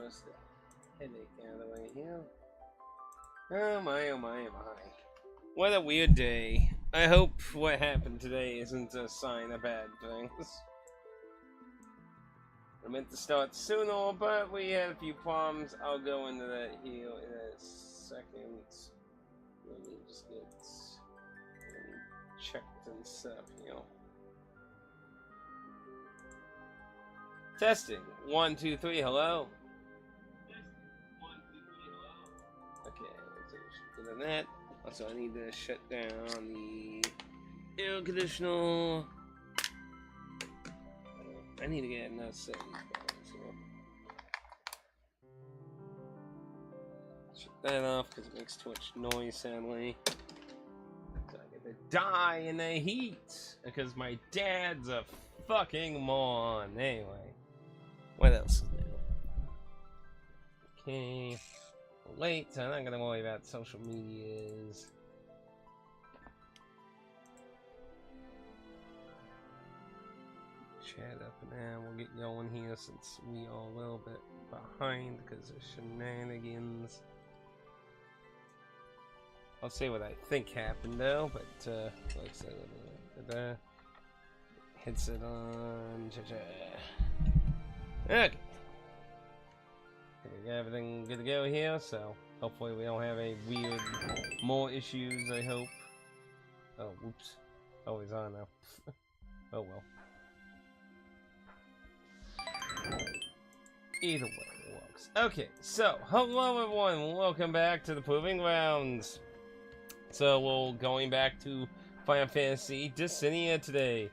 most of the headache out of the way here. Oh my, oh my, oh my. What a weird day. I hope what happened today isn't a sign of bad things. I meant to start sooner, but we had a few problems. I'll go into that here in a second. Let me just get checked and stuff, you know. Testing. 1, 2, 3, hello. Okay, so good on that. Also, I need to shut down the air conditioner. I need to get another setting. So shut that off because it makes too much noise, sadly. So I get to die in the heat because my dad's a fucking moron. Anyway, what else is new? Okay. Late, so I'm not gonna worry about social medias. Chat up and down. We'll get going here since we are a little bit behind because of shenanigans. I'll say what I think happened though, but let's say headset on. Okay. We got everything good to go here, so hopefully we don't have any weird more issues, I hope. Oh, whoops. Oh, he's on now. Oh well. Either way, it works. Okay, so, hello everyone, welcome back to the Proving Grounds. So, we're going back to Final Fantasy Dissidia today.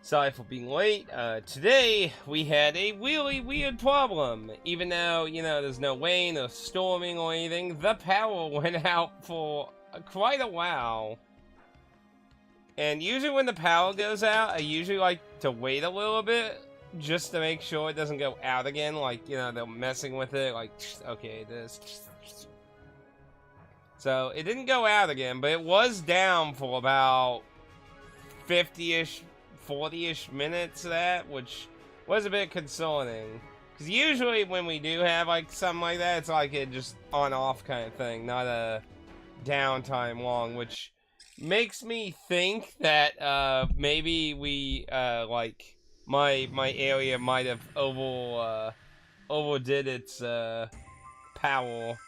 Sorry for being late. Today, we had a really weird problem. Even though, you know, there's no rain or storming or anything, the power went out for quite a while. And usually when the power goes out, I usually like to wait a little bit just to make sure it doesn't go out again. Like, you know, they're messing with it. Like, okay, this. So, it didn't go out again, but it was down for about 50-ish 40-ish minutes of that, which was a bit concerning. Because usually when we do have like something like that, it's like a just on-off kind of thing, not a downtime long, which makes me think that maybe we like my area might have overdid its power.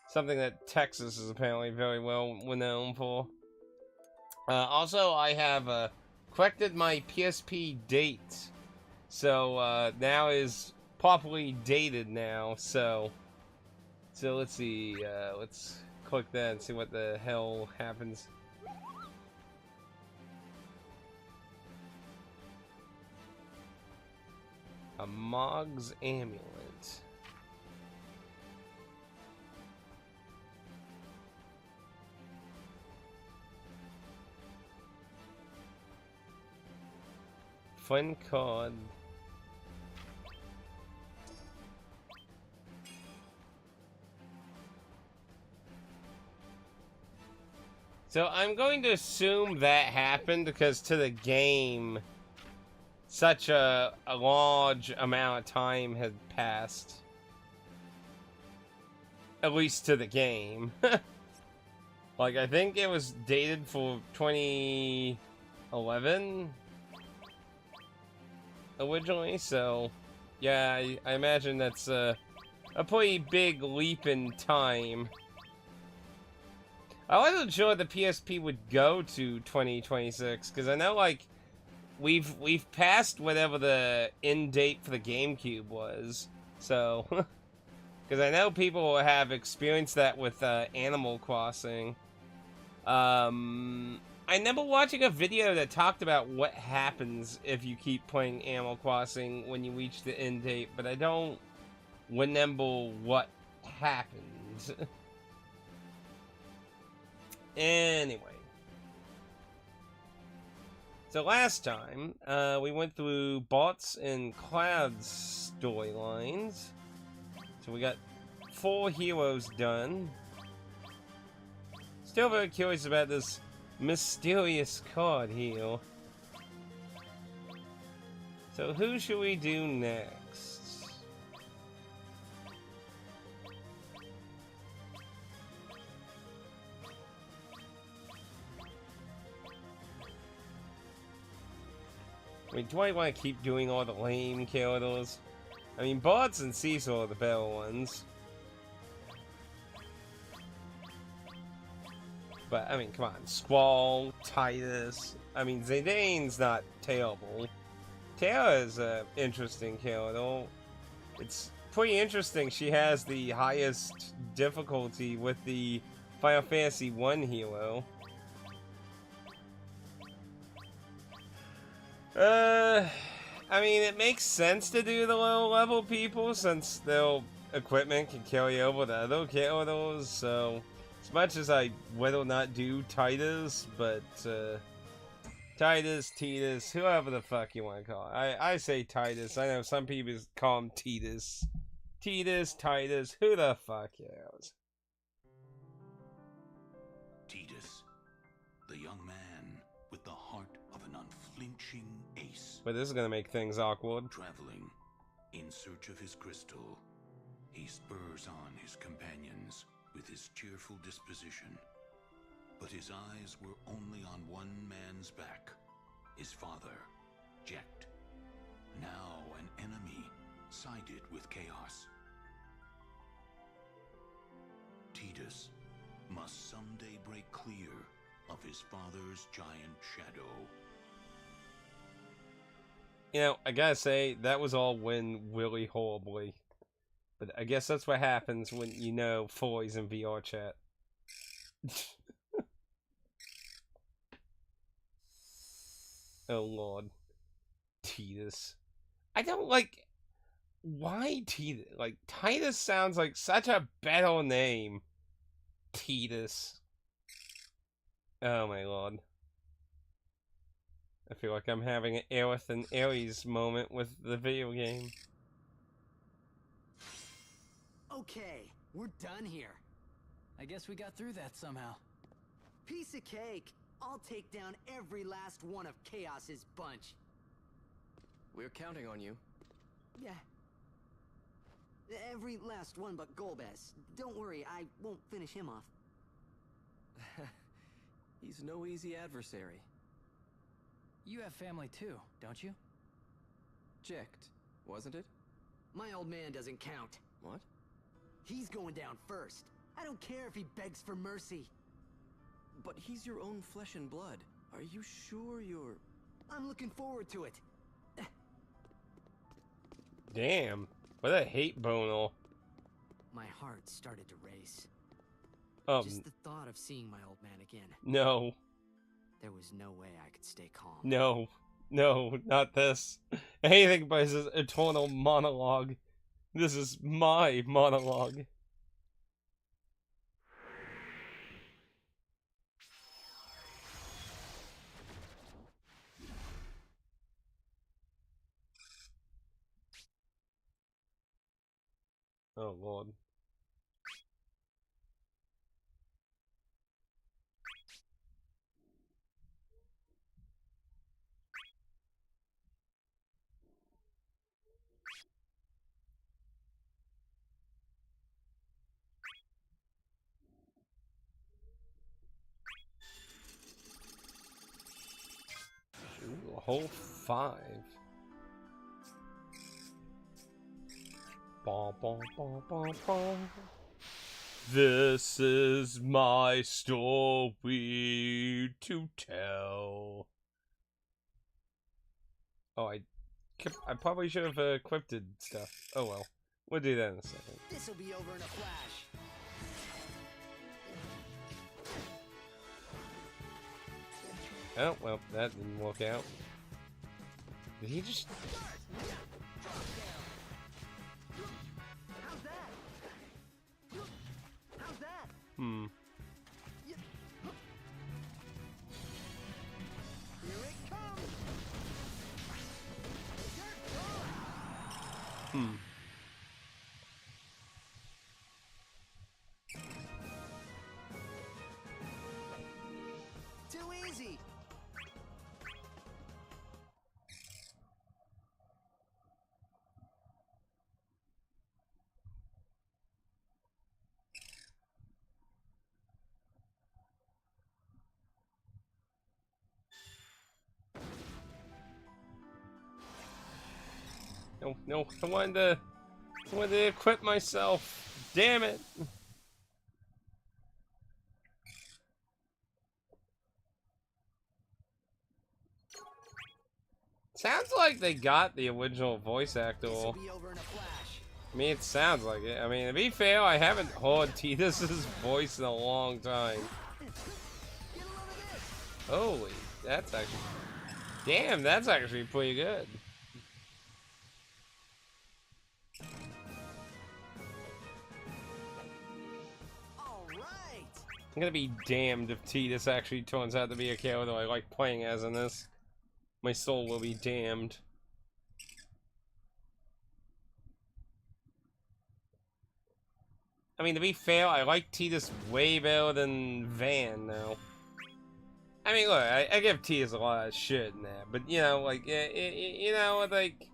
Something that Texas is apparently very well known for. Also, I have corrected my PSP date, so now is properly dated now. So let's see. Let's click that and see what the hell happens. A Mog's amulet. Fun card. So I'm going to assume that happened because to the game, such a large amount of time had passed. At least to the game. Like, I think it was dated for 2011 originally, so yeah, I imagine that's a pretty big leap in time. I wasn't sure the PSP would go to 2026 because I know like we've passed whatever the end date for the GameCube was, so because I know people have experienced that with Animal Crossing. I remember watching a video that talked about what happens if you keep playing Animal Crossing when you reach the end date, but I don't remember what happens. Anyway. So last time, we went through Bots and Cloud's storylines. So we got 4 heroes done. Still very curious about this mysterious card here. So who should we do next? I mean, do I want to keep doing all the lame characters? I mean, Bots and Cecil are the better ones. But, I mean, come on. Squall, Titus. I mean, Zidane's not terrible. Terra is an interesting character. It's pretty interesting. She has the highest difficulty with the Final Fantasy 1 hero. I mean, it makes sense to do the low level people since their equipment can carry over to other characters, so as much as I will not do Titus, but Titus, Titus, whoever the fuck you want to call it. I say Titus. I know some people call him Titus. Titus, who the fuck cares? Titus, the young man with the heart of an unflinching ace. But this is gonna make things awkward. Traveling in search of his crystal, he spurs on his companions with his cheerful disposition. But his eyes were only on one man's back, his father, Jecht. Now an enemy sided with Chaos. Titus must someday break clear of his father's giant shadow. You know, I gotta say, that was all went really horribly. But I guess that's what happens when you know Foy's in VR chat. Oh lord. Titus. I don't like... Why Titus? Like, Titus sounds like such a better name. Titus. Oh my lord. I feel like I'm having an Aerith and Ares moment with the video game. Okay, we're done here. I guess we got through that somehow. Piece of cake. I'll take down every last one of Chaos's bunch. We're counting on you. Yeah. Every last one but Golbez. Don't worry, I won't finish him off. He's no easy adversary. You have family too, don't you? Jecht, wasn't it? My old man doesn't count. What? He's going down first. I don't care if he begs for mercy. But he's your own flesh and blood. Are you sure you're... I'm looking forward to it. Damn. What a hate boner. My heart started to race. Just the thought of seeing my old man again. No. There was no way I could stay calm. No. No, not this. Anything but his eternal monologue. This is my monologue. Oh lord. Ooh, a whole 5. Bah, bah, bah, bah, bah. This is my story to tell. Oh, I probably should have equipped stuff. Oh well. We'll do that in a second. This'll be over in a flash. Oh, well, that didn't work out. Did he just... How's that? How's that? Hmm. Here it comes. Hmm. Too easy. No, no, I wanted to equip myself. Damn it. Sounds like they got the original voice actor. This'll be over in a flash. I mean, it sounds like it. I mean, to be fair, I haven't heard Tidus's voice in a long time. Get a load of this. Holy, that's actually... Damn, that's actually pretty good. All right. I'm gonna be damned if Tidus actually turns out to be a character I like playing as in this. My soul will be damned. I mean, to be fair, I like Tidus way better than Van now. I mean, look, I give Tidus a lot of shit in that, but you know, like, you know, like,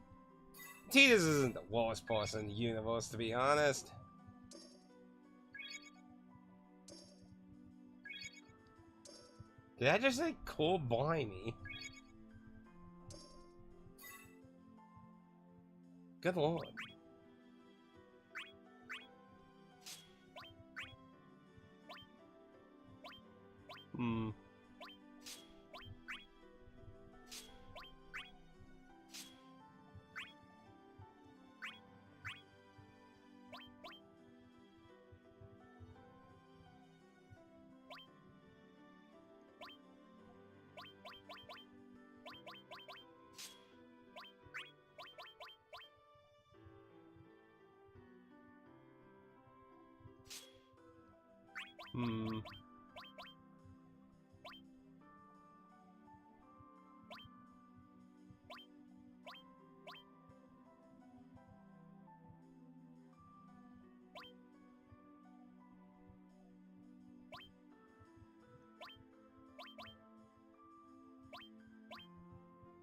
Tidus isn't the worst person in the universe, to be honest. Did I just say cool blimey? Good lord. Hmm. Hmm.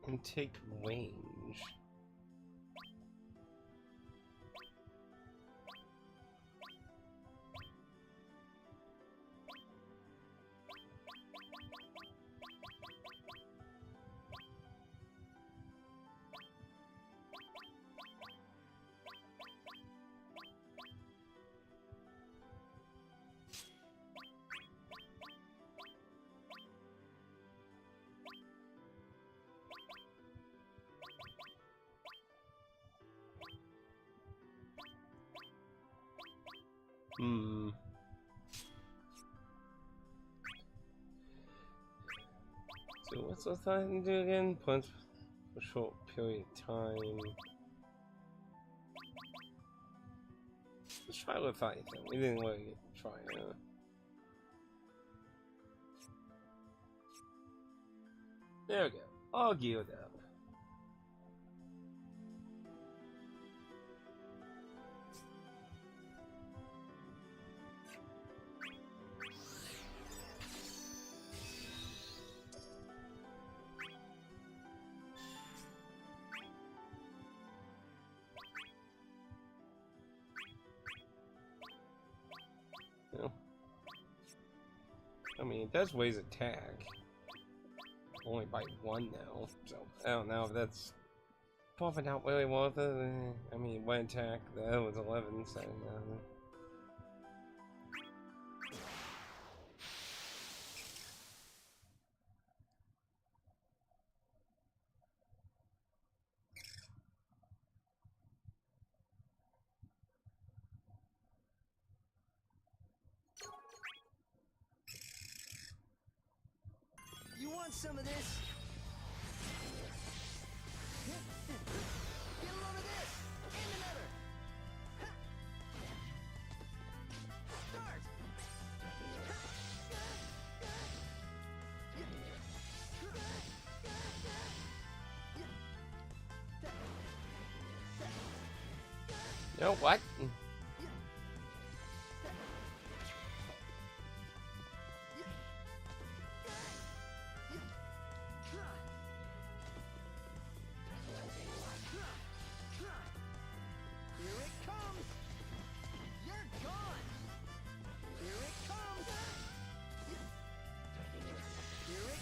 And take range. Hmm. So what's the thing do again? Punch for a short period of time. Let's try Leviathan. We didn't really try it. There we go. All geared up. I mean, it does raise attack. Only by 1 now, so I don't know if that's probably not really worth it. I mean, 1 attack, the other was 11, so You want some of this? Get a load of this! And another! Start! you know what? Here it comes! You're gone! Here it comes! Here it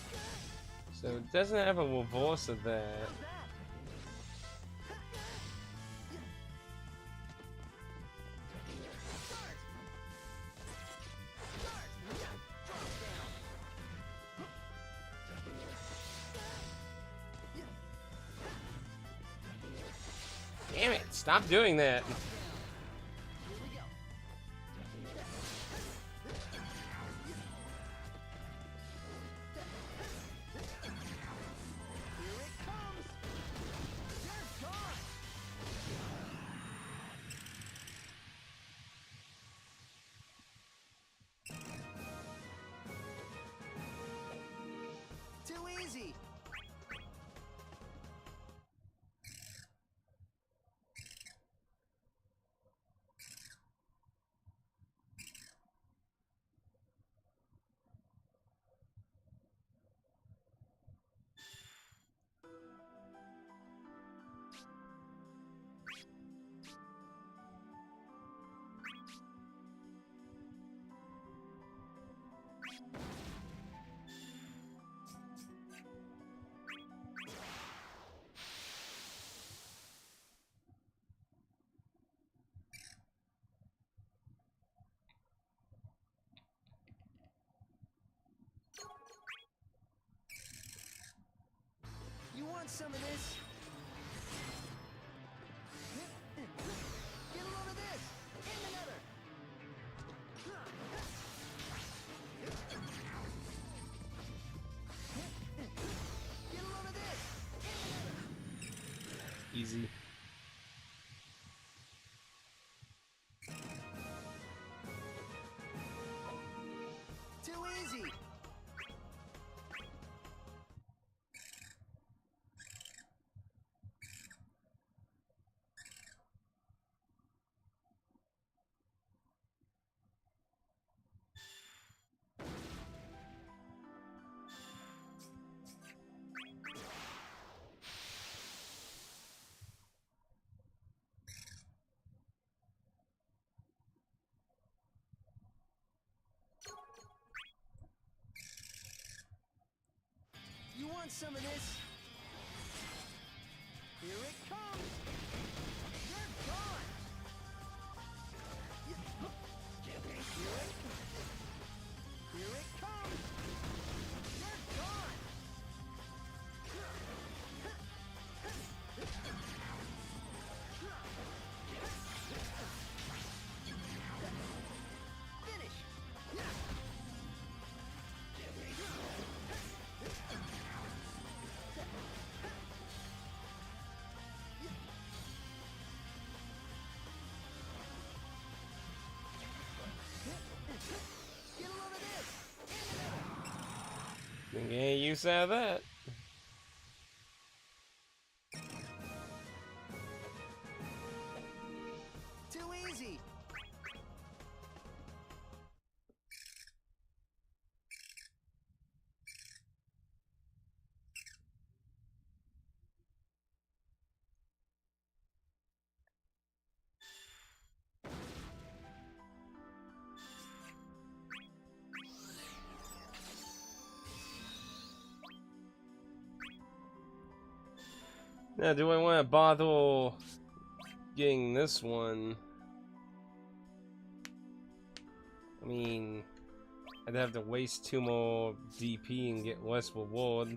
goes! So it doesn't have a reverse of that. How's that? Damn it! Stop doing that. Here we go. Here it comes. They're gone. Too easy. You want some of this? Get a load of this! And another! Get a load of this! And another! Easy. Too easy! You want some of this? Here it comes! You're gone! Here it comes! You're gone! Finish! Get a load of this! Didn't get any use out of that. Too easy! Now, do I want to bother getting this one? I mean, I'd have to waste 2 more DP and get less reward.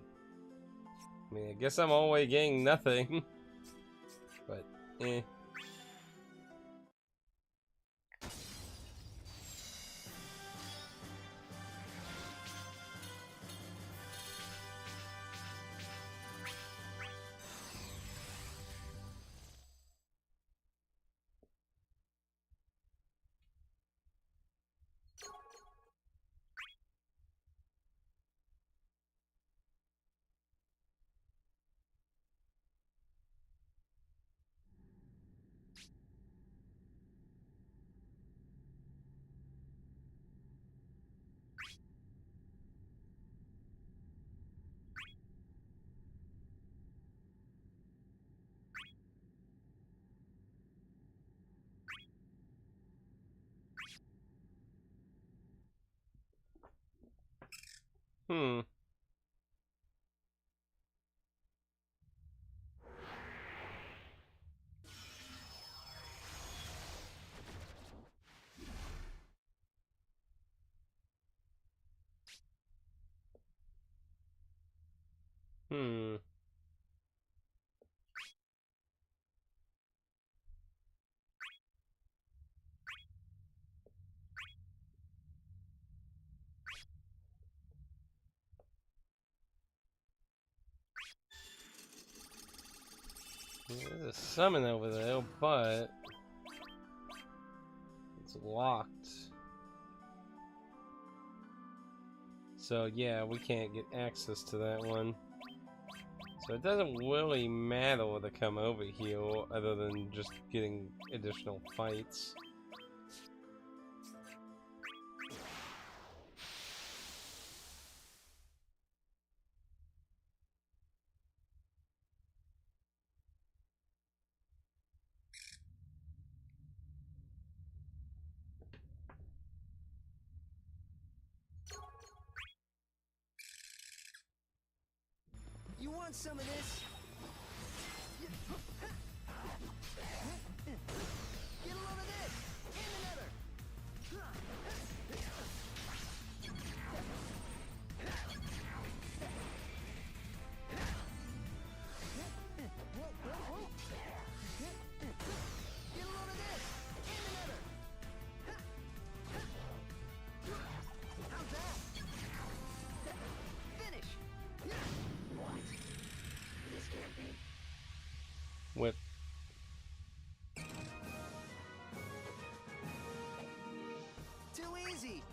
I mean, I guess I'm always getting nothing. But, eh. Hmm. Hmm. to summon over there, but it's locked. So yeah, we can't get access to that one. So it doesn't really matter to come over here other than just getting additional fights. You want some of this? Get a load of this! And another! Get a load of this! And another! How's that? Finish! Whip. Too easy!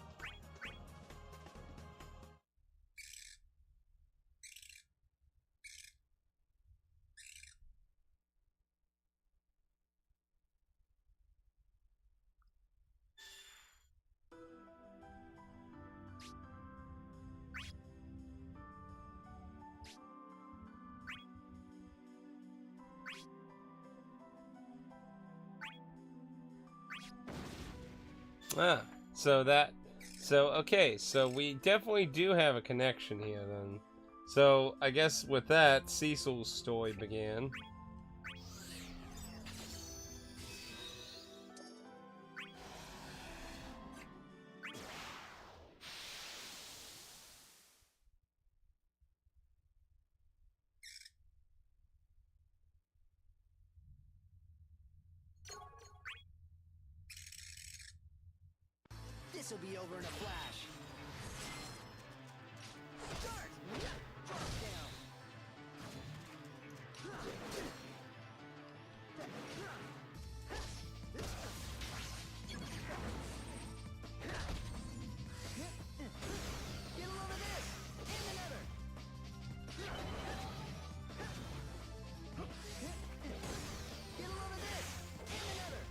Ah, okay, so we definitely do have a connection here then. So I guess with that, Cecil's story began. This'll be over in a flash. Start! Drop down. Get a load of this! And another! Get a load of this! And another!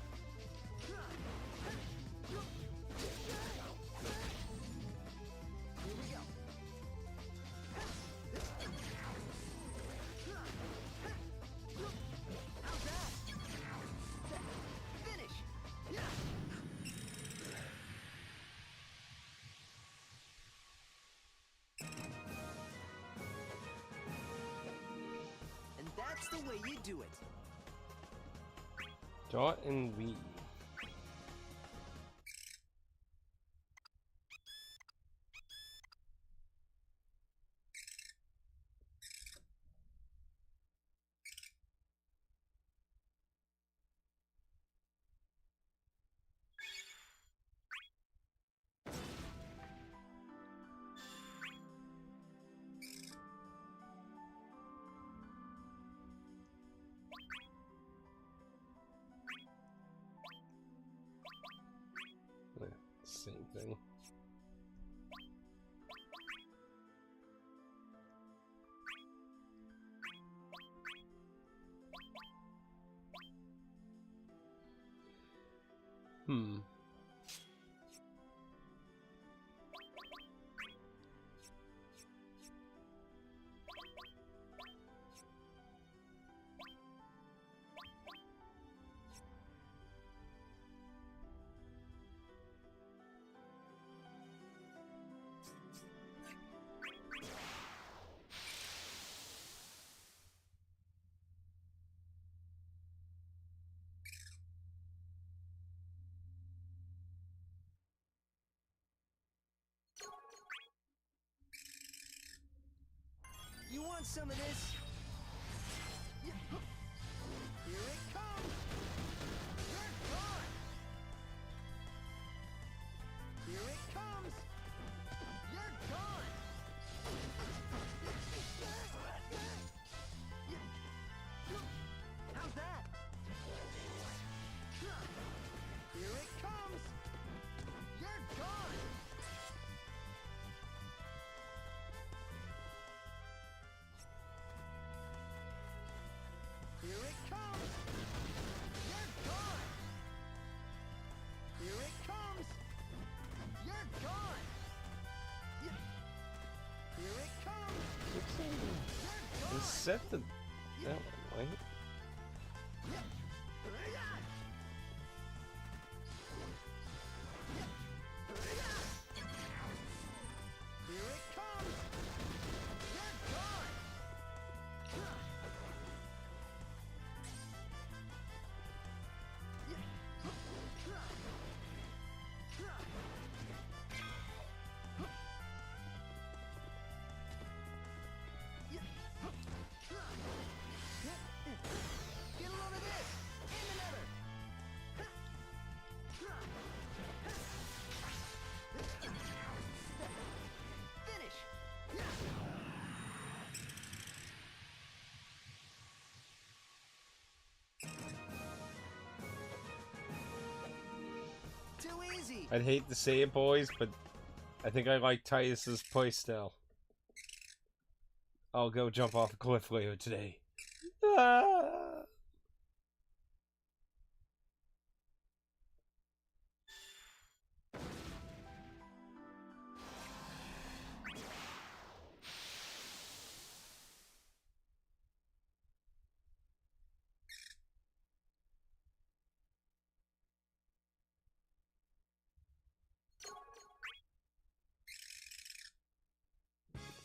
Here we go. How's that? Finish! And that's the way you do it. Dot and weave. Yeah, same thing. Hmm. You want some of this? Here it comes! You're gone! Here it comes! You're gone! How's that? set the... that one, right? Too easy. I'd hate to say it, boys, but I think I like Titus's playstyle. I'll go jump off a cliff later today. Ah!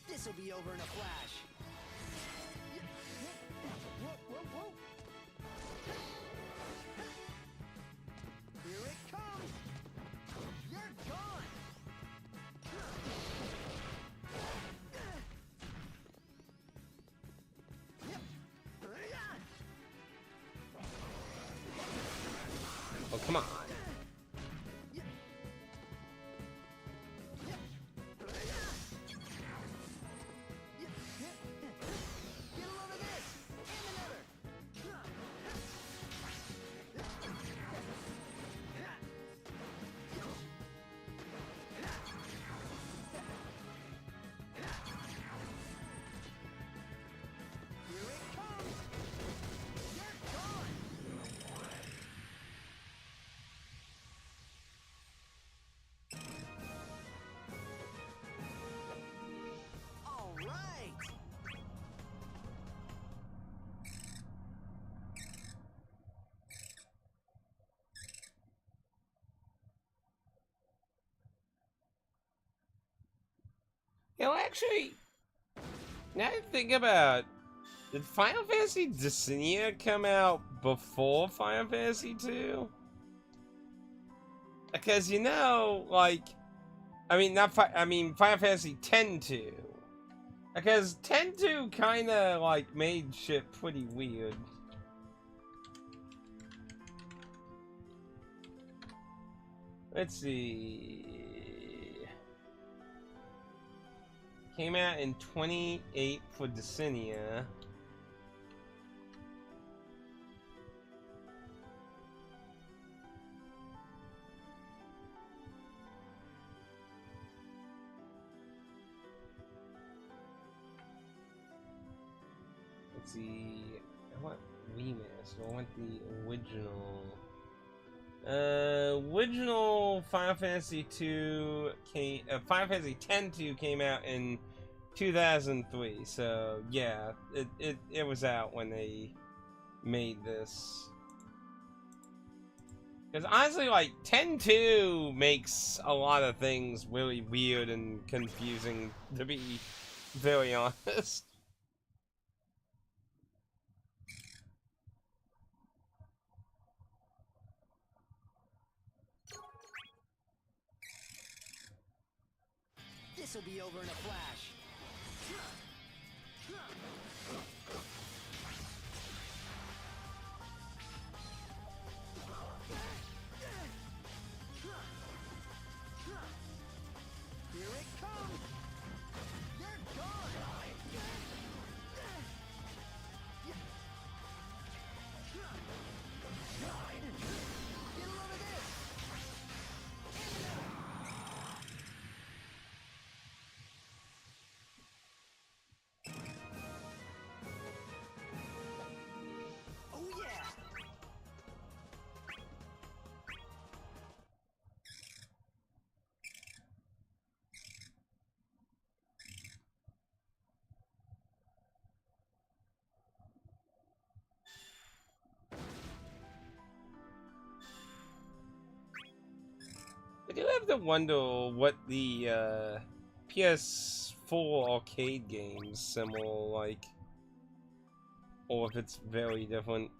This'll be over in a flash. Here it comes. You're gone. Oh, come on. Get a load of this. And another. Here it comes. You're gone. All right. You know, actually, now that I think about it, did Final Fantasy Dissidia come out before Final Fantasy 2? Because, you know, like, I mean, Final Fantasy X-2. Because X-2 kinda, like, made shit pretty weird. Let's see. Came out in 28 for Dissidia. Let's see. I want remaster. I want the original. Original Final Fantasy 2 came. Final Fantasy X-2 came out in 2003. So yeah, it was out when they made this. Because honestly, like, X-2 makes a lot of things really weird and confusing, to be very honest. This'll be over in a flash. Here it comes. You're gone. Get a load of this. I do have to wonder what the PS4 arcade games similar like, or if it's very different.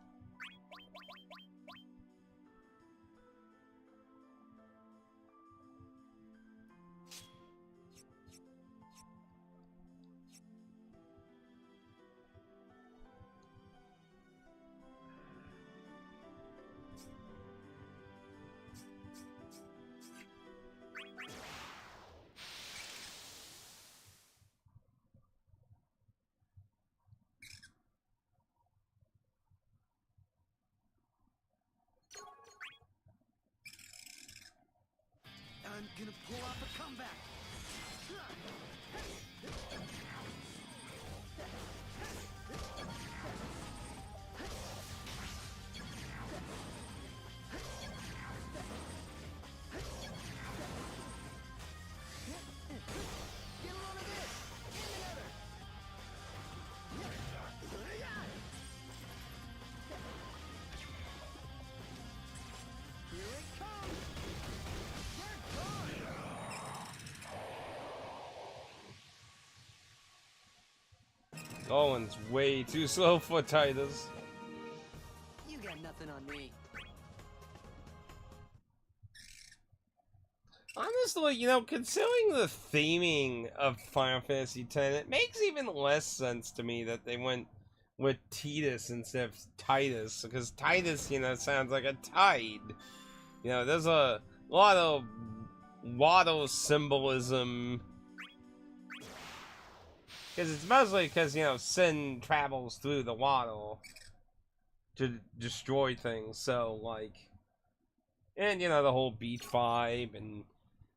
I'm gonna pull off a comeback. Get a load of this. And another. Here it comes. Owen's way too slow for Titus. You got nothing on me. Honestly, you know, considering the theming of Final Fantasy X, it makes even less sense to me that they went with Tidus instead of Titus, because Titus, you know, sounds like a tide. You know, there's a lot of water symbolism. Because it's mostly because, you know, Sin travels through the water to destroy things, so, like... And, you know, the whole beach vibe and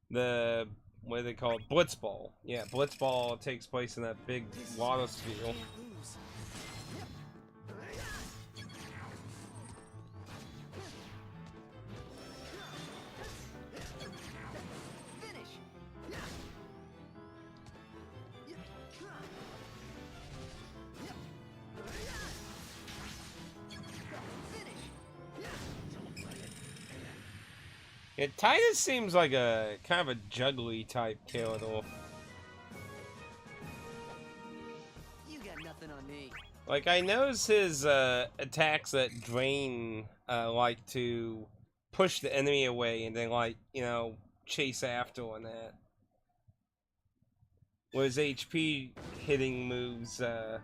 the... what do they call it? Blitzball. Yeah, Blitzball takes place in that big water sphere. Can't lose. Finish. Yeah, Titus seems like a kind of a juggly type character. You got nothing on me. Like, I notice his attacks that drain like to push the enemy away and then, like, you know, chase after and that. Where his HP hitting moves oh,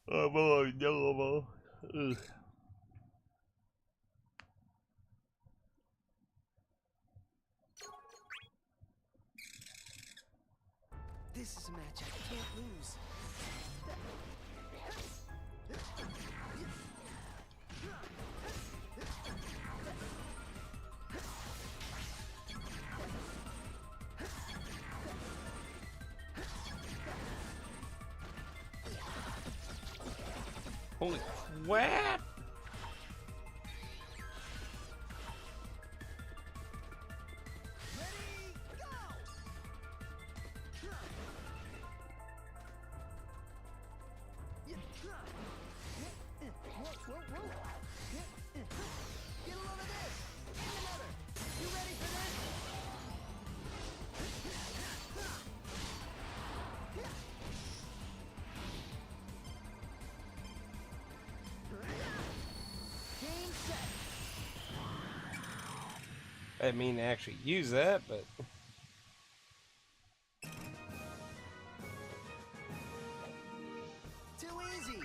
boy, no, ugh. This is a match I can't lose. Holy crap! Get a load of this. And another. You ready for this? Game set. I didn't mean to actually use that, but... Too easy.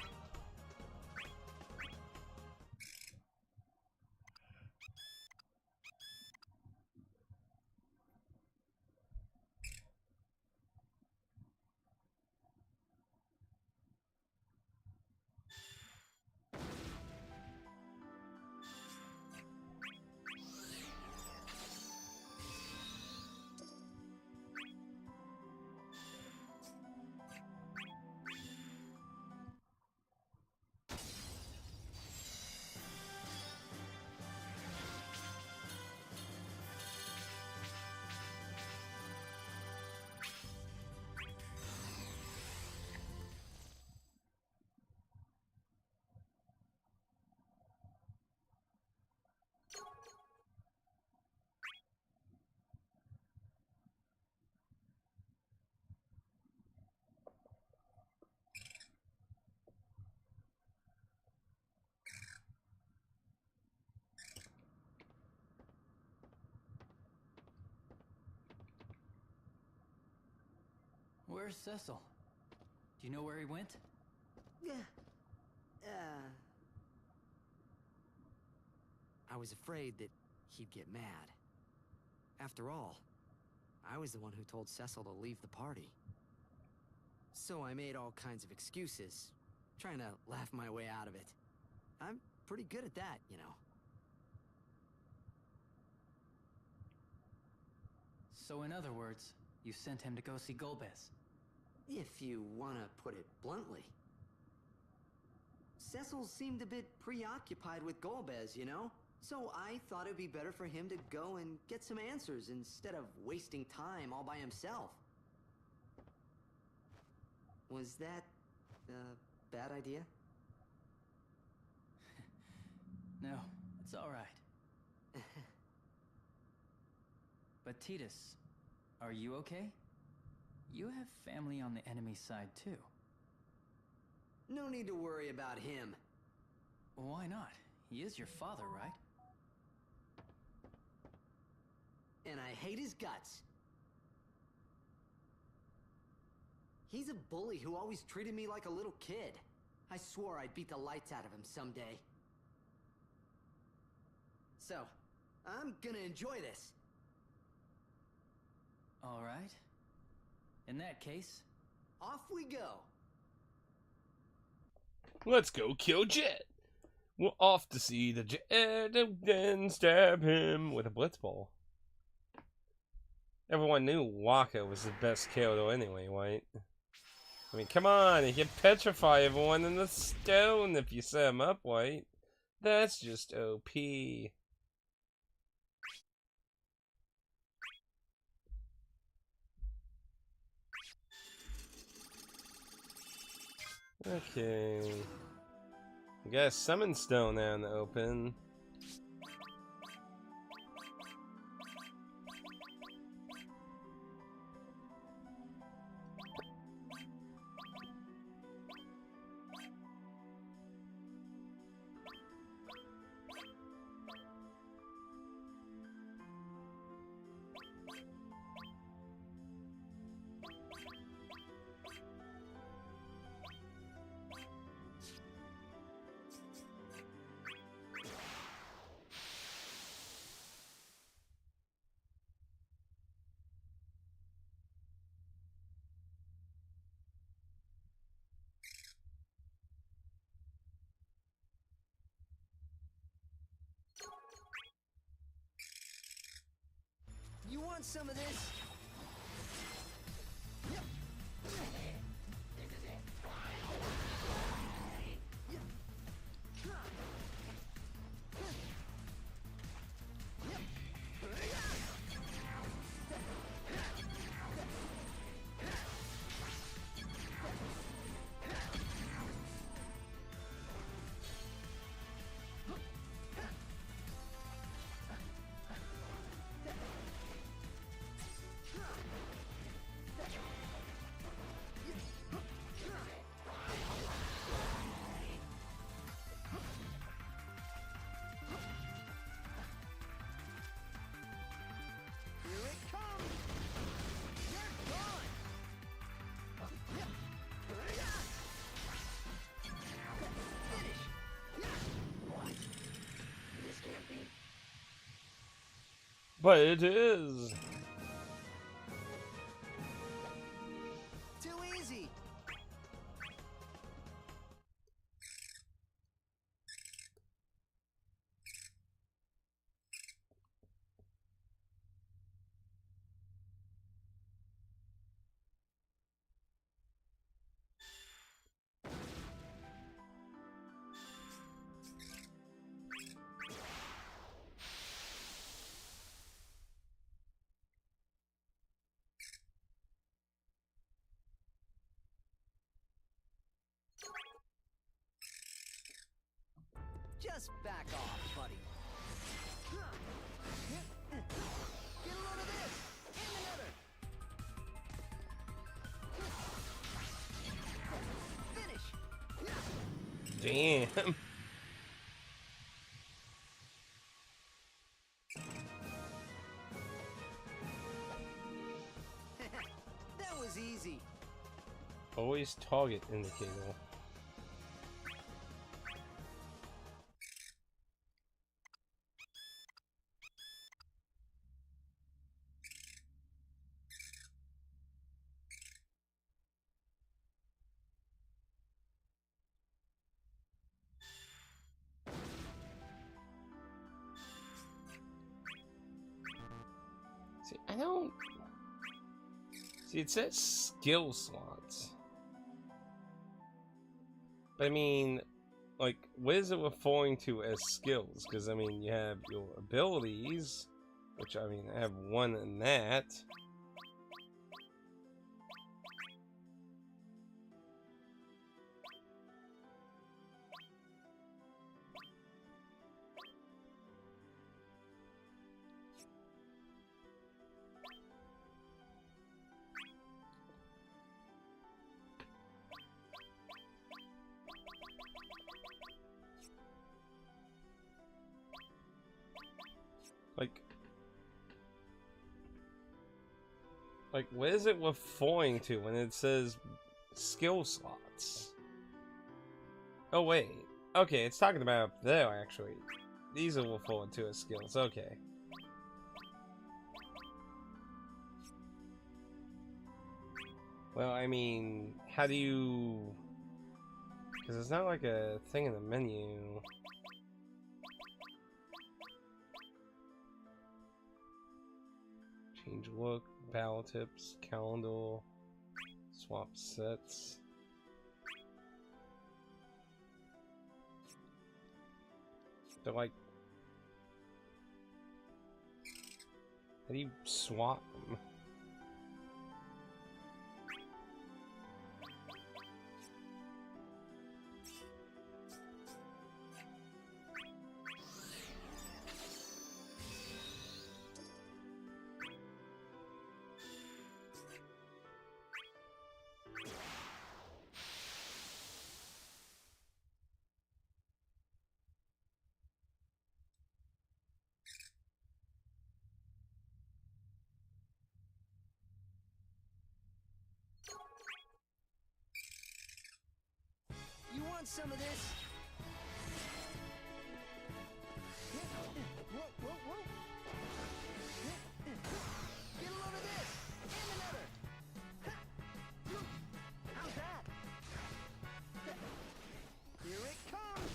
where's Cecil? Do you know where he went? Yeah. I was afraid that he'd get mad. After all, I was the one who told Cecil to leave the party. So I made all kinds of excuses, trying to laugh my way out of it. I'm pretty good at that, you know. So in other words, you sent him to go see Golbez. If you want to put it bluntly. Cecil seemed a bit preoccupied with Golbez, you know? So I thought it'd be better for him to go and get some answers instead of wasting time all by himself. Was that a bad idea? No, it's all right. But Tidus, are you okay? You have family on the enemy side too. No need to worry about him. Why not? He is your father, right? And I hate his guts. He's a bully who always treated me like a little kid. I swore I'd beat the lights out of him someday. So, I'm gonna enjoy this. All right. In that case, Off we go. Let's go kill Jet. We're off to see the Jet and then stab him with a blitzball. Everyone knew Waka was the best Kyoto anyway, right? I mean, come on, he can petrify everyone in the stone if you set him up, right? That's just OP. Okay. We got a summon stone there in the open. You want some of this? Here it comes! You're gone! Finish! This can't be. But it is. Too easy! Just back off, buddy. Get a load of this! And another! Finish! Damn. That was easy. Always target indicator. See, I don't... See, it says skill slots. But I mean, like, what is it referring to as skills? Because, I mean, you have your abilities, which, I mean, I have one in that. Like, what is it referring to when it says skill slots? Oh, wait. Okay, it's talking about up there, actually. These are referring to as skills. Okay. Well, I mean, how do you... Because it's not like a thing in the menu. Change look, battle tips, calendar, swap sets. They're like... How do you swap them? You want some of this? Whoa, whoa, whoa. Get a load of this! And another! How's that? Here it comes!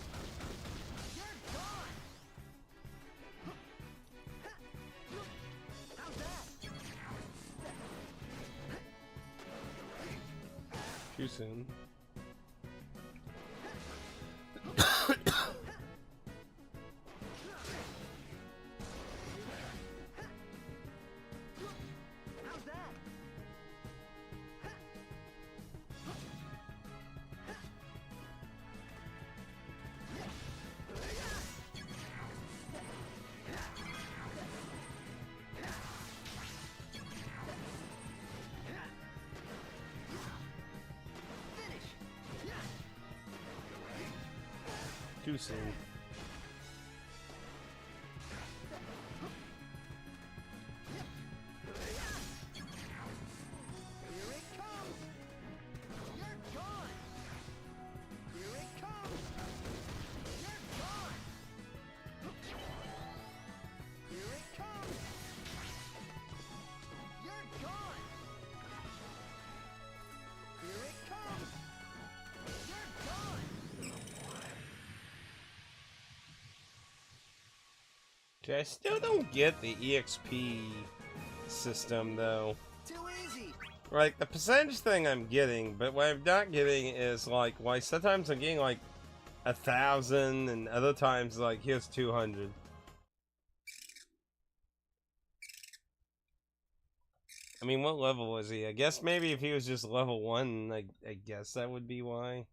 You're gone! How's that? Too soon. How's that? Finish! Too soon. Here it comes! You're gone! Here it comes! You're gone! Here it comes! You're gone! Here it comes! You're gone! Okay, I still don't get the EXP system, though. Too easy! Like, the percentage thing I'm getting, but what I'm not getting is, like, why sometimes I'm getting, like, 1,000, and other times, like, here's 200. I mean, what level was he? I guess maybe if he was just level 1, I guess that would be why.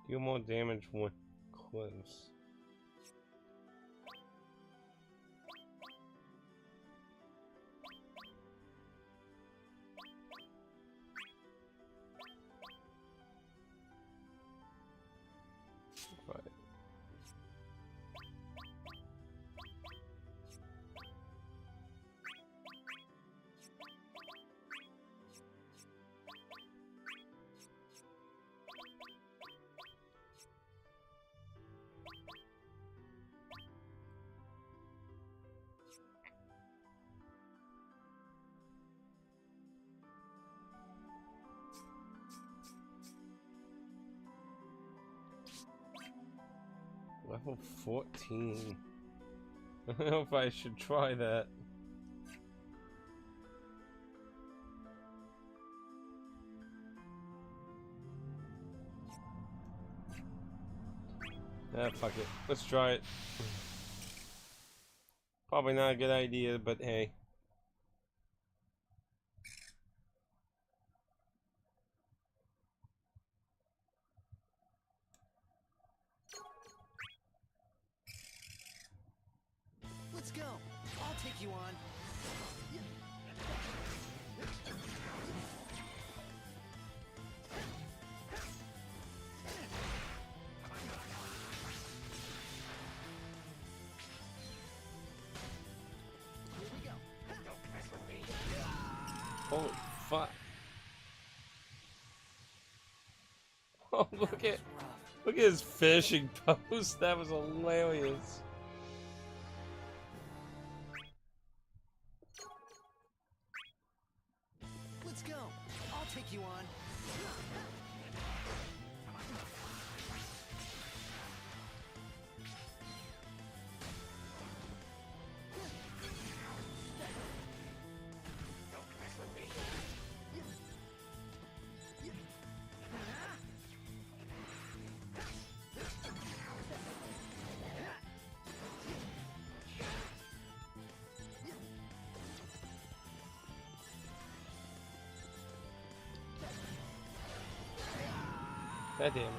Deal more damage when glimpse. Right. Level 14. I don't know if I should try that. Ah, fuck it. Let's try it. Probably not a good idea, but hey. Let's go. I'll take you on. Here we go. Don't mess with me. Holy fuck. Oh, look at his fishing pose. That was hilarious. Let's go. I'll take you on. God damn it.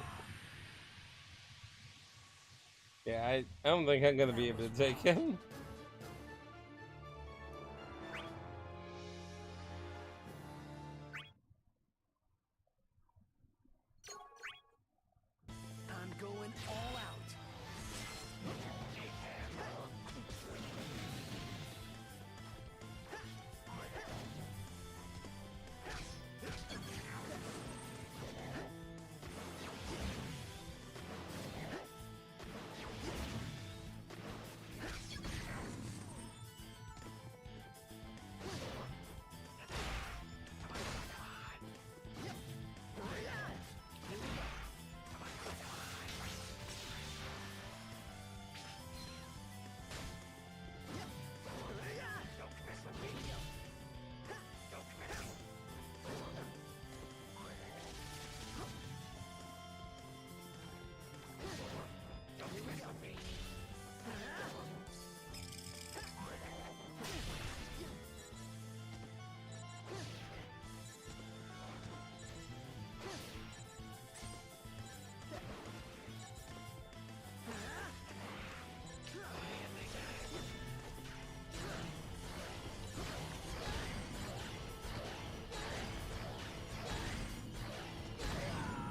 Yeah, I don't think I'm gonna be able to take him. I'm going all out.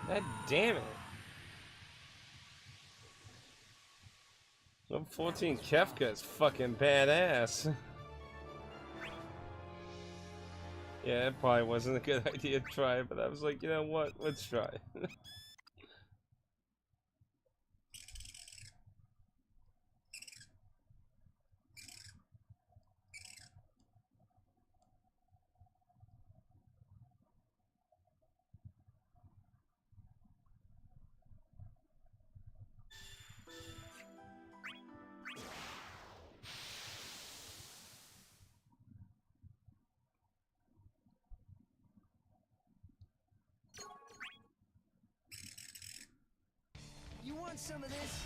God damn it. Level 14 Kefka is fucking badass. Yeah, it probably wasn't a good idea to try, but I was like, you know what? Let's try. You want some of this?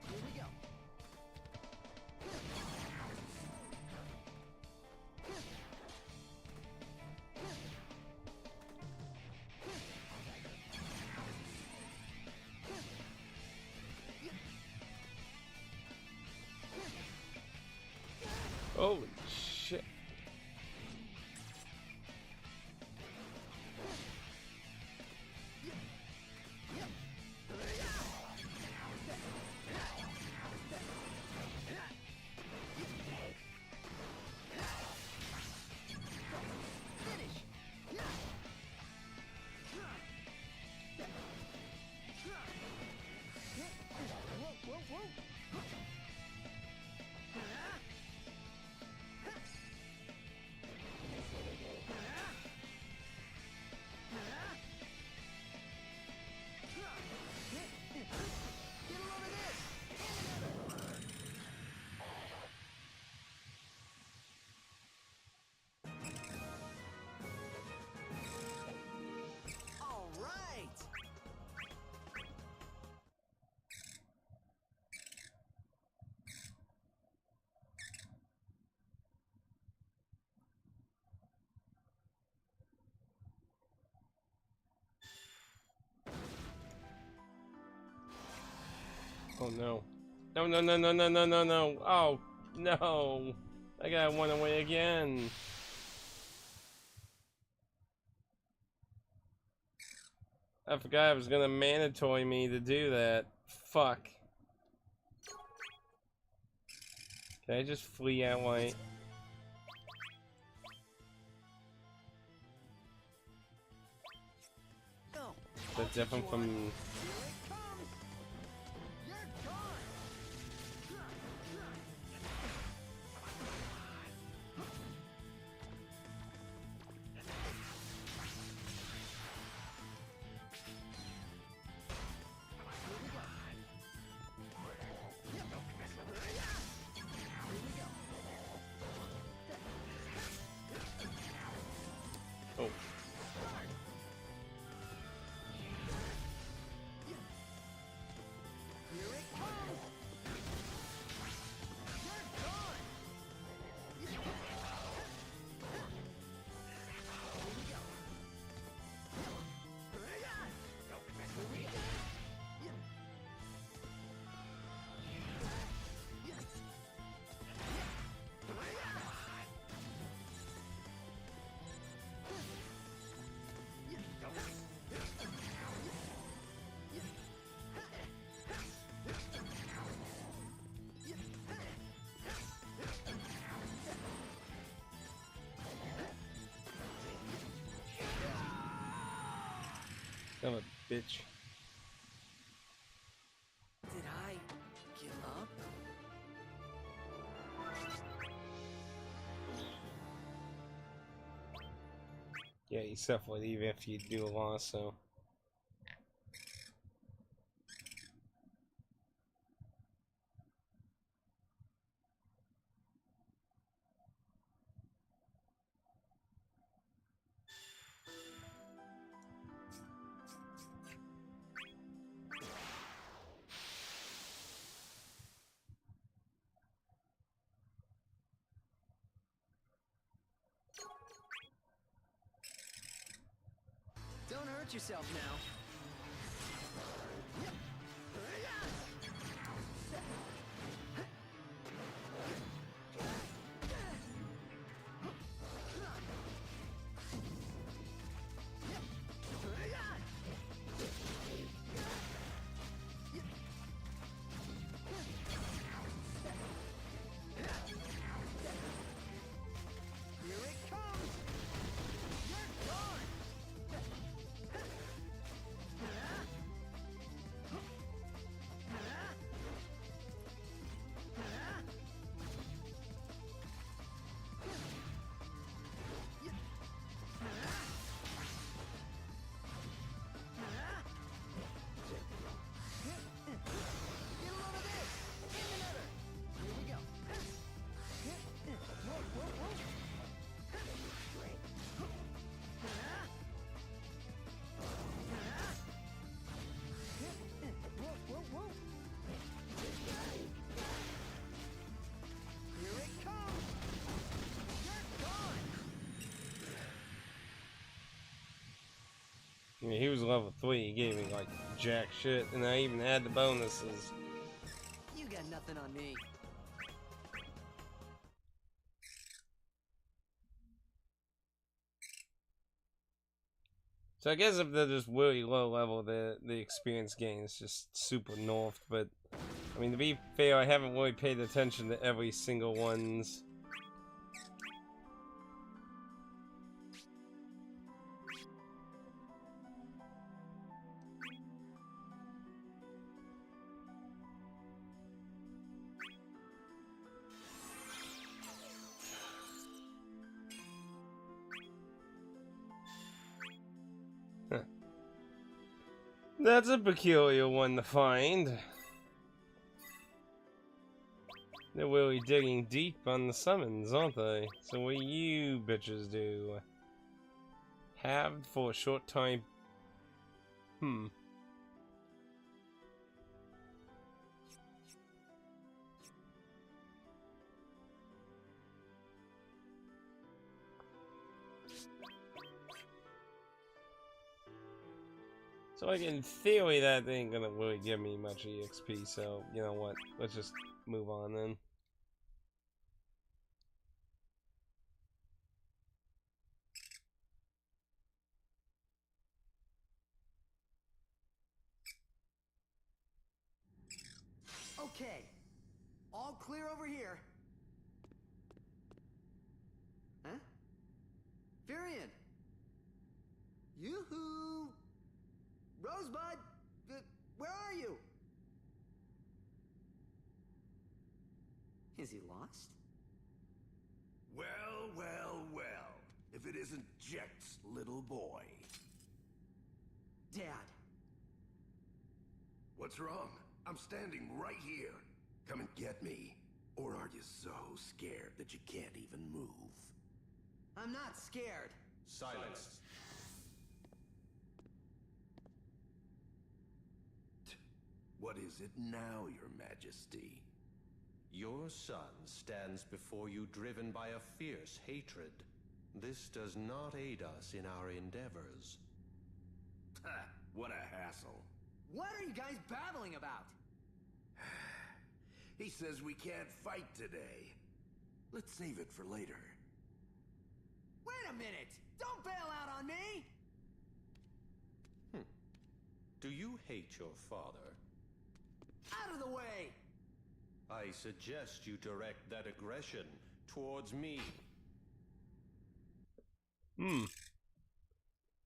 Here we go. Holy shit. All right. Oh no. No, no, no, no, no, no, no, no. Oh, no. I got one away again. I forgot I was gonna mandatory me to do that. Fuck. Can I just flee outright? Go. That's different from... Here it comes. You're gone. Oh. Here it comes. You're gone. Son of a bitch. Did I give up? Yeah, you suffer it even if you do a loss, so. Don't hurt yourself now. Here it comes. You're gone. Get a load of this. In another. Here we go. Whoa, whoa, whoa. Whoa, whoa, whoa. Here it comes. You're gone. I mean, he was level 3, he gave me like jack shit, and I even had the bonuses. You got nothing on me. So I guess if they're just really low level, the experience gain is just super nerfed. But I mean, to be fair, I haven't really paid attention to every single one's. That's a peculiar one to find. They're really digging deep on the summons, aren't they? So what do you bitches do? Have for a short time. So like in theory that ain't gonna really give me much EXP, so you know what, let's just move on then. Okay, all clear over here. Huh? Varian! Yoo-hoo! Rosebud! Where are you? Is he lost? Well, well, well. If it isn't Jecht's little boy. Dad! What's wrong? I'm standing right here. Come and get me. Or are you so scared that you can't even move? I'm not scared. Silence. What is it now, Your Majesty? Your son stands before you driven by a fierce hatred. This does not aid us in our endeavors. Ha! What a hassle. What are you guys babbling about? He says we can't fight today. Let's save it for later. Wait a minute! Don't bail out on me! Do you hate your father? Out of the way! I suggest you direct that aggression towards me.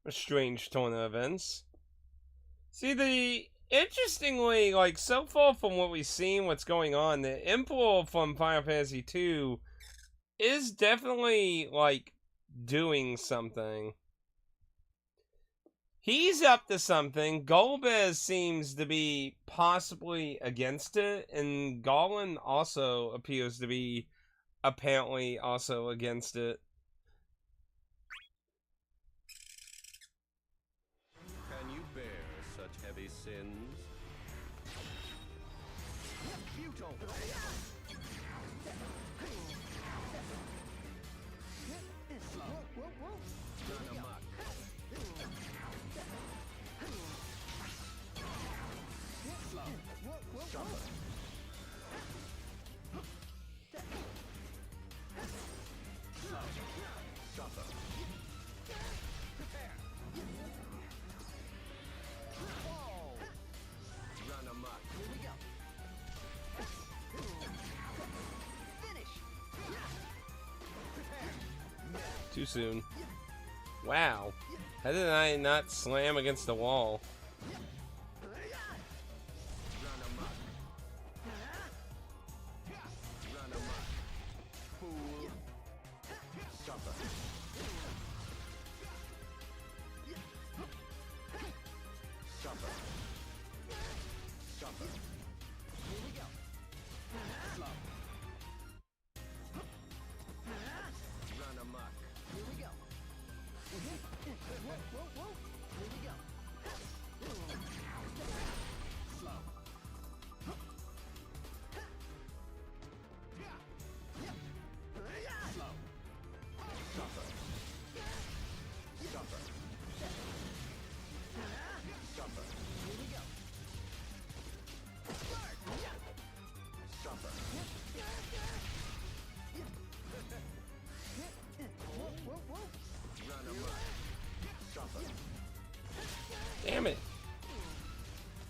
A strange turn of events. See, interestingly, like, so far from what we've seen, what's going on, the Emperor from Final Fantasy II is definitely, like, doing something. He's up to something. Golbez seems to be possibly against it, and Garland also appears to be apparently also against it. Can you bear such heavy sins? Futile! Too soon. Wow. How did I not slam against the wall?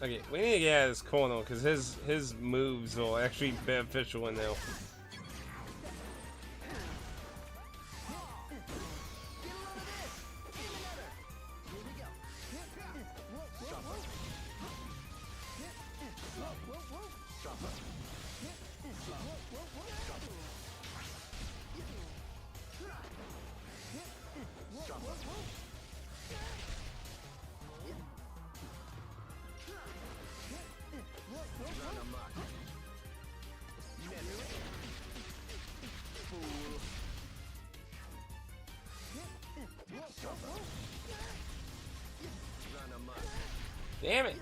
Okay, we need to get out of this corner because his moves are actually beneficial in there. Damn it!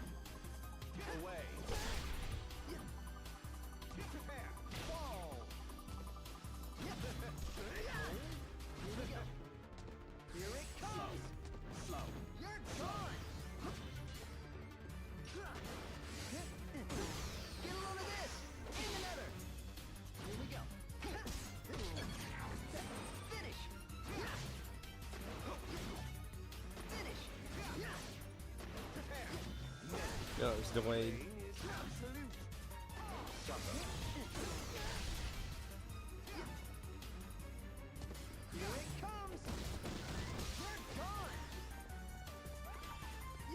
Oh, it was delayed.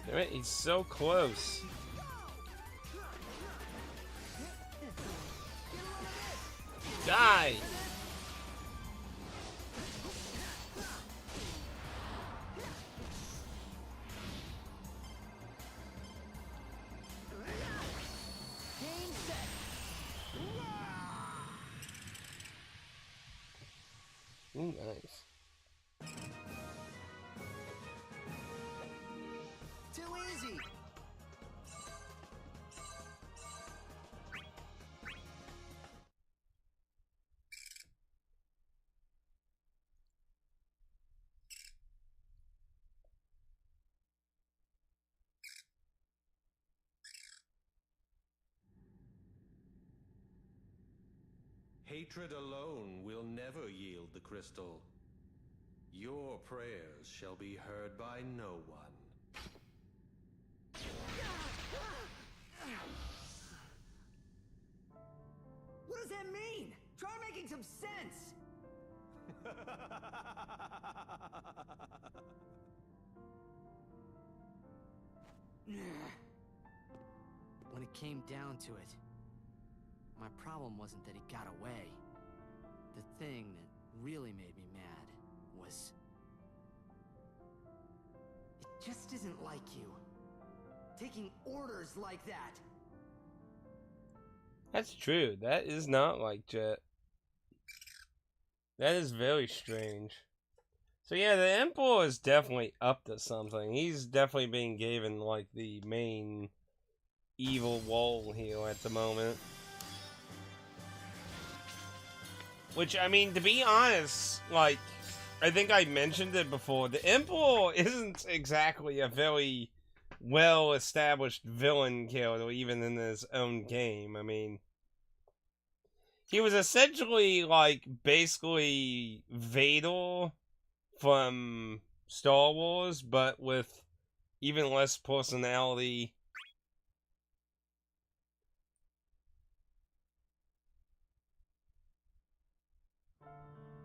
Damn it, he's so close. Die! Ooh, nice. Too easy. Hatred alone will never yield the crystal. Your prayers shall be heard by no one. What does that mean? Try making some sense! When it came down to it, my problem wasn't that he got away. The thing that really made me mad was... It just isn't like you. Taking orders like that. That's true. That is not like Jet. That is very strange. So yeah, the Emperor is definitely up to something. He's definitely being given like the main evil role here at the moment. Which, I mean, to be honest, like, I think I mentioned it before, the Emperor isn't exactly a very well-established villain character, even in his own game. I mean, he was essentially, like, basically Vader from Star Wars, but with even less personality.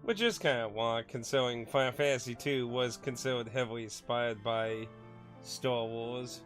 Which is kind of why, considering Final Fantasy II was considered heavily inspired by Star Wars.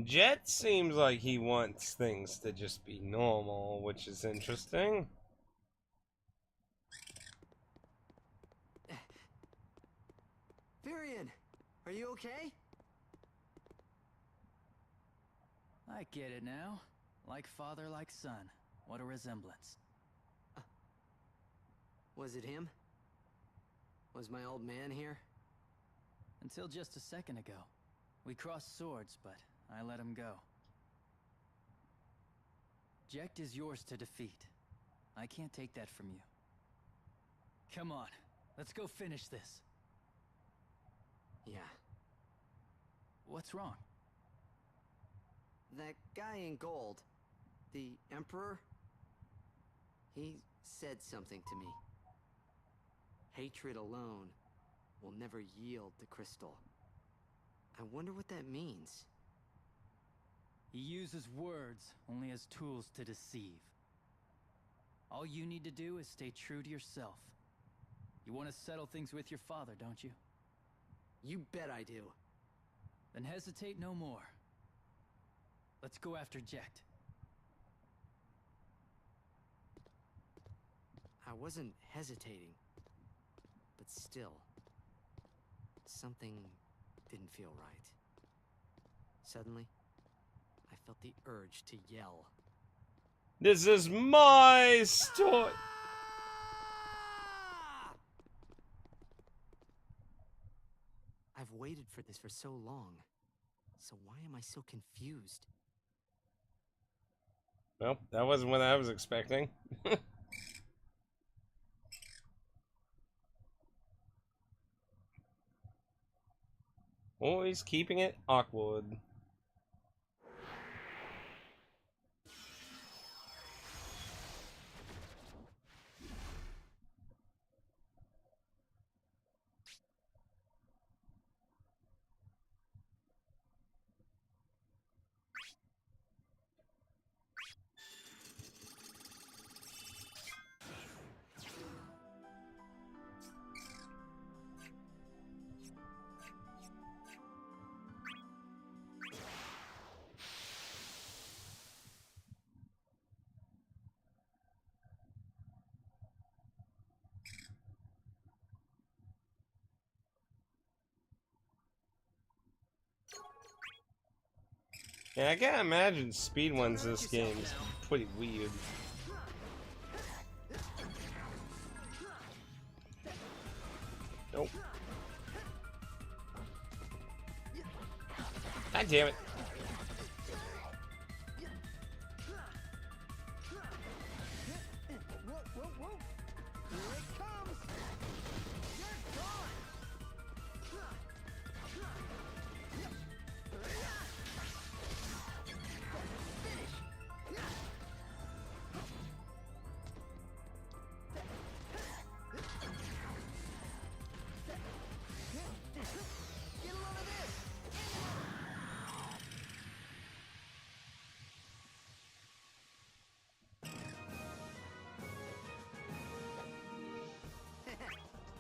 Jet seems like he wants things to just be normal, which is interesting. Varian, are you okay? I get it now. Like father, like son. What a resemblance. Was it him? Was my old man here? Until just a second ago. We crossed swords, but I let him go. Jecht is yours to defeat. I can't take that from you. Come on, Let's go finish this. Yeah. What's wrong? That guy in gold, the Emperor, he said something to me. Hatred alone will never yield the crystal. I wonder what that means. He uses words only as tools to deceive. All you need to do is stay true to yourself. You want to settle things with your father, don't you? You bet I do. Then hesitate no more. Let's go after Jecht. I wasn't hesitating, but still, something didn't feel right. Suddenly, I felt the urge to yell. This is my story. I've waited for this for so long. So why am I so confused? Well, that wasn't what I was expecting. Always keeping it awkward. Yeah, I can't imagine speed ones in this game is pretty weird. Nope. God damn it.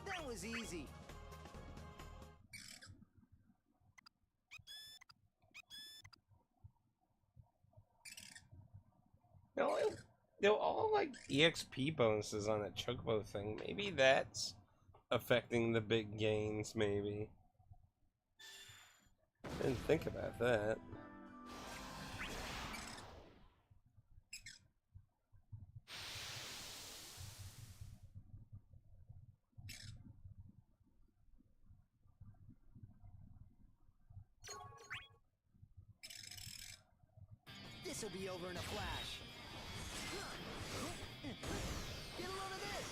That was easy. They're all like EXP bonuses on that Chocobo thing. Maybe that's affecting the big gains, maybe. Didn't think about that. This'll be over in a flash. Get a load of this.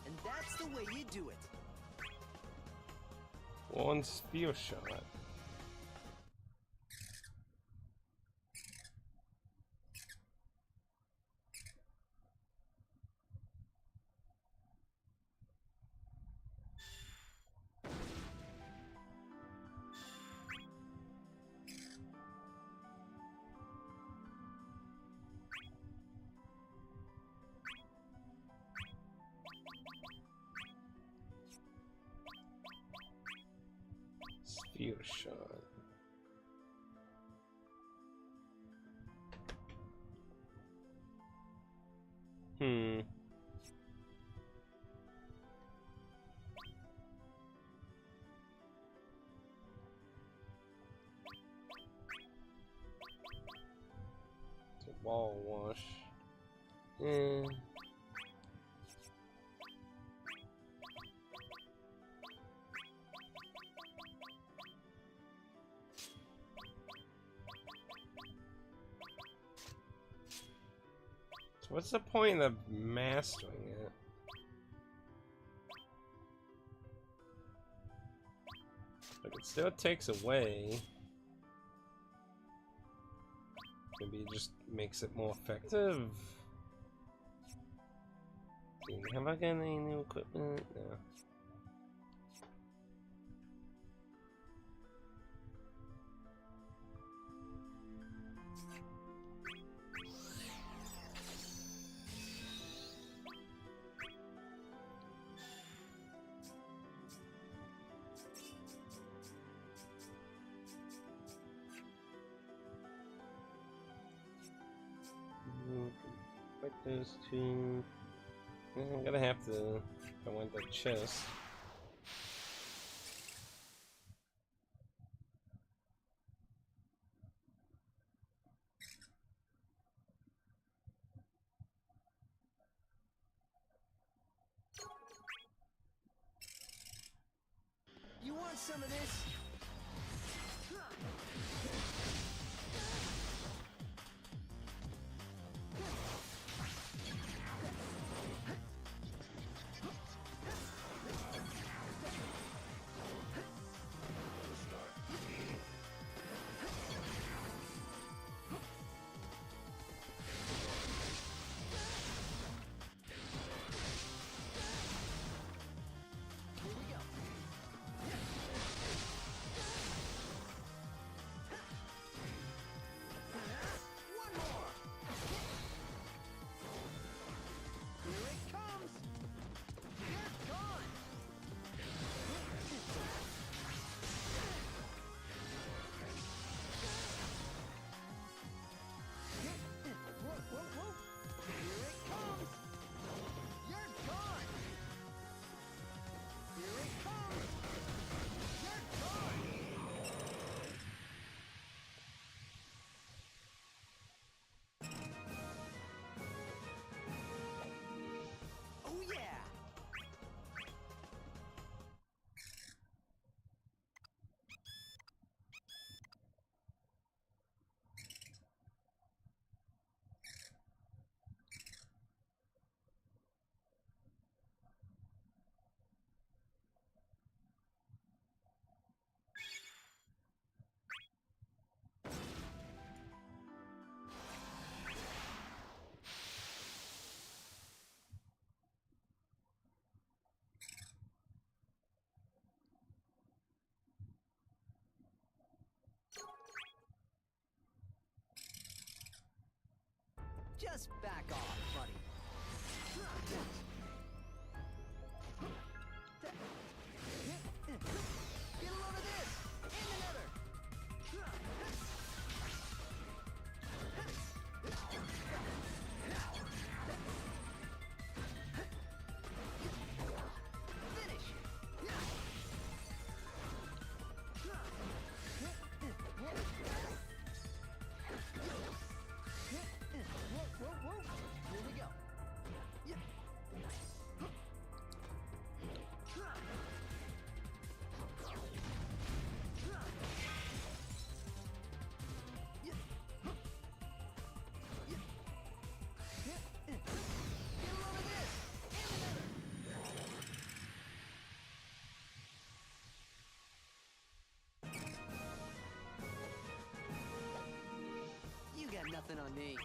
And that's the way you do it. One spear shot. Spear shot. It's a wall wash. what's the point of mastering it? Like, it still takes away. Maybe it just makes it more effective. Have I got any new equipment? No. Like those two. I'm gonna have to go into the chest. You want some of this? Just back off, buddy. Get a load of this! And another! Finish! Here we go. Yeah. You got nothing on me.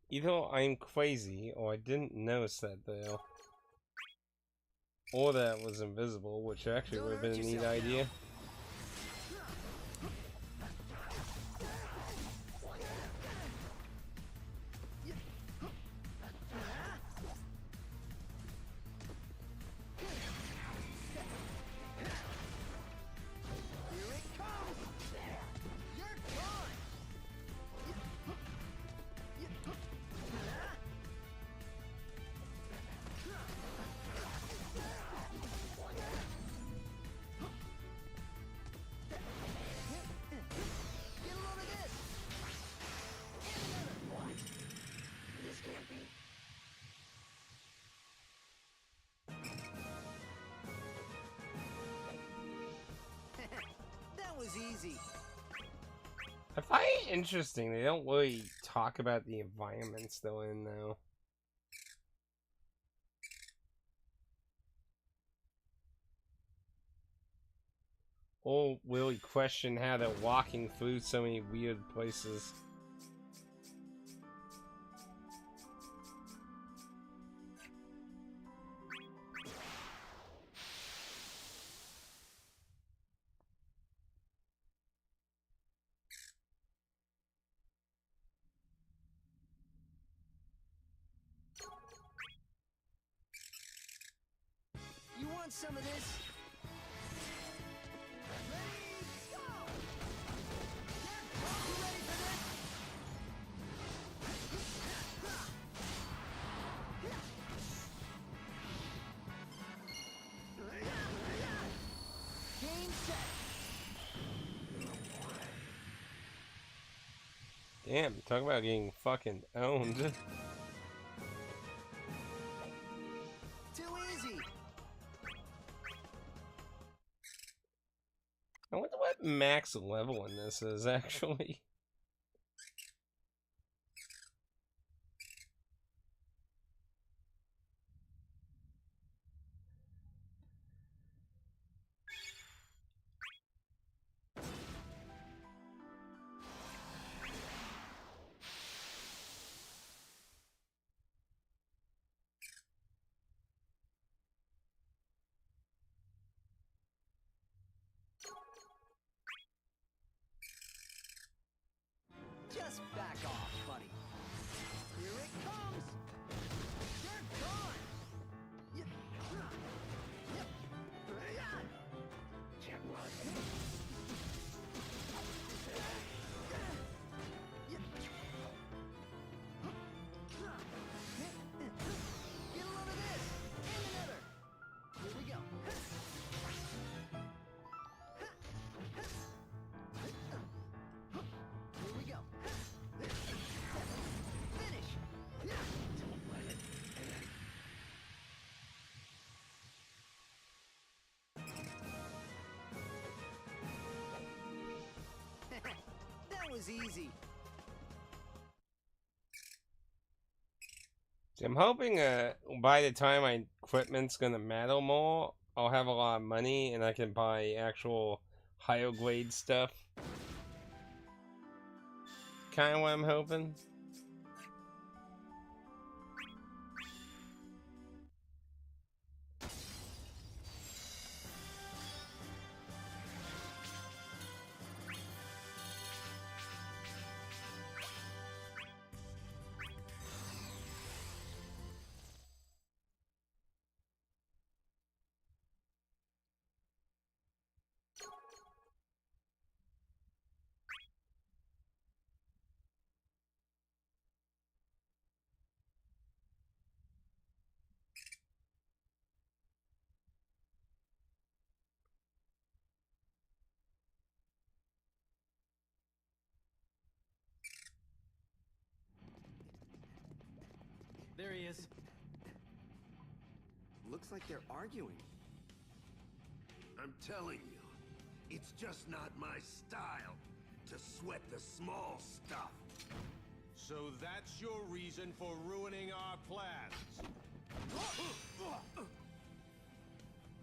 Either I'm crazy, or I didn't notice that though. Or that it was invisible, which actually would have been a neat idea. was easy. I find it interesting they don't really talk about the environments they're in, though. Or really question how they're walking through so many weird places. You want some of this? Ready, go! Yeah, you ready for this? Game set. Damn, talk about getting fucking owned. Too easy. I wonder what max level in this is, actually. Just back off, buddy. Here it comes. You're gone. Yep. Yep. Get a load of this. And another. Here we go. Here we go. Finish. That was easy. See, I'm hoping by the time my equipment's gonna matter more, I'll have a lot of money and I can buy actual higher grade stuff. Kinda what I'm hoping. There he is. Looks like they're arguing. I'm telling you, it's just not my style to sweat the small stuff. So that's your reason for ruining our plans.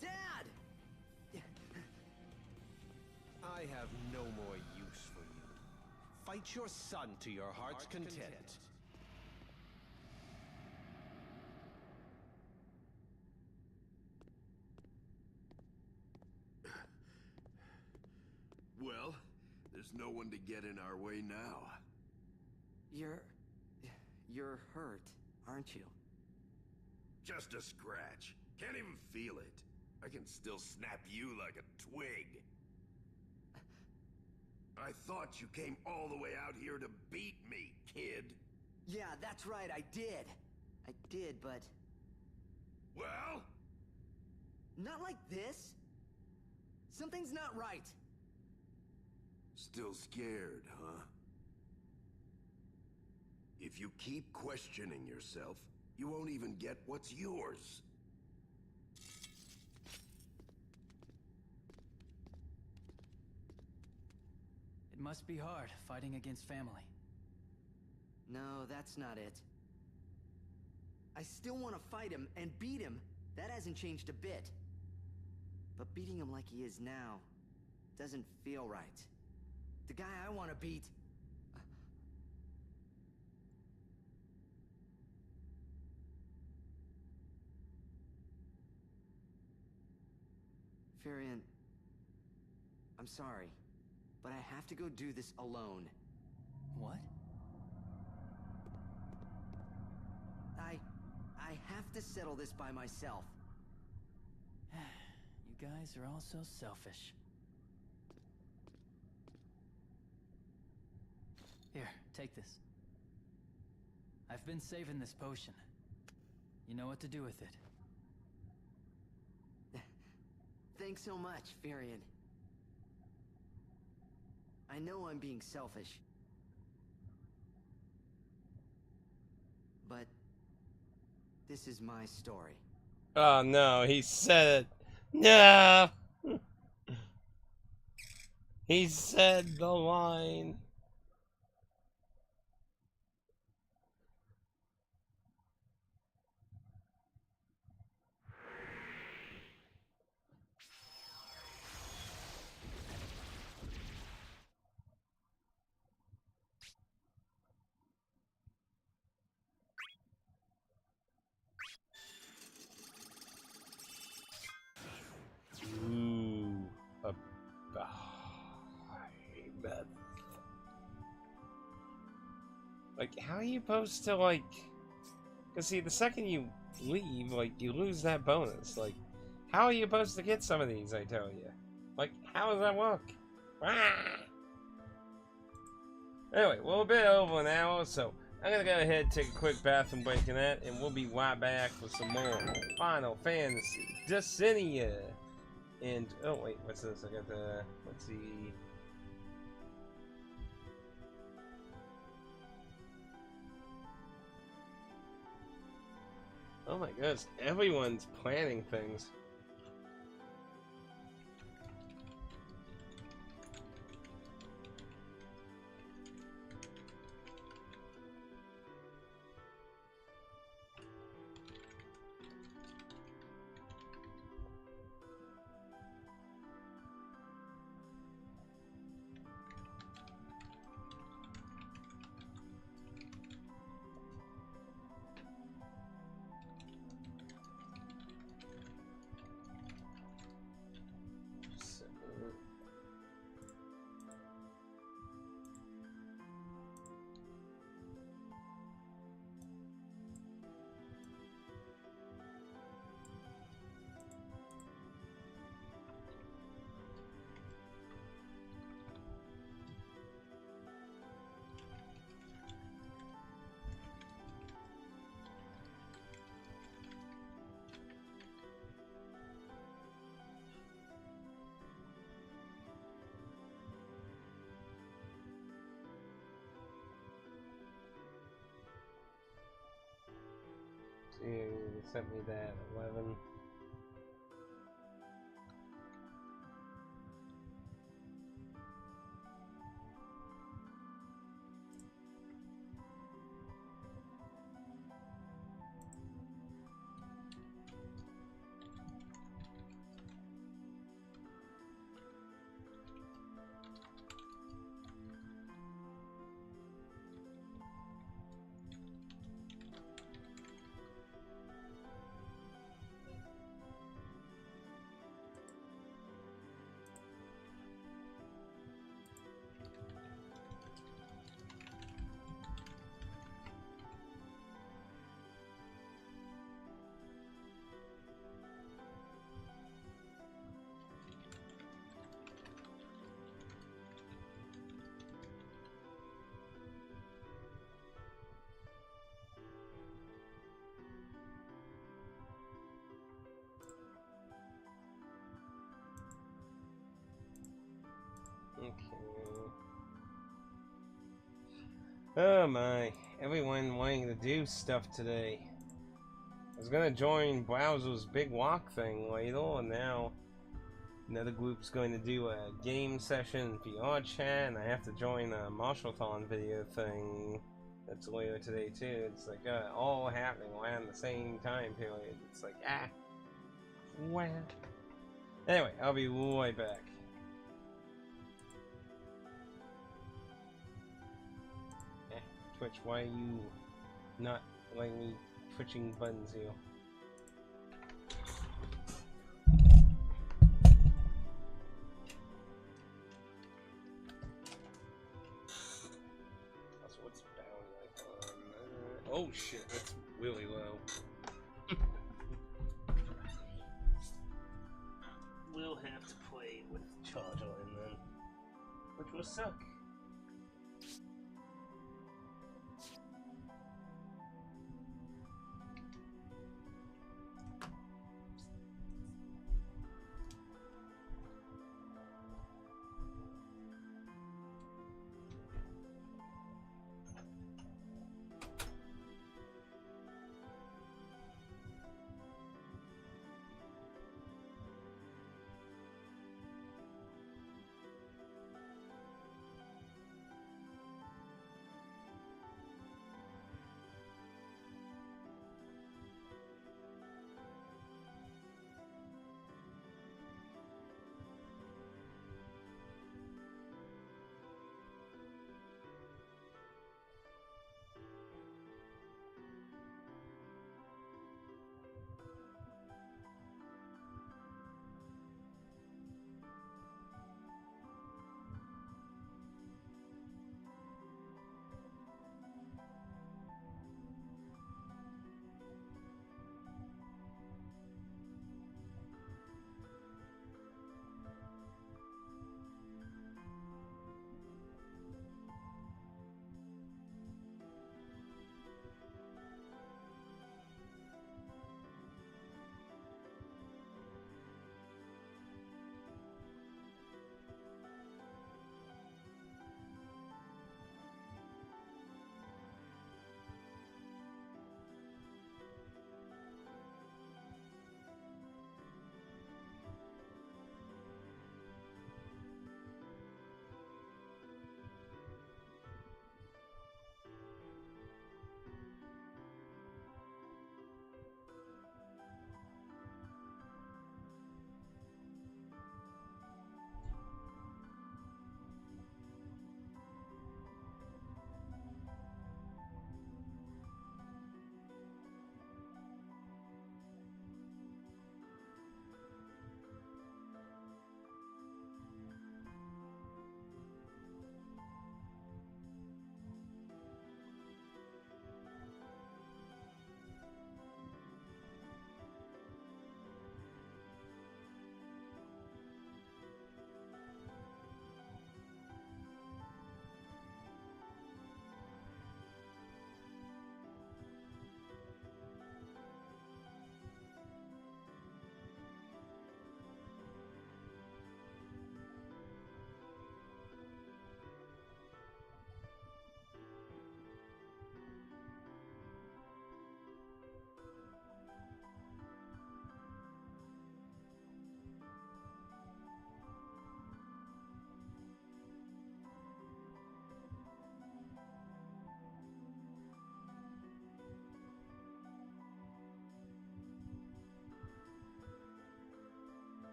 Dad! I have no more use for you. Fight your son to your heart's content. Well, there's no one to get in our way now. You're hurt, aren't you? Just a scratch. Can't even feel it. I can still snap you like a twig. I thought you came all the way out here to beat me, kid. Yeah, that's right, I did. I did, but Well? not like this. Something's not right. Still scared, huh? If you keep questioning yourself, you won't even get what's yours. must be hard, fighting against family. No, that's not it. I still want to fight him and beat him. That hasn't changed a bit. But beating him like he is now doesn't feel right. The guy I want to beat... Firion, I'm sorry, but I have to go do this alone. What? I have to settle this by myself. You guys are all so selfish. Here, take this. I've been saving this potion. You know what to do with it. Thanks so much, Firion. I know I'm being selfish. But this is my story. Oh no, he said it. No! He said the line. Like, how are you supposed to, like... Because, see, the second you leave, like, you lose that bonus. Like, how are you supposed to get some of these, I tell you? Like, how does that work? Ah! Anyway, we're a bit over an hour, so I'm gonna go ahead and take a quick bathroom break in that, and we'll be right back for some more Final Fantasy Dissidia. And, oh, wait, what's this? I got the... Let's see... Oh my goodness, everyone's planning things. You sent me that 11. Okay. Oh my, everyone wanting to do stuff today. I was gonna join Browser's big walk thing later, and now Another group's going to do a game session VR chat, and I have to join a Marshallthon video thing that's later today too. It's like all happening around the same time period. It's like wow. Anyway, I'll be right back. Twitch, why are you not letting me twitching buttons here? What's bound like on? Oh shit, that's really low. We'll have to play with charge line then, which will suck.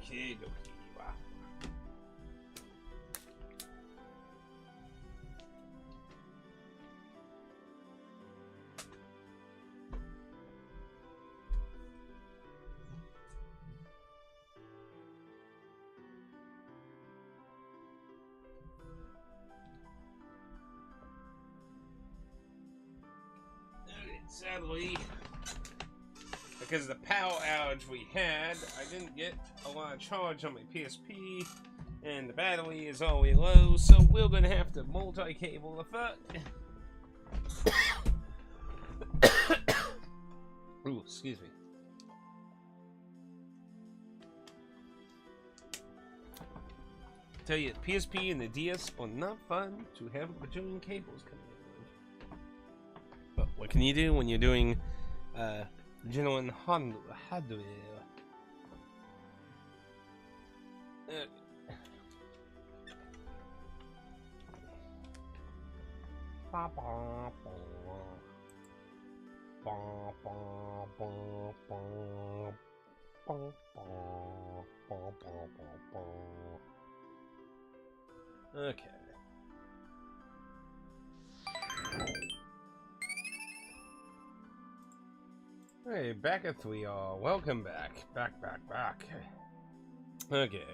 Okay, dokie. Wow. Sadly, because of the power outage we had, I didn't get a lot of charge on my PSP, and the battery is always low, so we're gonna have to multi-cable the fuck. Ooh, excuse me. Tell you, PSP and the DS are not fun to have a bajillion cables coming in. But what can you do when you're doing genuine hardware? Okay. Hey, backeth we are. Welcome back. Back. Okay.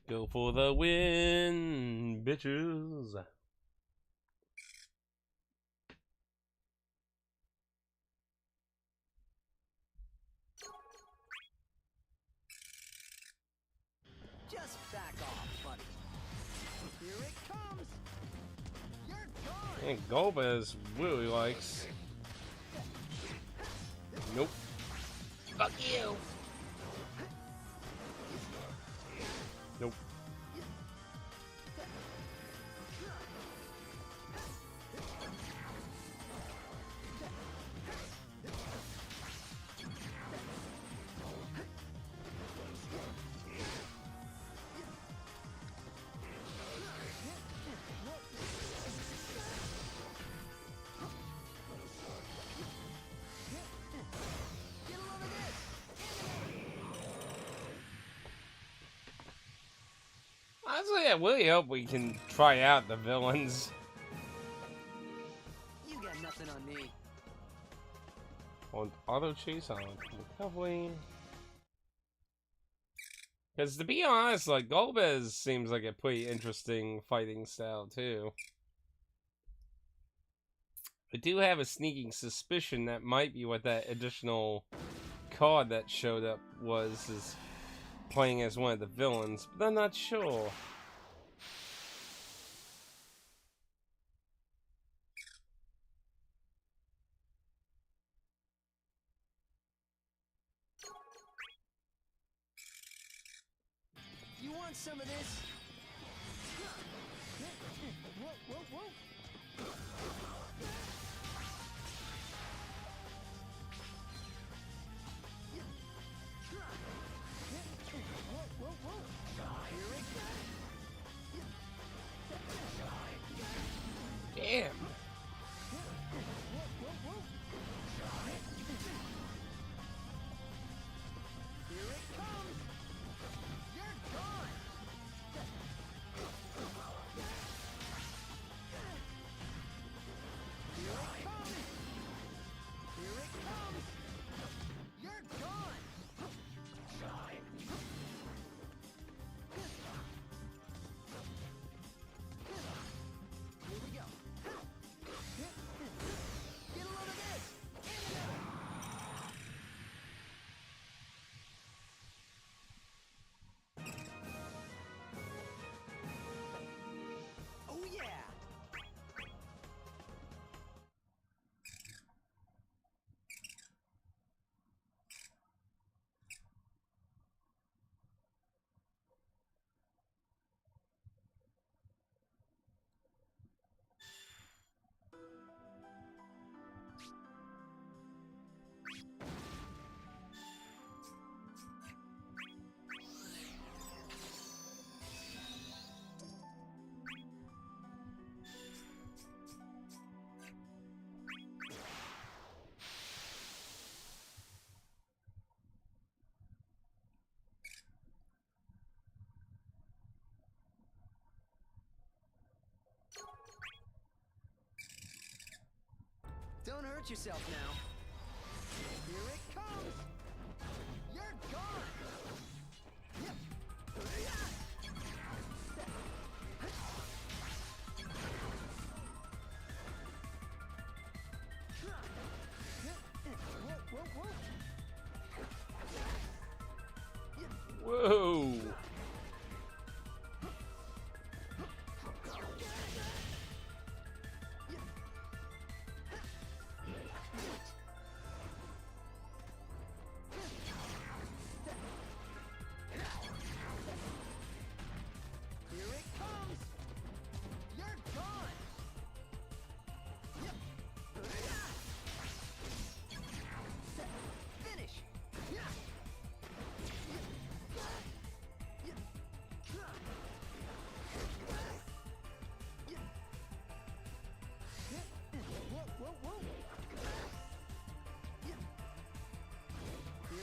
Go for the win, bitches. Just back off, buddy. Here it comes. You're gone. And Golbez really likes. Nope. Fuck you. Nope. Honestly, I really hope we can try out the villains. You got nothing on me. On auto chase on recovery. Because to be honest, like Golbez seems like a pretty interesting fighting style too. I do have a sneaking suspicion that might be what that additional card that showed up was, is playing as one of the villains, but I'm not sure. You want some of this? Whoa, whoa, whoa. Damn. hurt yourself now. Here it comes! You're gone! Whoa! Here it comes! You're gone! Finish! Here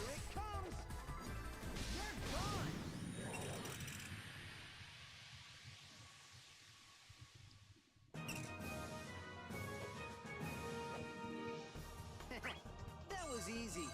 it comes! You're gone! That was easy.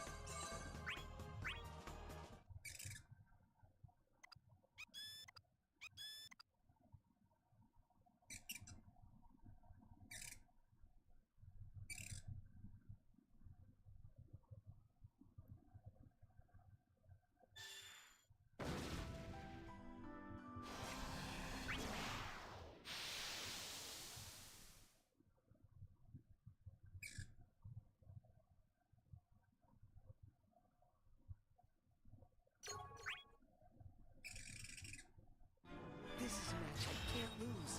This is a match I can't lose.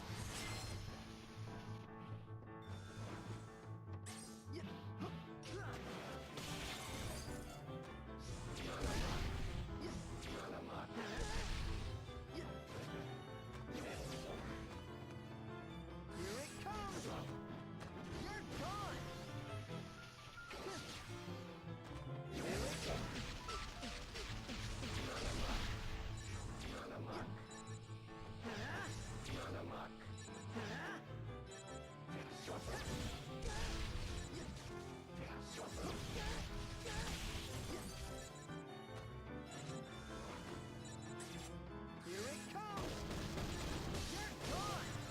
Here it comes! You're gone!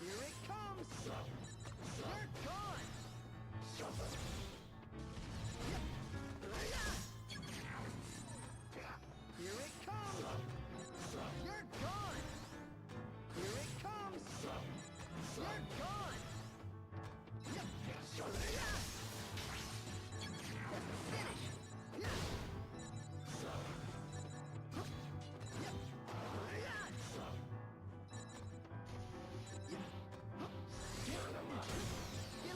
Here it comes! You're gone! Here it comes! You're gone! Here it comes! You're gone! Here it comes! You're gone! Finish! Get a load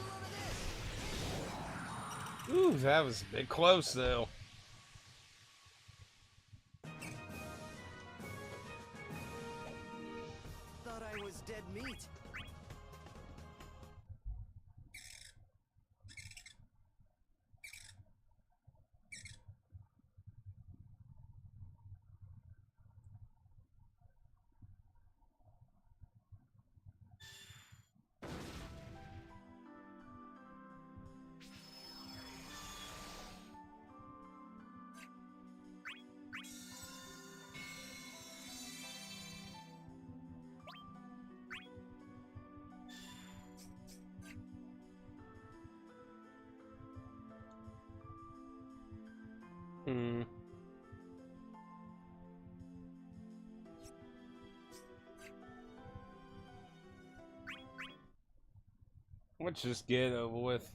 of this! Ooh, that was a bit close though. Thought I was dead meat. Hmm. Let's just get it over with.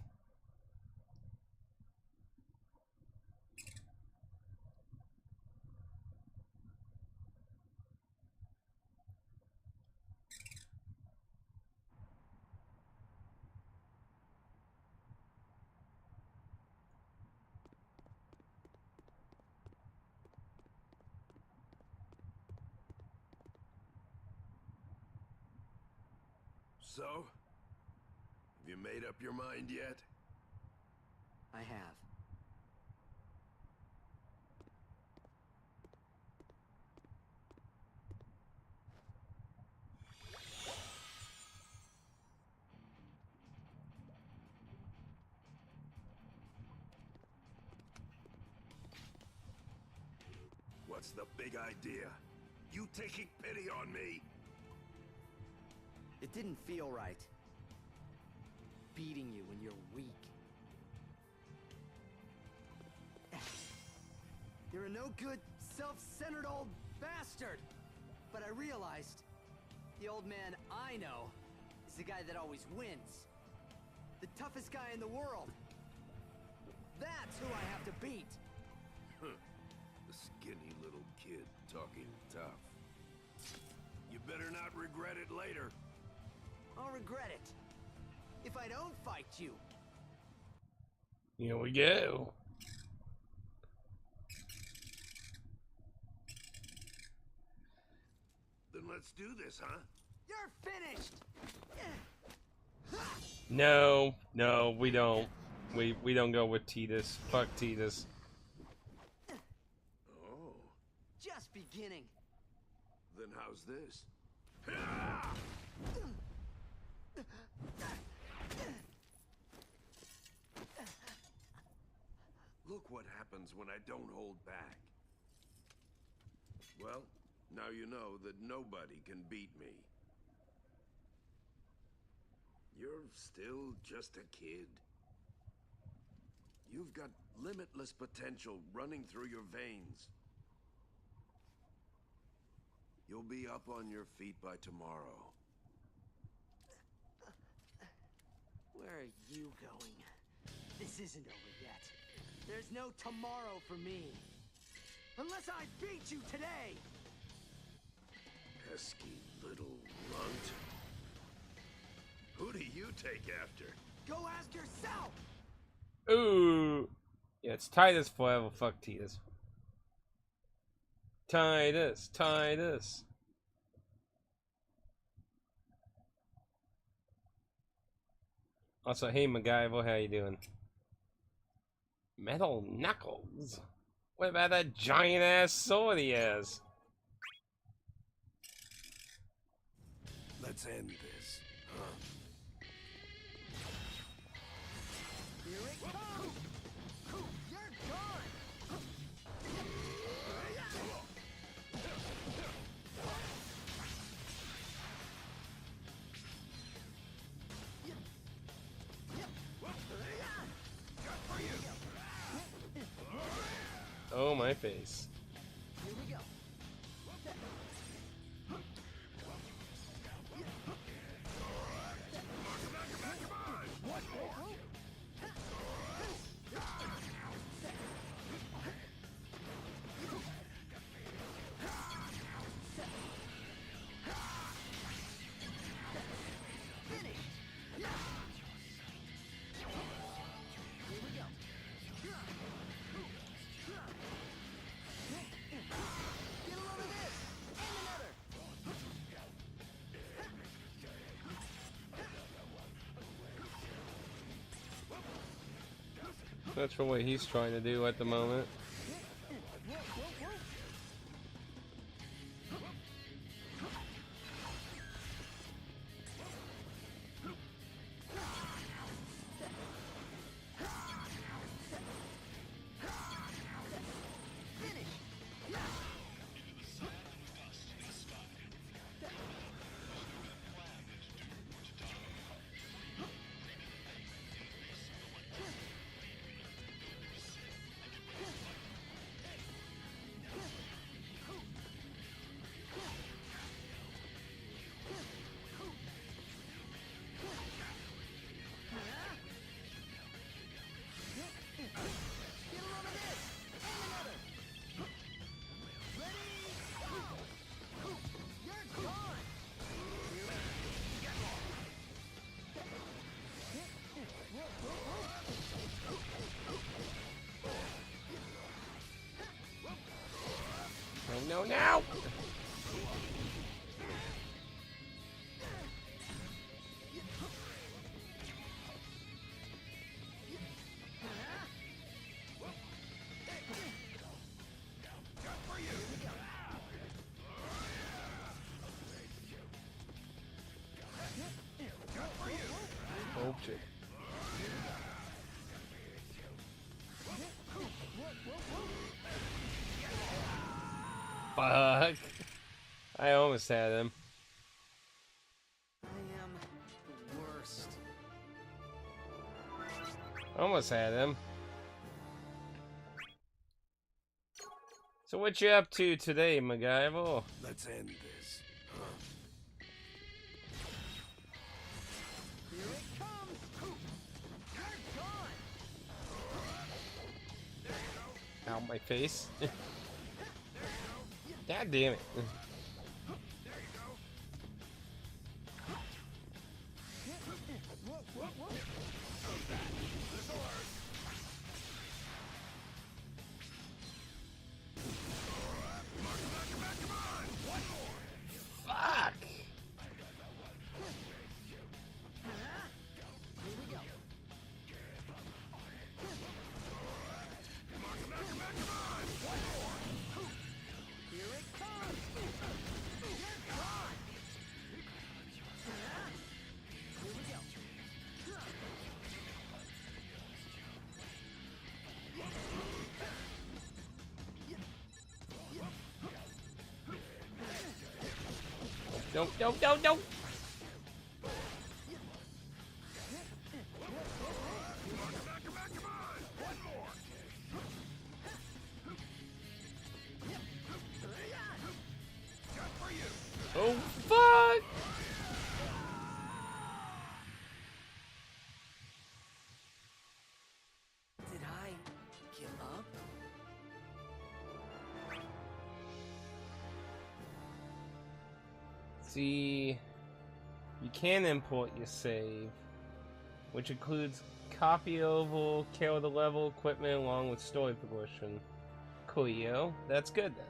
So? Have you made up your mind yet? I have. What's the big idea? You taking pity on me? It didn't feel right. Beating you when you're weak. You're a no-good, self-centered old bastard! But I realized, the old man I know is the guy that always wins. The toughest guy in the world. That's who I have to beat! The skinny little kid talking tough. You better not regret it later. I'll regret it. If I don't fight you. Here we go. Then let's do this, huh? You're finished! No, no, we don't. We don't go with Tidus. Fuck Tidus. Oh, Just beginning. then how's this? Look what happens when I don't hold back. Well, now you know that nobody can beat me. You're still just a kid. You've got limitless potential running through your veins. You'll be up on your feet by tomorrow. Where are you going? This isn't over yet. There's no tomorrow for me. Unless I beat you today! Pesky little runt. Who do you take after? Go ask yourself! Ooh. Yeah, it's Tidus forever. Fuck Tidus. Tidus. Tidus. Also, hey MacGyver, how you doing? Metal Knuckles? What about that giant ass sword he has? Let's end this, huh? Here it comes! You're gone! Oh, my face. Here we go. That's for what he's trying to do at the moment. No, now! Oh, shit. fuck? I almost had him. I am the worst. Almost had him. So what you up to today, MacGyver? Let's end this. Here it comes! You're gone! Ow, my face. God damn it. Fuck! No. Oh, fuck! Did I give up? See, you can import your save, which includes copy oval, kill the level, equipment, along with story progression. Coolio, that's good then.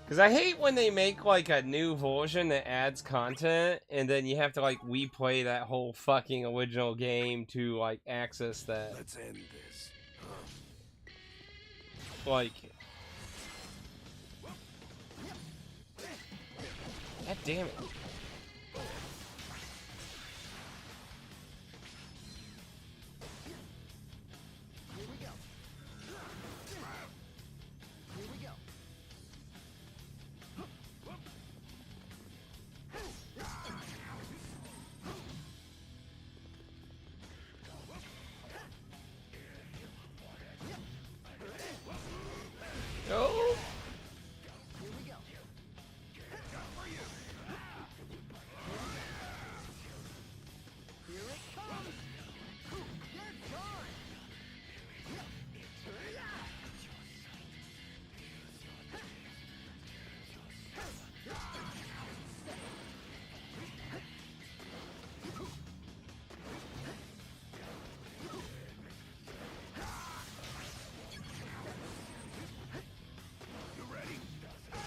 Because I hate when they make like a new version that adds content, and then you have to like replay that whole fucking original game to like access that. Let's end this. Like, God damn it. Here we go. Here we go. Oh! Here we go. Here it comes! You're gone!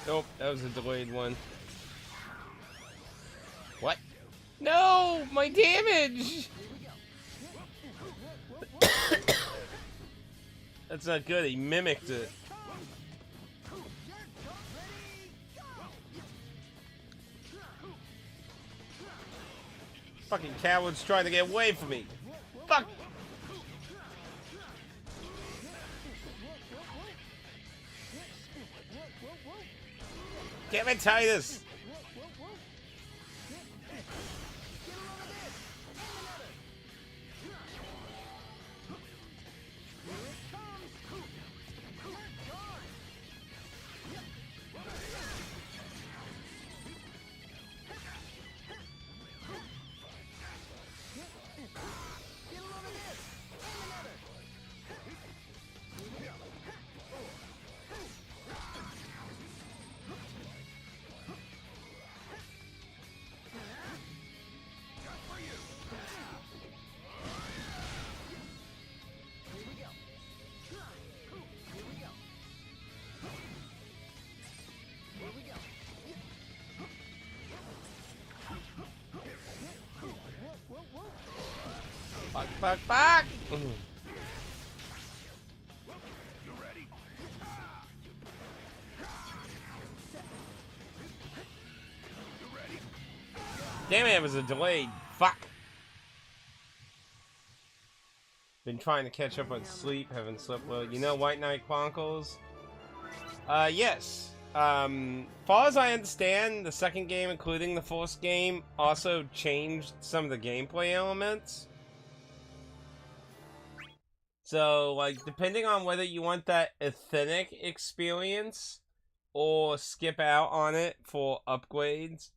Nope, that was a delayed one. What? No! My damage! That's not good, he mimicked it. Fucking cowards trying to get away from me. Fuck! Damn it, Titus! Fuck! Damn it, it was a delayed. Fuck! Been trying to catch up on sleep, haven't slept well. You know White Knight Chronicles? Yes. Far as I understand, the second game, including the first game, also changed some of the gameplay elements. So, like, depending on whether you want that authentic experience or skip out on it for upgrades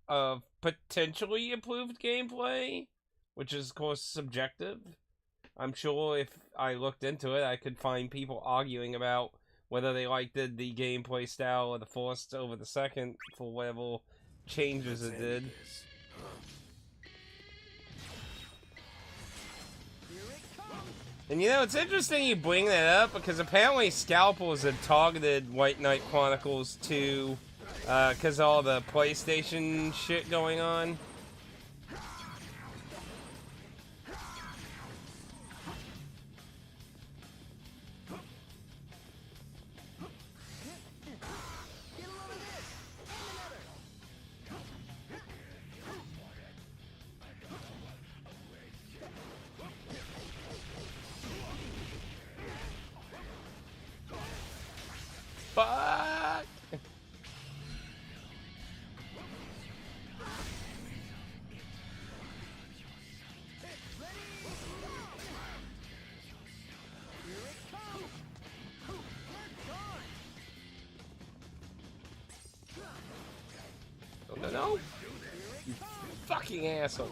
of potentially improved gameplay, which is, of course, subjective. I'm sure if I looked into it, I could find people arguing about whether they liked the gameplay style of the first over the second for whatever changes it did. And you know, it's interesting you bring that up because apparently scalpels had targeted White Knight Chronicles 2 because all the PlayStation shit going on. Fuck! Oh, no. You fucking asshole.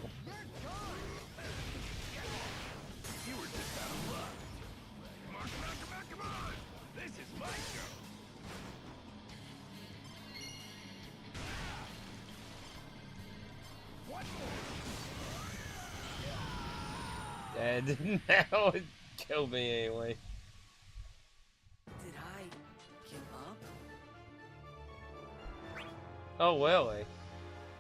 Dead. Now it killed me anyway. Did I give up? Oh, really?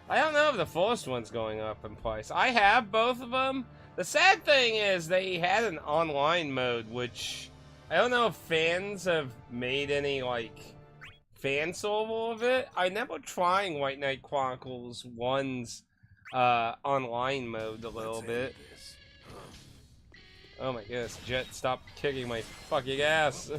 I don't know if the first one's going up in price. I have both of them. The sad thing is they had an online mode, which I don't know if fans have made any, like, fan server of it. I never trying White Knight Chronicles 1's online mode a little bit. Oh my goodness, Jet, stop kicking my fucking ass.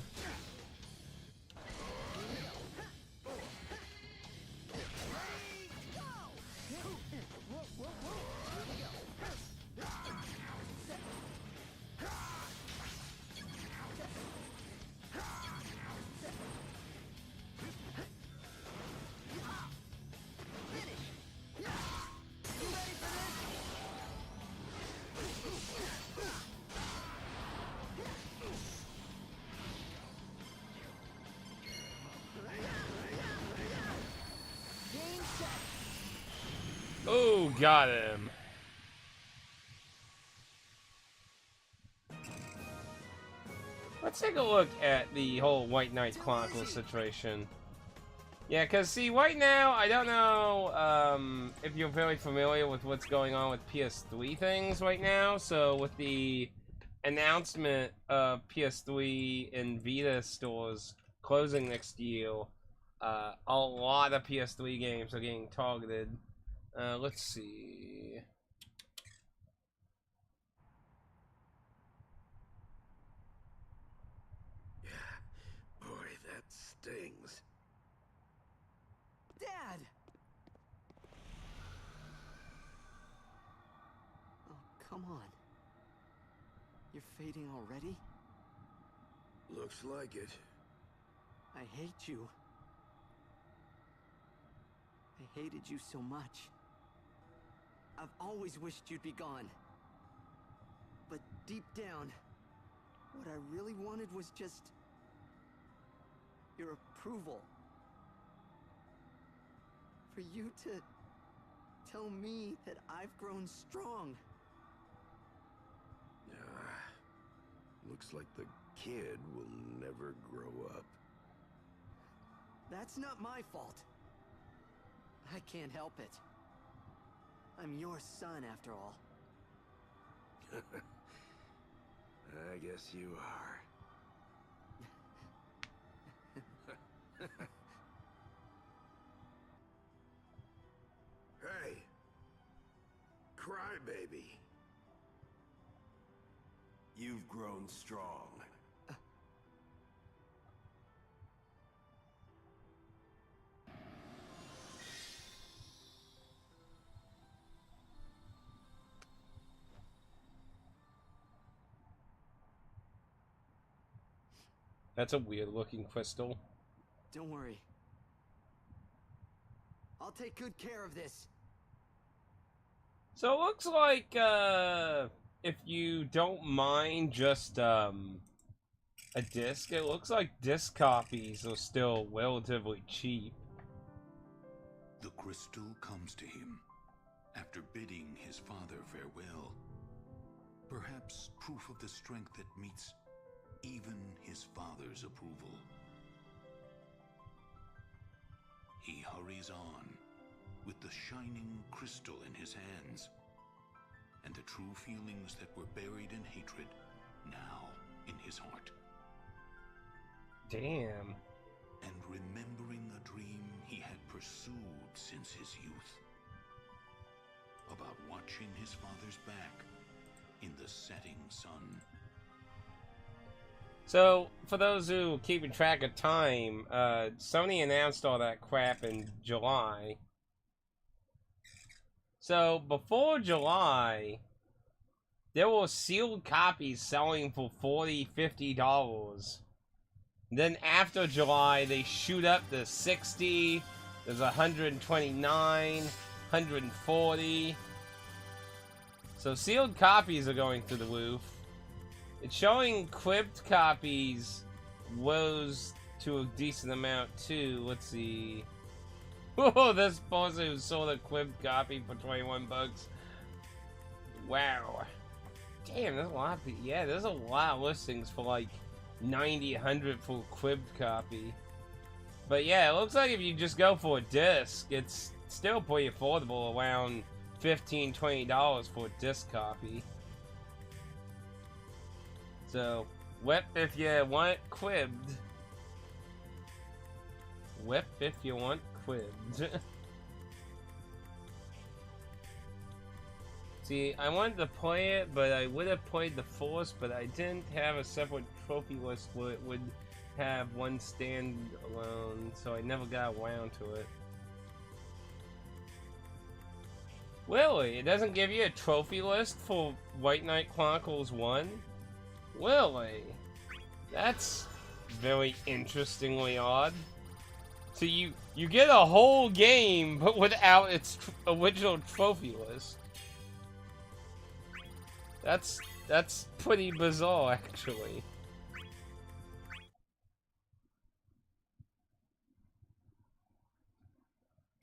Oh, got him. Let's take a look at the whole White Knight Chronicles situation. Yeah, because see, right now, I don't know if you're very familiar with what's going on with PS3 things right now. So with the announcement of PS3 and Vita stores closing next year, a lot of PS3 games are getting targeted. Let's see. Yeah, boy, that stings. Dad! Oh, come on. You're fading already? Looks like it. I hate you. I hated you so much. I've always wished you'd be gone. But deep down, what I really wanted was just your approval. For you to tell me that I've grown strong. Looks like the kid will never grow up. That's not my fault. I can't help it. I'm your son, after all. I guess you are. Hey! Crybaby. You've grown strong. That's a weird looking crystal. Don't worry. I'll take good care of this. So it looks like, if you don't mind just, a disc, it looks like disc copies are still relatively cheap. The crystal comes to him after bidding his father farewell. Perhaps proof of the strength that meets even his father's approval. He hurries on with the shining crystal in his hands, and the true feelings that were buried in hatred now in his heart. Damn. And remembering a dream he had pursued since his youth, about watching his father's back in the setting sun. So, for those who are keeping track of time, Sony announced all that crap in July. So, before July, there were sealed copies selling for $40, $50. Then after July, they shoot up to 60. There's 129, 140. So sealed copies are going through the roof. It's showing cribbed copies rose to a decent amount too. Let's see. Oh, this person who sold a cribbed copy for 21 bucks. Wow. Damn, there's a lot of people. Yeah, there's a lot of listings for like 90, 100 for a cribbed copy. But yeah, it looks like if you just go for a disc, it's still pretty affordable, around $15, $20 for a disc copy. So, whip if you want cribbed. Whip if you want cribbed. See, I wanted to play it, but I would have played the Force, but I didn't have a separate trophy list where it would have one standalone, so I never got around to it. Really? It doesn't give you a trophy list for White Knight Chronicles 1? Really? That's very interestingly odd. So you get a whole game, but without its original trophy list. That's pretty bizarre, actually.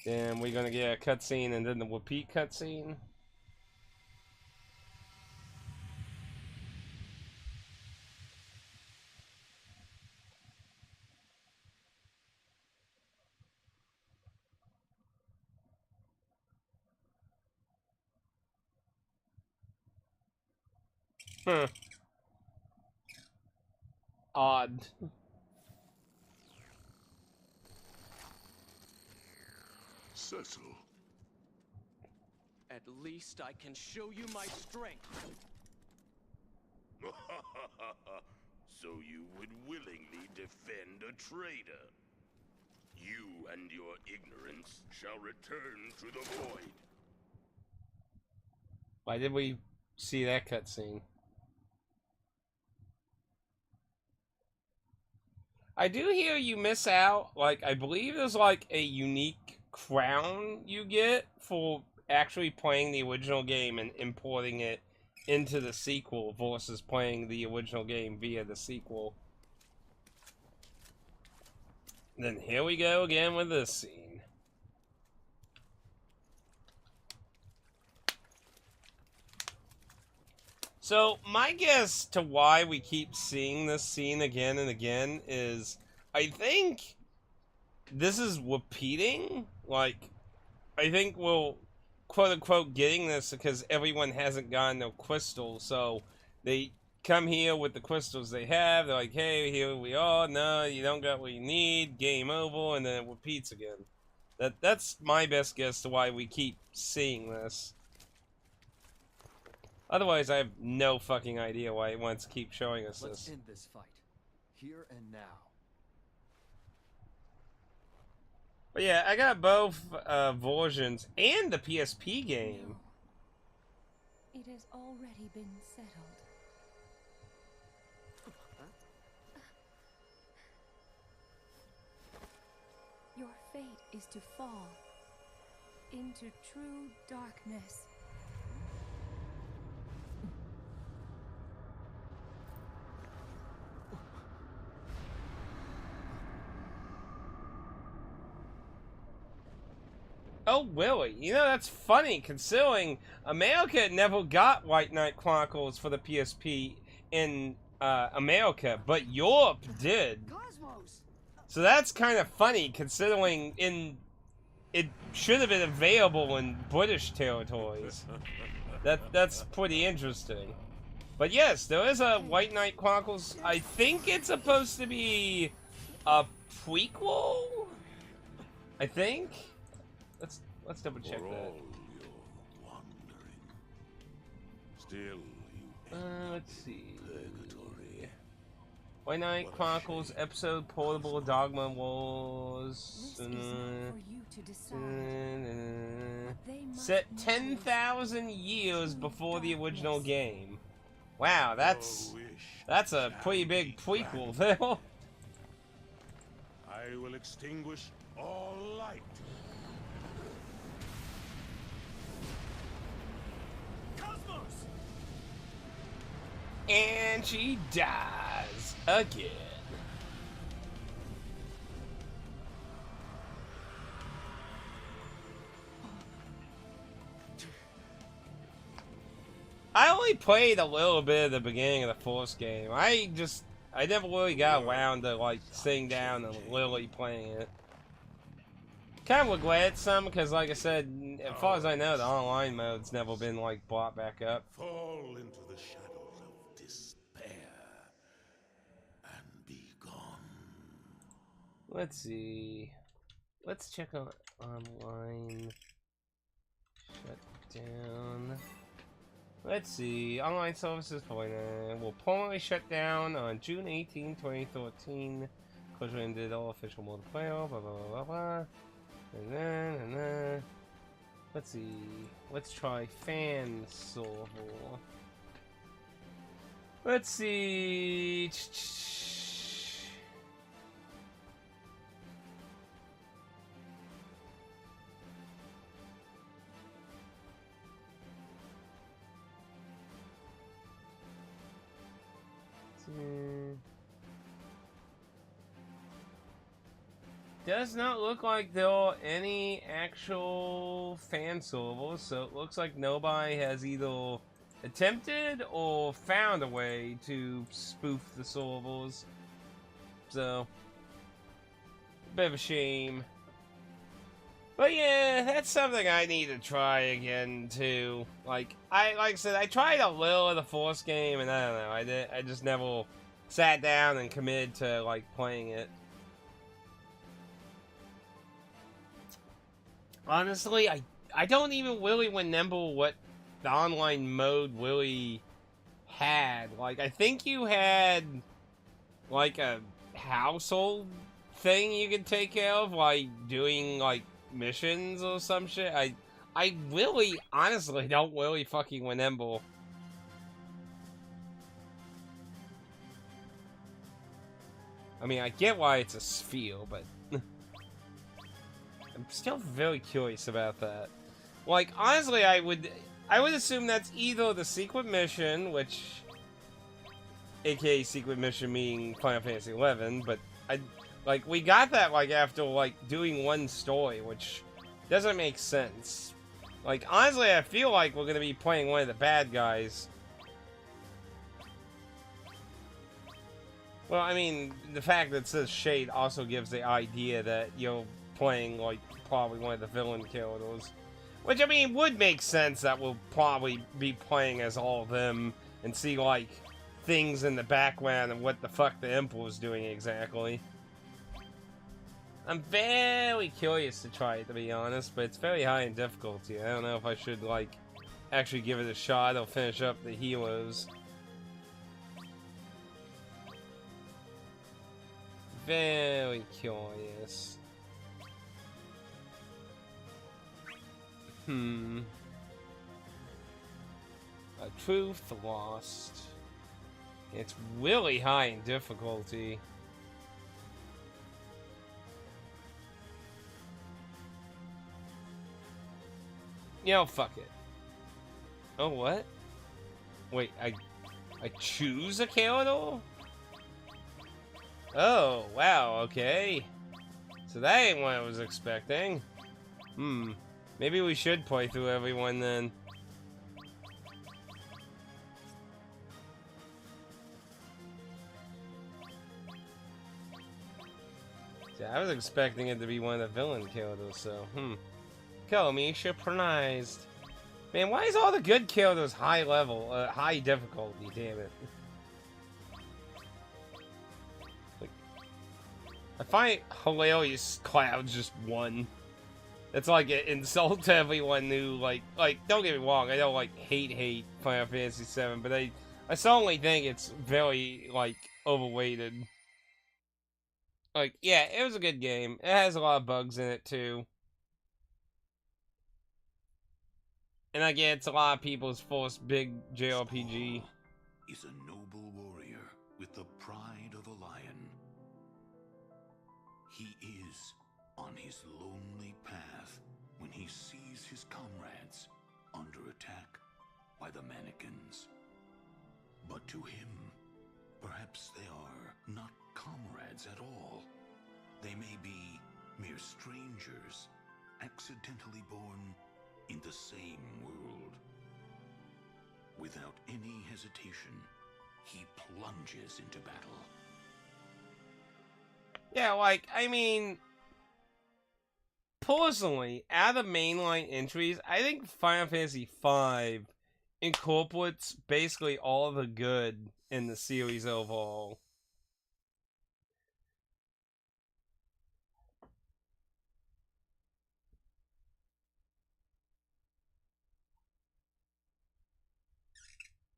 Then we're gonna get a cutscene and then the repeat cutscene. Odd. Cecil. At least I can show you my strength. So you would willingly defend a traitor? You and your ignorance shall return to the void. Why did we see that cutscene? I do hear you miss out, like, I believe there's like a unique crown you get for actually playing the original game and importing it into the sequel versus playing the original game via the sequel. Then here we go again with this scene. So, my guess to why we keep seeing this scene again and again is, I think this is repeating. Like, I think we'll, quote-unquote, getting this because everyone hasn't gotten their crystals, so they come here with the crystals they have, they're like, hey, here we are, no, you don't got what you need, game over, and then it repeats again. That's my best guess to why we keep seeing this. Otherwise, I have no fucking idea why it wants to keep showing us Let's this. end this fight, here and now. But yeah, I got both versions and the PSP game. No. It has already been settled. is to fall into true darkness. Oh, Willie, you know, that's funny, considering America never got White Knight Chronicles for the PSP in America, but Europe did. So that's kind of funny, considering it should have been available in British territories. That's pretty interesting. But yes, there is a White Knight Chronicles. I think it's supposed to be a prequel? I think? Let's double check that. Still, Let's see. White Knight Chronicles episode Portable Dogma Wars. This is not for you to decide. They must Set know 10,000 years before the original game. Wow, that's a pretty big prequel there. I will extinguish all light. And she dies again. I only played a little bit at the beginning of the first game. I never really got around to like sitting down and literally playing it. Kind of regret some because, like I said, as far as I know, the online mode's never been like brought back up. Fall into the shadows of despair and be gone. Let's see. Let's check on online. Shut down. Let's see. Online services will permanently shut down on June 18, 2013. Closure ended all official multiplayer. Blah blah blah blah blah. And then. Let's see. Let's try fan server. Let's see. Does not look like there are any actual fan servers, so it looks like nobody has either attempted or found a way to spoof the servers. So, a bit of a shame. But yeah, that's something I need to try again too. Like I said, I tried a little of the first game, and I don't know, I just never sat down and committed to like playing it. Honestly, I don't even really remember what the online mode really had. Like, I think you had, like, a household thing you could take care of, like, doing, like, missions or some shit. I really, honestly, don't really fucking remember. I mean, I get why it's a sphere, but I'm still very curious about that. Like, honestly, I would assume that's either the secret mission, which, aka secret mission meaning Final Fantasy XI, but we got that, like, after, like, doing one story, which doesn't make sense. Like, honestly, I feel like we're gonna be playing one of the bad guys. Well, I mean, the fact that it says Shade also gives the idea that you're playing, like, probably one of the villain characters. Which, I mean, would make sense that we'll probably be playing as all of them and see, like, things in the background and what the fuck the Emperor's doing exactly. I'm very curious to try it, to be honest, but it's very high in difficulty. I don't know if I should, like, actually give it a shot or finish up the heroes. Very curious. A Truth Lost. It's really high in difficulty. You know, fuck it. Oh, what? Wait, I choose a Kalador? Oh, wow, okay. So that ain't what I was expecting. Maybe we should play through everyone then. Yeah, I was expecting it to be one of the villain Kaladors, so, Kill me, surprised. Man, why is all the good Kaladors high level, high difficulty, damn it. Like, I find it hilarious Cloud's just one. It's like an insult to everyone who, like, don't get me wrong, I don't, like, hate Final Fantasy VII, but I certainly think it's very, like, overrated. Like, yeah, it was a good game. It has a lot of bugs in it, too. And I get it's a lot of people's first big JRPG. Is a noble warrior with the pride of a lion. He is on his lonely path when he sees his comrades under attack by the mannequins. But to him, perhaps they are not comrades at all. They may be mere strangers, accidentally born in the same world. Without any hesitation, he plunges into battle. Yeah, like, I mean, personally, out of mainline entries, I think Final Fantasy V incorporates basically all the good in the series overall.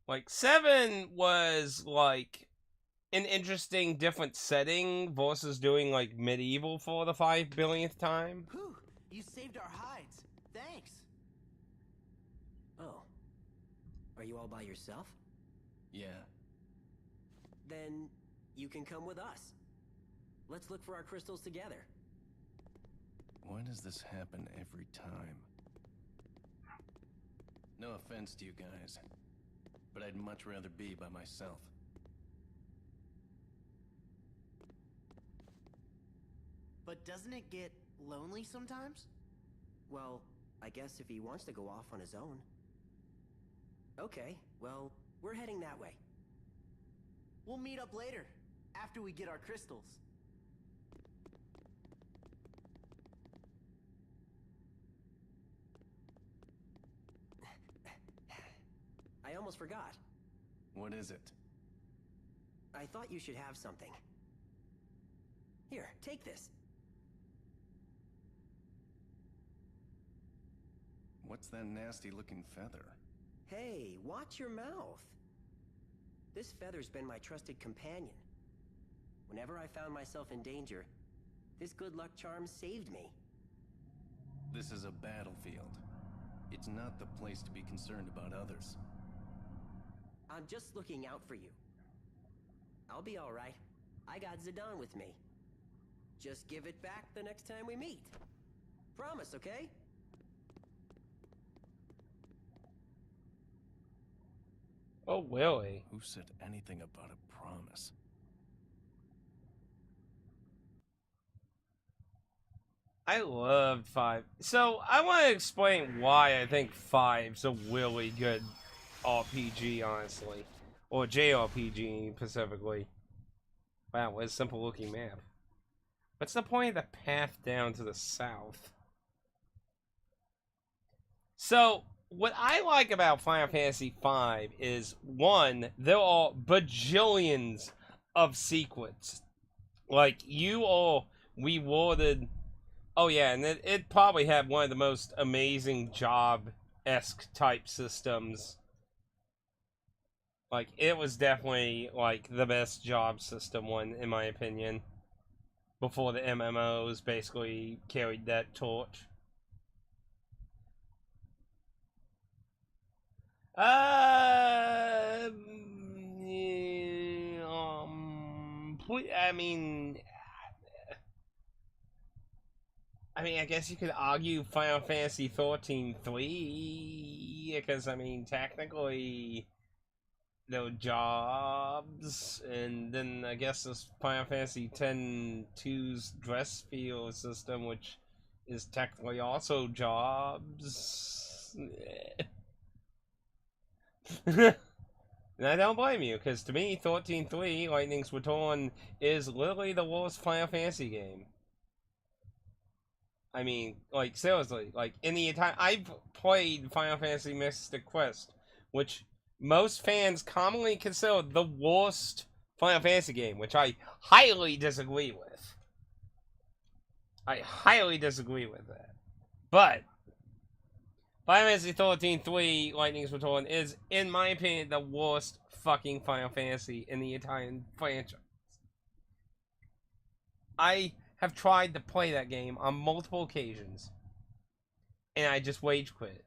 Like, 7 was, like, an interesting different setting versus doing, like, medieval for the 5 billionth time. Whew, you saved our hides. Thanks. Oh. Are you all by yourself? Yeah. Then you can come with us. Let's look for our crystals together. Why does this happen every time? No offense to you guys, but I'd much rather be by myself. But doesn't it get lonely sometimes? Well, I guess if he wants to go off on his own. Okay, well, we're heading that way. We'll meet up later, after we get our crystals. I almost forgot. What is it? I thought you should have something. Here, take this. What's that nasty looking feather? Hey, watch your mouth. This feather's been my trusted companion. Whenever I found myself in danger, this good luck charm saved me. This is a battlefield. It's not the place to be concerned about others. I'm just looking out for you. I'll be all right. I got Zidane with me. Just give it back the next time we meet. Promise, okay? Oh, really? Who said anything about a promise? I loved 5. So, I want to explain why I think 5's a really good RPG, honestly. Or JRPG, specifically. Wow, what a simple looking map. What's the point of the path down to the south? So, what I like about Final Fantasy V is, one, there are bajillions of secrets. Like, you are rewarded. Oh, yeah, and it probably had one of the most amazing job-esque type systems. Like, it was definitely, like, the best job system one, in my opinion. Before the MMOs basically carried that torch. I mean, I mean, I guess you could argue Final Fantasy 14-3, because, I mean, technically, no jobs, and then I guess this Final Fantasy 10-2's dress field system, which is technically also jobs. And I don't blame you, because to me, 14-3, Lightning's Return, is literally the worst Final Fantasy game. I mean, like, seriously, like, in the entire... I've played Final Fantasy Mystic Quest, which most fans commonly consider the worst Final Fantasy game, which I highly disagree with. I highly disagree with that. But Final Fantasy 13-3 Lightning's Return is, in my opinion, the worst fucking Final Fantasy in the entire franchise. I have tried to play that game on multiple occasions, and I just rage quit.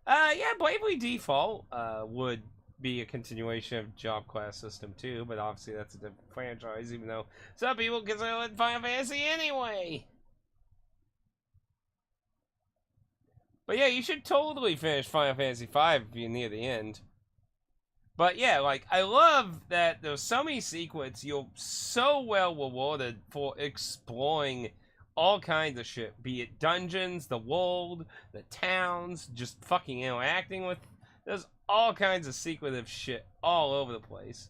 Yeah, Bravely Default would be a continuation of Job Class System 2, but obviously that's a different franchise, even though some people consider it Final Fantasy anyway. But yeah, you should totally finish Final Fantasy V if you're near the end. But yeah, like, I love that there's so many sequences, you're so well rewarded for exploring all kinds of shit. Be it dungeons, the world, the towns, just fucking interacting with. There's all kinds of secretive shit all over the place.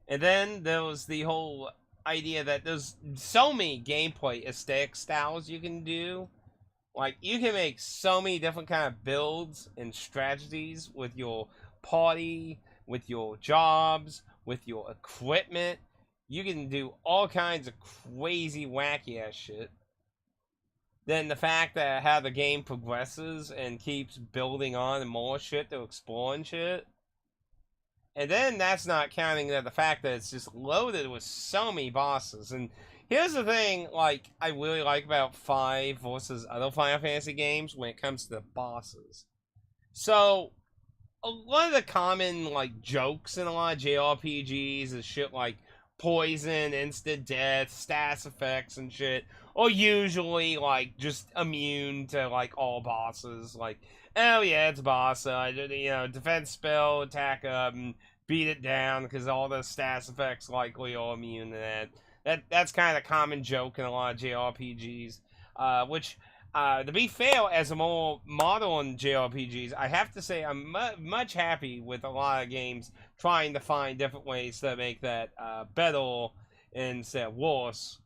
And then there was the whole idea that there's so many gameplay aesthetic styles you can do. Like, you can make so many different kind of builds and strategies with your party, with your jobs, with your equipment. You can do all kinds of crazy, wacky-ass shit. Then the fact that how the game progresses and keeps building on and more shit to explore and shit. And then that's not counting the fact that it's just loaded with so many bosses. And here's the thing, like, I really like about 5 versus other Final Fantasy games when it comes to the bosses. So, a lot of the common, like, jokes in a lot of JRPGs is shit like poison, instant death, stats effects and shit, are usually, like, just immune to, like, all bosses. Like, oh yeah, it's a boss, you know, defense spell, attack up, and beat it down, because all the stats effects likely are immune to that. That's kind of a common joke in a lot of JRPGs, which, to be fair, as a more modern JRPGs, I have to say I'm much happy with a lot of games trying to find different ways to make that better instead of worse.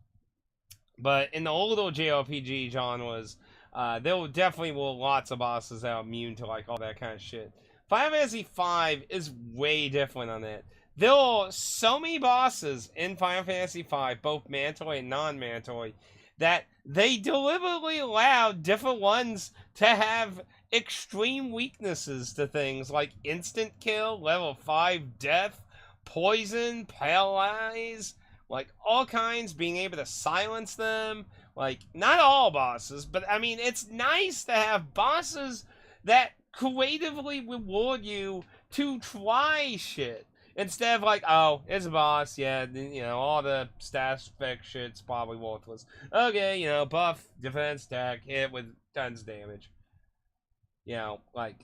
But in the older JRPG genres, there definitely were lots of bosses that are immune to, like, all that kind of shit. Final Fantasy V is way different on that. There are so many bosses in Final Fantasy V, both mandatory and non-mandatory, that they deliberately allow different ones to have extreme weaknesses to things like instant kill, level 5 death, poison, paralyze, like all kinds, being able to silence them. Like, not all bosses, but I mean, it's nice to have bosses that creatively reward you to try shit. Instead of like, oh, it's a boss, yeah, you know, all the stats effect shit's probably worthless. Okay, you know, buff, defense, attack, hit with tons of damage. You know, like,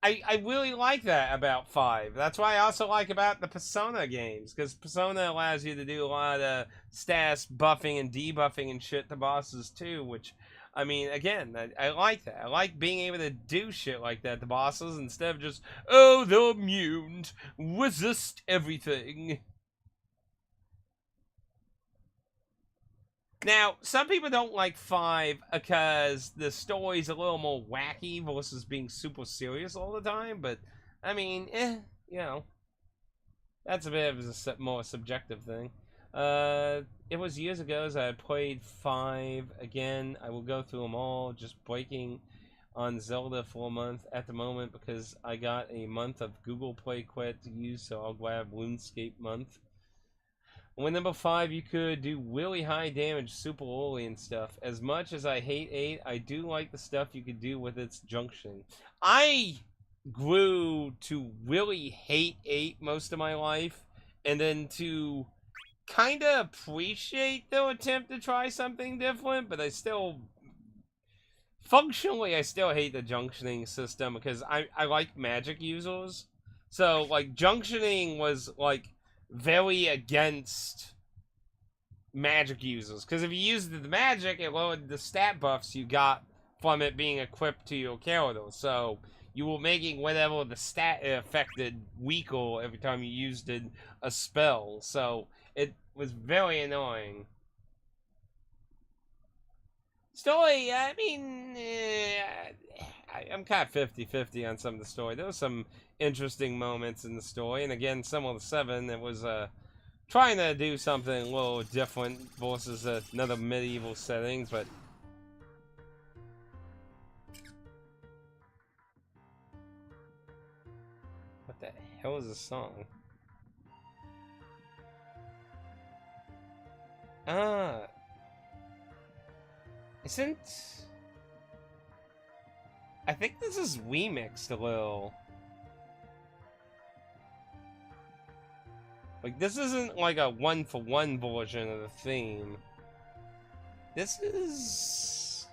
I really like that about 5. That's why I also like about the Persona games, because Persona allows you to do a lot of stats buffing and debuffing and shit to bosses too, which, I mean, again, I like that. I like being able to do shit like that to bosses instead of just, oh, they're immune, resist everything. Now, some people don't like 5 because the story's a little more wacky versus being super serious all the time, but, I mean, you know, that's a bit of a more subjective thing. It was years ago as I played 5 again. I will go through them all, just breaking on Zelda for a month at the moment because I got a month of Google Play Credit to use, so I'll grab RuneScape month. With number 5, you could do really high damage super early and stuff. As much as I hate 8, I do like the stuff you could do with its junction. I grew to really hate 8 most of my life, and then to kind of appreciate their attempt to try something different, but I still... Functionally, I still hate the junctioning system, because I like magic users. So, like, junctioning was, like, very against magic users. Because if you used the magic, it lowered the stat buffs you got from it being equipped to your character. So, you were making whatever the stat it affected weaker every time you used a spell. So, it was very annoying. Story, I mean, I'm kind of 50-50 on some of the story. There were some interesting moments in the story, and again, some of the 7, it was trying to do something a little different versus another medieval settings, but... What the hell is this song? Isn't... I think this is remixed a little. Like, this isn't like a one-for-one version of the theme. This is...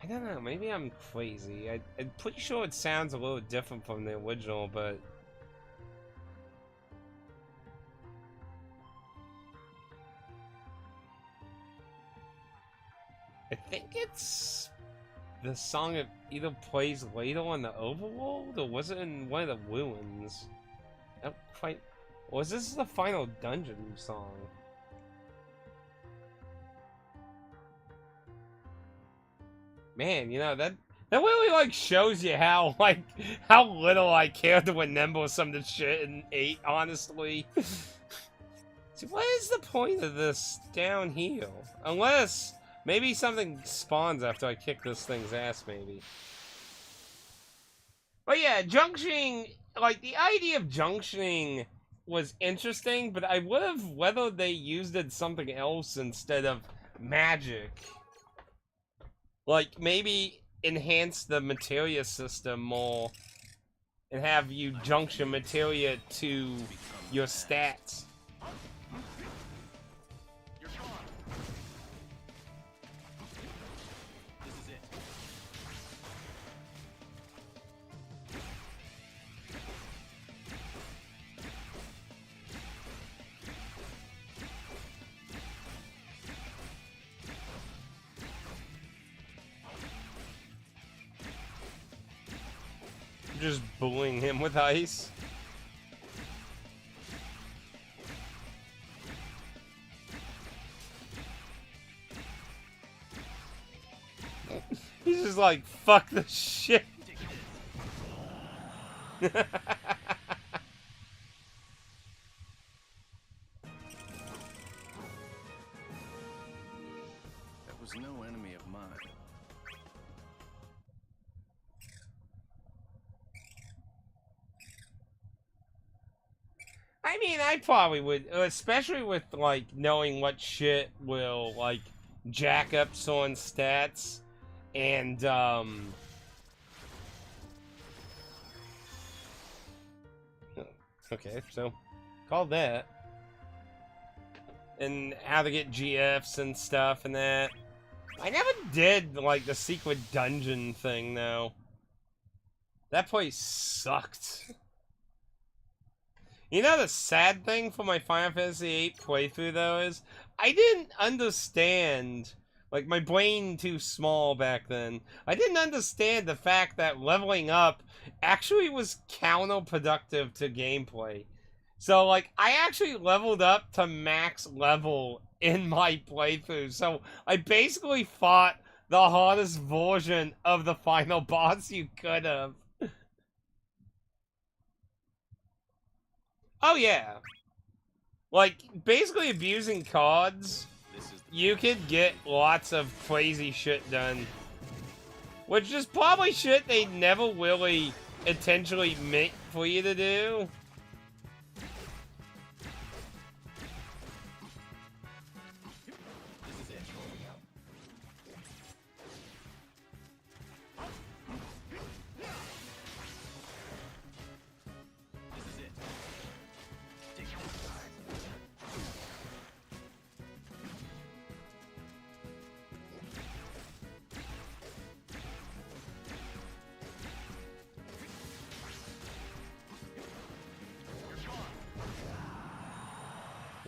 I don't know, maybe I'm crazy. I'm pretty sure it sounds a little different from the original, but... I think it's the song that either plays later on the overworld, or was it in one of the ruins? I don't quite... Or is this the final dungeon song? Man, you know, that really, like, shows you how, like, how little I care to remember some of the shit in 8, honestly. See, what is the point of this down here? Unless... Maybe something spawns after I kick this thing's ass, maybe. But yeah, junctioning, like, the idea of junctioning was interesting, but I would have whether they used it something else instead of magic. Like, maybe enhance the materia system more and have you junction materia to your stats. Just bullying him with ice. He's just like, fuck this shit. That was no enemy of mine. I mean, I probably would, especially with, like, knowing what shit will, like, jack up someone's stats, and, okay, so, call that. And how to get GFs and stuff and that. I never did, like, the secret dungeon thing, though. That place sucked. You know the sad thing for my Final Fantasy VIII playthrough, though, is I didn't understand, like, my brain too small back then, I didn't understand the fact that leveling up actually was counterproductive to gameplay. So, like, I actually leveled up to max level in my playthrough, so I basically fought the hardest version of the final boss you could have. Oh, yeah. Like, basically abusing cards, you could get lots of crazy shit done. Which is probably shit they never really intentionally meant for you to do.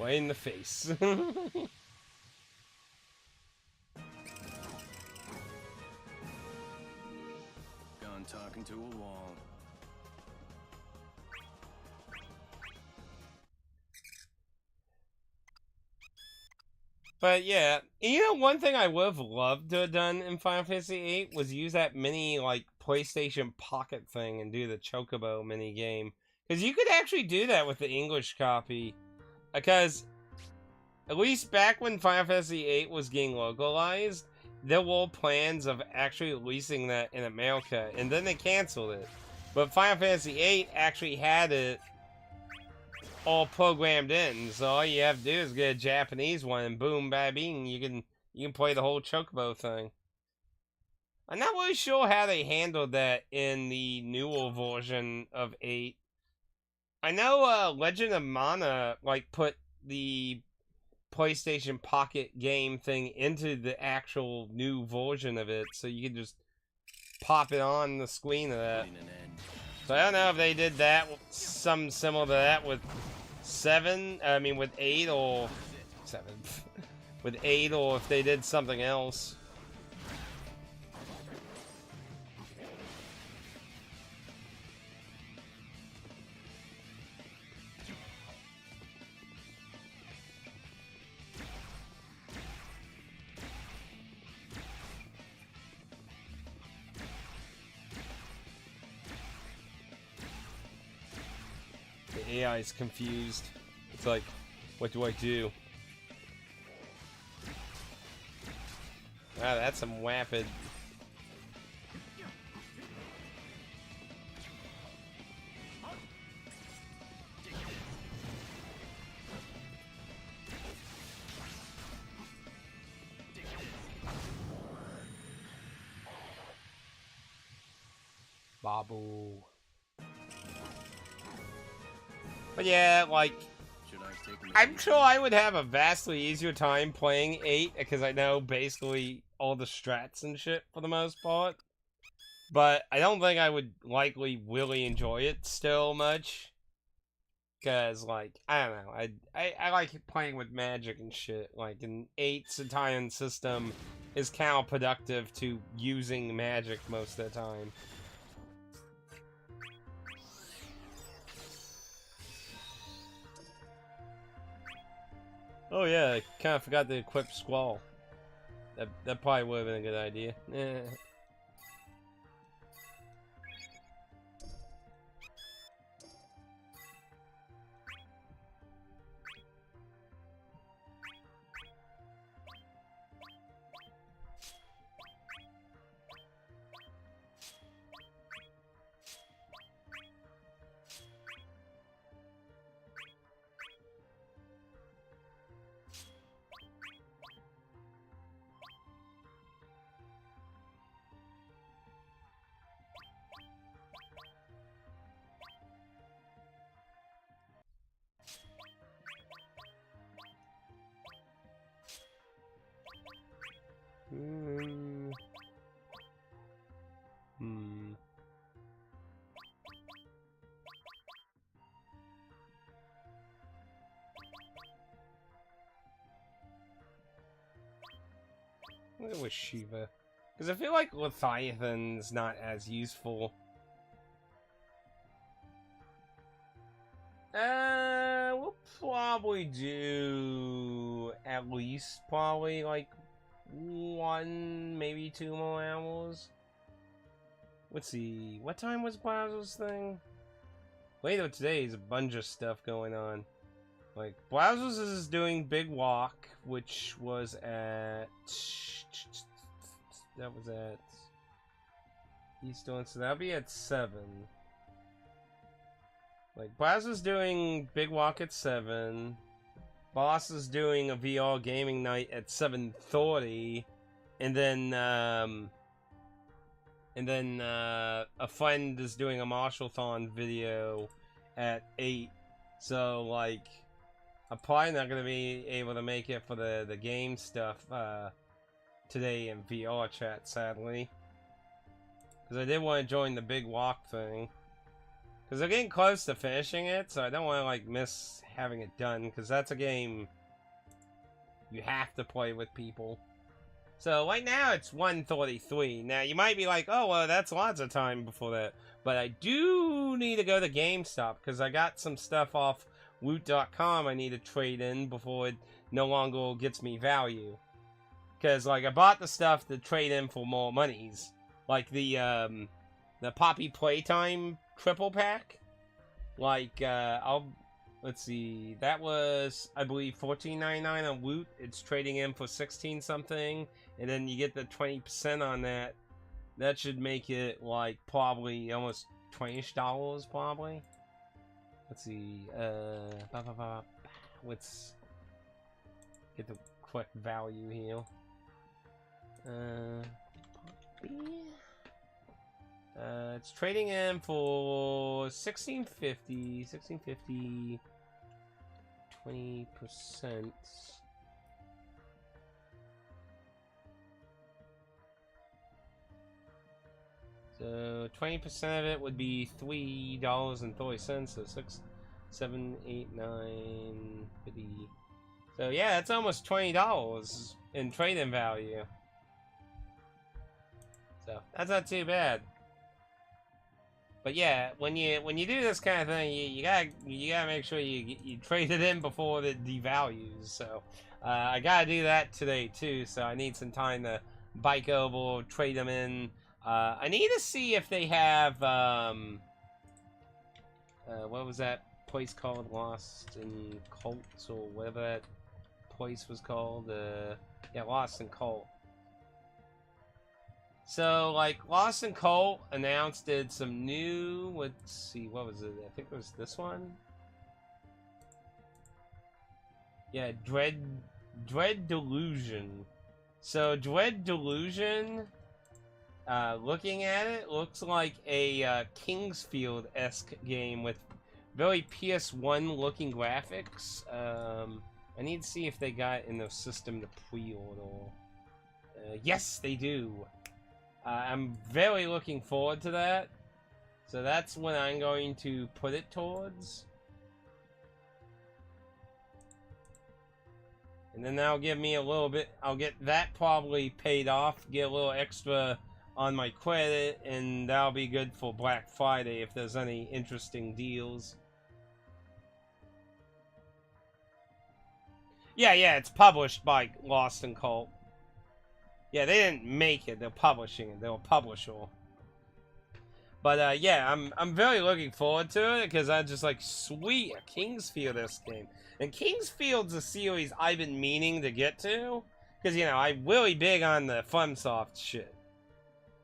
Way in the face. Gone talking to a wall. But yeah, you know, one thing I would have loved to have done in Final Fantasy VIII was use that mini, like, PlayStation Pocket thing and do the Chocobo mini game. Because you could actually do that with the English copy. Because, at least back when Final Fantasy VIII was getting localized, there were plans of actually releasing that in America, and then they canceled it. But Final Fantasy VIII actually had it all programmed in, so all you have to do is get a Japanese one, and boom, bing, you can play the whole Chocobo thing. I'm not really sure how they handled that in the newer version of 8. I know Legend of Mana like put the PlayStation Pocket game thing into the actual new version of it, so you can just pop it on the screen of that. So I don't know if they did that, something similar to that with 8 or 7, with 8, or if they did something else. The AI is confused. It's like, what do I do? Wow, that's some rapid. Babu. But yeah, like, I'm sure I would have a vastly easier time playing 8, because I know basically all the strats and shit for the most part. But I don't think I would likely really enjoy it still much. Because, like, I don't know, I like playing with magic and shit. Like, in 8's Italian system is counterproductive to using magic most of the time. Oh yeah, I kind of forgot to equip Squall. That probably would have been a good idea. What was Shiva? Because I feel like Leviathan's not as useful. We'll probably do at least probably like 1, maybe 2 more hours. Let's see, what time was Bowser's thing? Later today is a bunch of stuff going on. Like, Bowser's is doing Big Walk, which was at... That was at... He's doing... So that'll be at 7. Like, Bowser's doing Big Walk at 7. Boss is doing a VR gaming night at 7:30. And then, a friend is doing a Marshall-thon video at 8. So, like... I'm probably not going to be able to make it for the game stuff today in VR chat, sadly. Because I did want to join the Big Walk thing. Because I'm getting close to finishing it, so I don't want to, like, miss having it done. Because that's a game you have to play with people. So, right now, it's 1:33. Now, you might be like, oh, well, that's lots of time before that. But I do need to go to GameStop, because I got some stuff off Loot.com I need to trade in before it no longer gets me value. Because, like, I bought the stuff to trade in for more monies. Like the Poppy Playtime triple pack. Like, let's see, that was, I believe, $14.99 on Loot. It's trading in for 16 something, and then you get the 20% on that. That should make it, like, probably almost $20-ish, probably. Let's see, let's get the correct value here. It's trading in for $16.50, 20%. So 20% of it would be $3.30, so 6, 7, 8, 9, 50. So yeah, that's almost $20 in trade-in value. So that's not too bad. But yeah, when you do this kind of thing, you gotta make sure you trade it in before it devalues. So I gotta do that today too. So I need some time to bike over, trade them in. I need to see if they have what was that place called? Lost in Cults or whatever that place was called. Yeah, Lost in Cult. So, like, Lost in Cult announced some new, let's see, what was it? I think it was this one? Yeah, Dread Delusion. So, Dread Delusion, looking at it, looks like a Kingsfield-esque game with very PS1 looking graphics. I need to see if they got in the system to pre-order. Yes, they do. I'm very looking forward to that. So that's what I'm going to put it towards. And then that'll give me a little bit, I'll get that probably paid off, get a little extra on my credit, and that'll be good for Black Friday if there's any interesting deals. Yeah, it's published by Lost in Cult. Yeah, they didn't make it, they're publishing it, they're a publisher. But yeah, I'm very looking forward to it, because I'm just like, sweet, a Kingsfield-esque game. And Kingsfield's a series I've been meaning to get to, because, you know, I'm really big on the FromSoft shit.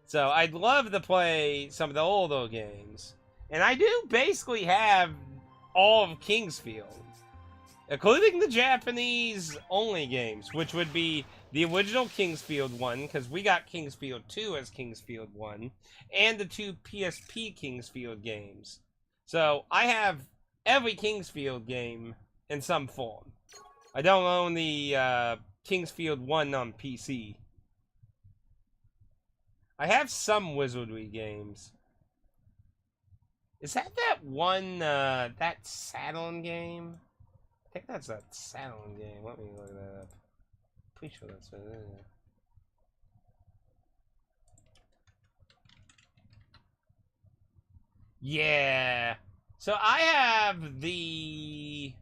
So I'd love to play some of the older games. And I do basically have all of Kingsfield, including the Japanese-only games, which would be the original Kingsfield 1, because we got Kingsfield 2 as Kingsfield 1, and the 2 PSP Kingsfield games. So, I have every Kingsfield game in some form. I don't own the Kingsfield 1 on PC. I have some Wizardry games. Is that one, that Saturn game? I think that's that Saturn game. Let me look that up. Pretty sure that's what it is. Yeah. So I have the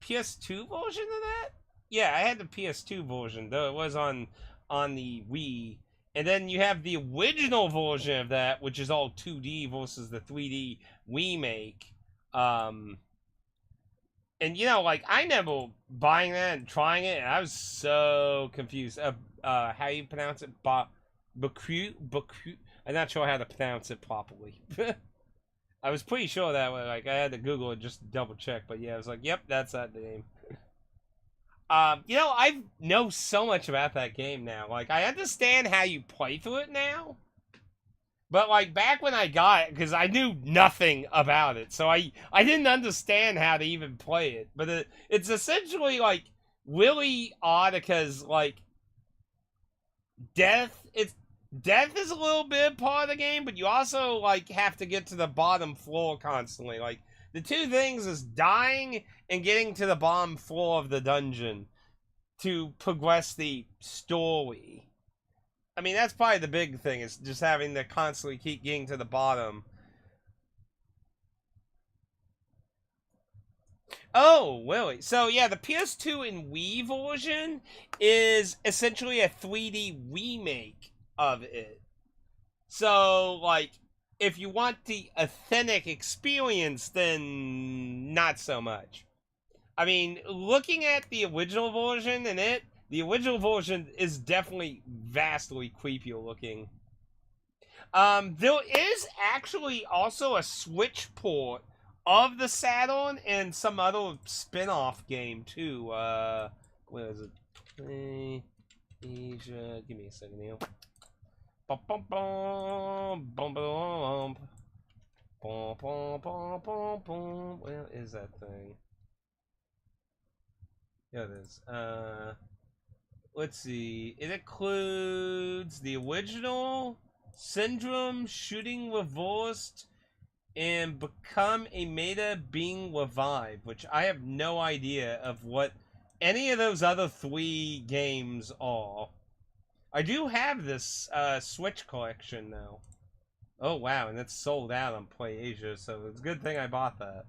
PS2 version of that? Yeah, I had the PS2 version, though it was on the Wii. And then you have the original version of that, which is all 2D versus the 3D remake. And, you know, like, I remember buying that and trying it, and I was so confused. How you pronounce it? Baku? I'm not sure how to pronounce it properly. I was pretty sure that way. Like, I had to Google it just to double check. But, yeah, I was like, yep, that's that name. You know, I know so much about that game now. Like, I understand how you play through it now. But, like, back when I got it, because I knew nothing about it, so I didn't understand how to even play it. But it's essentially, like, really odd, because, like, death, death is a little bit part of the game, but you also, like, have to get to the bottom floor constantly. Like, the two things is dying and getting to the bottom floor of the dungeon to progress the story. I mean, that's probably the big thing, is just having to constantly keep getting to the bottom. Oh, really? So, yeah, the PS2 and Wii version is essentially a 3D remake of it. So, like, if you want the authentic experience, then not so much. I mean, looking at the original version and the original version is definitely vastly creepier looking. There is actually also a Switch port of the Saturn and some other spin-off game too. Where is it? Play Asia. Give me a second here. Bum bum bum bum bum bum bum bum bum bum. Where is that thing? There it is. Let's see. It includes the original, Syndrome, Shooting Reversed, and Become a Meta Being Revived, which I have no idea of what any of those other 3 games are. I do have this Switch collection now. Oh wow, and it's sold out on PlayAsia, so it's a good thing I bought that.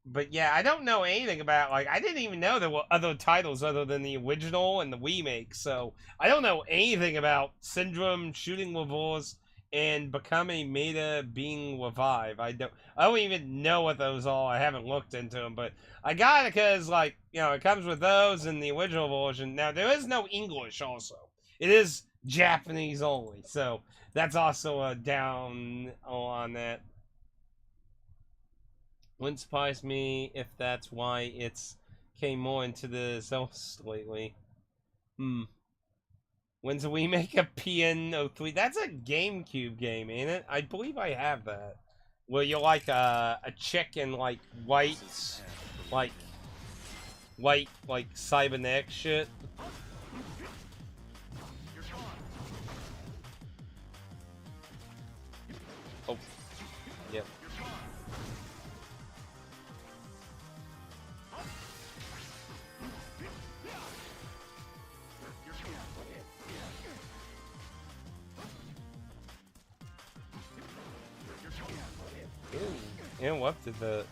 But yeah, I don't know anything about, like, I didn't even know there were other titles other than the original and the remake, so I don't know anything about Syndrome, Shooting Reverse, and Become a Meta Being Revived. I don't even know what those are. I haven't looked into them, but I got it because, like, you know, it comes with those in the original version. Now, there is no English also. It is Japanese only, so that's also a down on that. Wouldn't surprise me if that's why it's came more into the Zeus lately. When's the remake of PN03? That's a GameCube game, ain't it? I believe I have that. Where you're like a chick in like white cybernetic shit. Oh, yep. Interrupted the...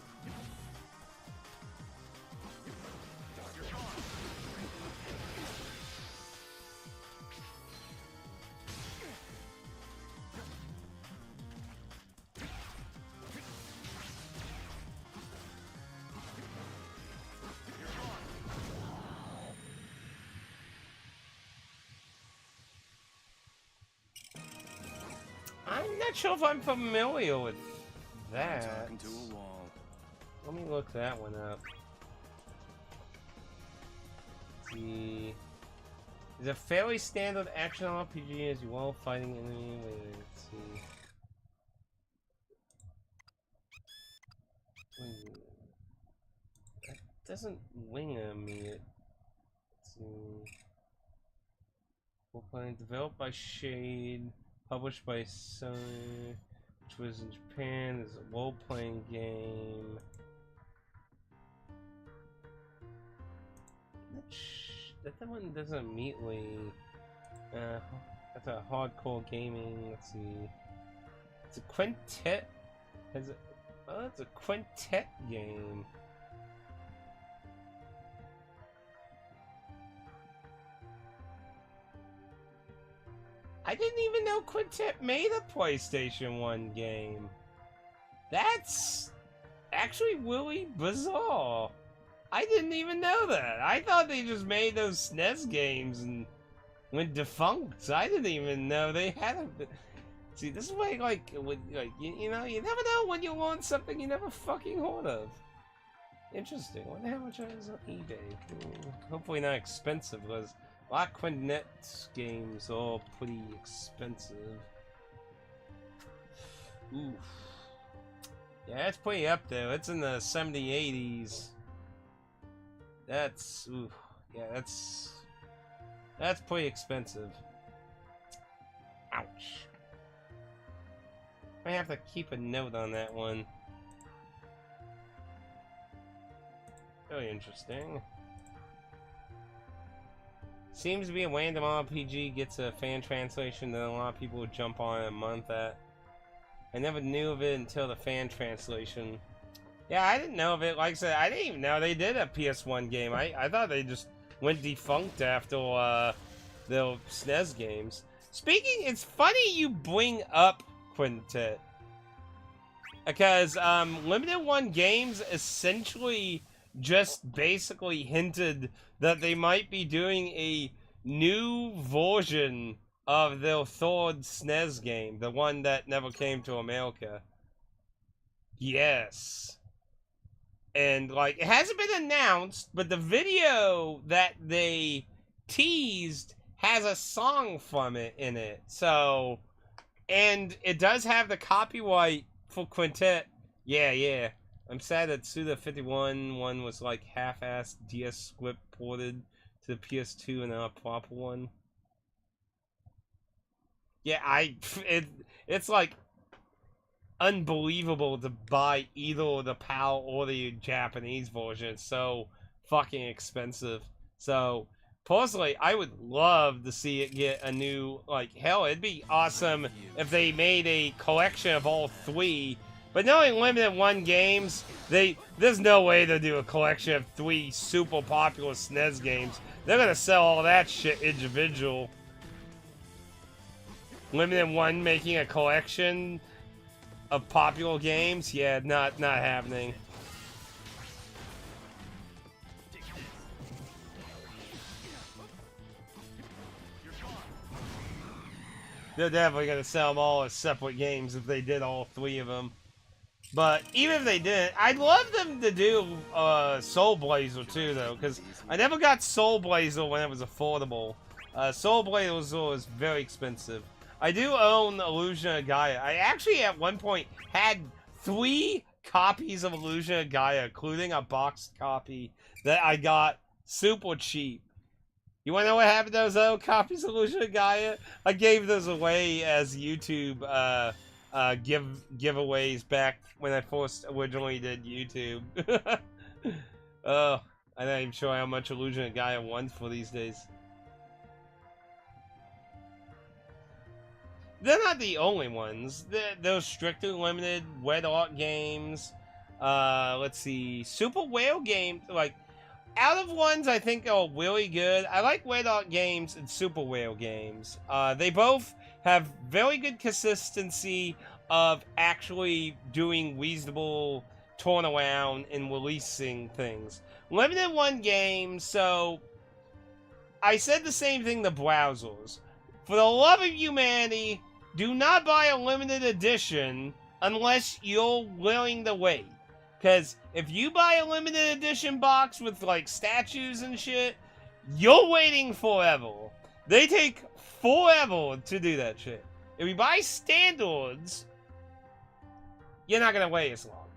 I'm not sure if I'm familiar with that. Talking to a wall. Let me look that one up. Let's see. It's a fairly standard action RPG as you while fighting enemy. Wait, let's see. That doesn't wing on me. Let's see. Role-playing developed by Shade, published by Sony, which was in Japan. It's a role-playing game. That one doesn't immediately. That's a hardcore gaming. Let's see. It's a quintet. Oh, it's a quintet game. I didn't even know Quintet made a PlayStation 1 game. That's actually really bizarre. I didn't even know that. I thought they just made those SNES games and went defunct. I didn't even know they had a... See, this is why, like you know, you never know when you want something you never fucking heard of. Interesting. I wonder how much it is on eBay. Hopefully not expensive, because a lot of Quintet games are pretty expensive. Oof. Yeah, it's pretty up there. It's in the 70s, 80s. That's, oof. Yeah, that's pretty expensive. Ouch. I have to keep a note on that one. Really interesting. Seems to be a random RPG gets a fan translation that a lot of people would jump on in a month at. I never knew of it until the fan translation. Yeah, I didn't know of it. Like I said, I didn't even know they did a PS1 game. I thought they just went defunct after the SNES games. Speaking, it's funny you bring up Quintet. Because Limited One Games essentially just basically hinted that they might be doing a new version of their third SNES game, the one that never came to America. Yes. And, like, it hasn't been announced, but the video that they teased has a song from it in it. So, and it does have the copyright for Quintet. Yeah. I'm sad that Suda51 one was, like, half-assed DS script ported to the PS2 and not a proper one. Yeah, it's, like, unbelievable to buy either the PAL or the Japanese version. It's so fucking expensive. So, personally, I would love to see it get a new, like, hell, it'd be awesome if they made a collection of all three. But knowing Limited One Games, there's no way they'll do a collection of 3 super popular SNES games. They're gonna sell all that shit individual. Limited One making a collection of popular games? Yeah, not happening. They're definitely gonna sell them all as separate games if they did all 3 of them. But even if they didn't, I'd love them to do Soul Blazer too, though, because I never got Soul Blazer when it was affordable. Soul Blazer was very expensive. I do own Illusion of Gaia. I actually at one point had 3 copies of Illusion of Gaia, including a boxed copy that I got super cheap. You wanna know what happened to those old copies of Illusion of Gaia? I gave those away as YouTube giveaways back when I first originally did YouTube. Oh, I'm not even sure how much Illusion of Gaia wants for these days. They're not the only ones. They're strictly limited Red Art games. Let's see, Super Whale Game. Like, out of ones I think are really good, I like Red Art games and Super Whale games. They both have very good consistency of actually doing reasonable turnaround and releasing things. Limited One Games, so I said the same thing to browsers. For the love of humanity, do not buy a limited edition unless you're willing to wait. Because if you buy a limited edition box with, like, statues and shit, you're waiting forever. They take forever to do that shit. If you buy standards, you're not going to wait as long.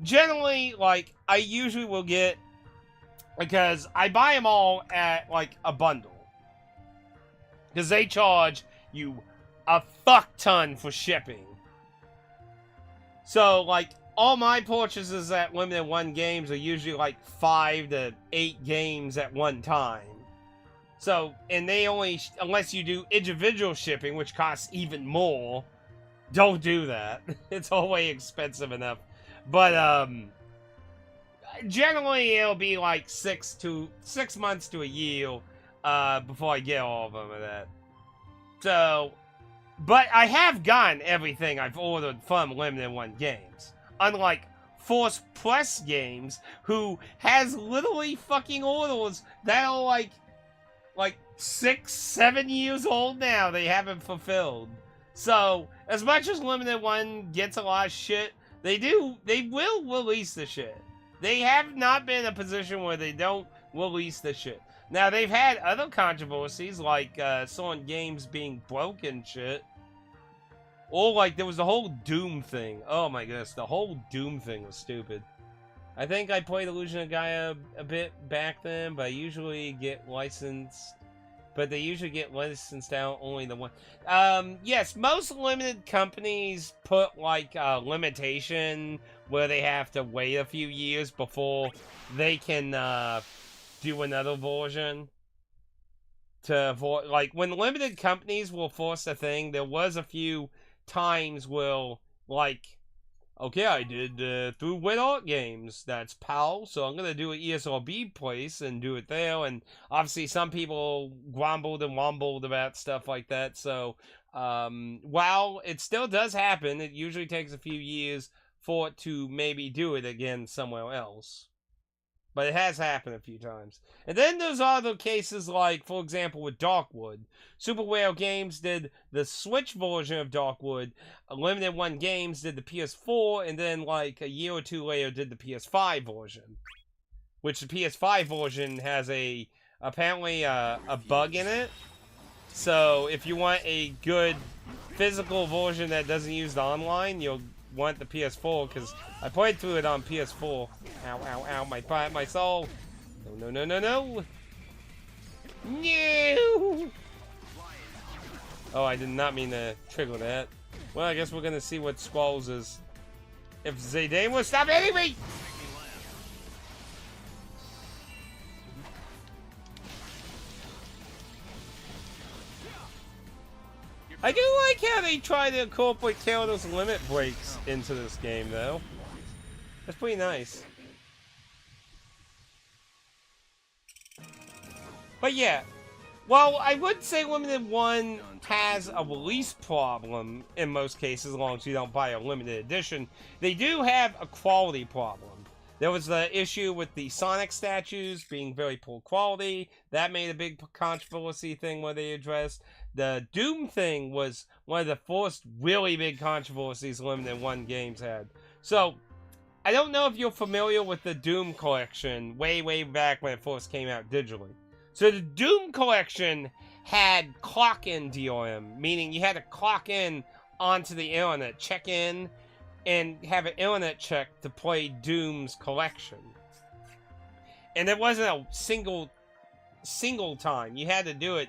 Generally, like, I usually will get, because I buy them all at, like, a bundle. Because they charge you a fuck ton for shipping. So, like, all my purchases at Limited One Games are usually like 5 to 8 games at one time. So, and they only, unless you do individual shipping, which costs even more, don't do that. It's always expensive enough. But, generally it'll be like 6 months to a year, before I get all of them of that. So, but I have gotten everything I've ordered from Limited One Games. Unlike Force Press Games, who has literally fucking orders that are like 6-7 years old now they haven't fulfilled. So, as much as Limited One gets a lot of shit, they will release the shit. They have not been in a position where they don't release the shit. Now, they've had other controversies, like certain games being broken shit. Or, like, there was the whole Doom thing. Oh my goodness, the whole Doom thing was stupid. I think I played Illusion of Gaia a bit back then, but I usually get licensed but they usually get licensed out only the one. Yes, most limited companies put like a limitation where they have to wait a few years before they can do another version. To avoid, like, when limited companies will force a thing, there was a few times where, like, okay, I did through Wet Art Games, that's PAL, so I'm gonna do an ESRB place and do it there, and obviously some people grumbled and wumbled about stuff like that, so while it still does happen, it usually takes a few years for it to maybe do it again somewhere else. But it has happened a few times. And then there's other cases like, for example, with Darkwood. Super Whale Games did the Switch version of Darkwood. Limited One Games did the PS4. And then, like, a year or two later did the PS5 version. Which the PS5 version has apparently a bug in it. So, if you want a good physical version that doesn't use the online, you'll want the PS4, because I played through it on PS4. Ow, ow, ow, my soul. No, no, no, no, no. No! Oh, I did not mean to trigger that. Well, I guess we're gonna see what Squalls is. If Zayden will stop hitting me! I do like how they try to incorporate Kalos limit breaks into this game, though. That's pretty nice. But yeah, well, I would say Limited One has a release problem in most cases, as long as you don't buy a limited edition. They do have a quality problem. There was the issue with the Sonic statues being very poor quality. That made a big controversy thing where they addressed. The Doom thing was one of the first really big controversies Limited One Games had. So, I don't know if you're familiar with the Doom collection way, way back when it first came out digitally. So the Doom collection had clock-in DRM, meaning you had to clock in onto the internet, check in, and have an internet check to play Doom's collection. And it wasn't a single time. You had to do it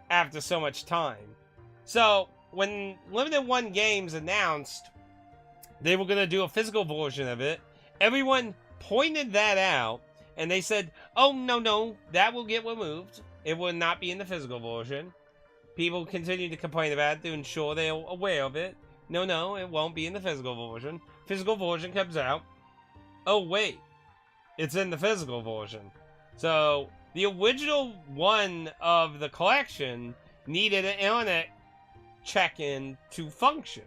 after so much time. So, when Limited One Games announced they were going to do a physical version of it, everyone pointed that out, and they said, oh, no, that will get removed. It will not be in the physical version. People continue to complain about it to ensure they're aware of it. No, it won't be in the physical version. Physical version comes out. Oh, wait. It's in the physical version. So, the original one of the collection needed an internet check-in to function.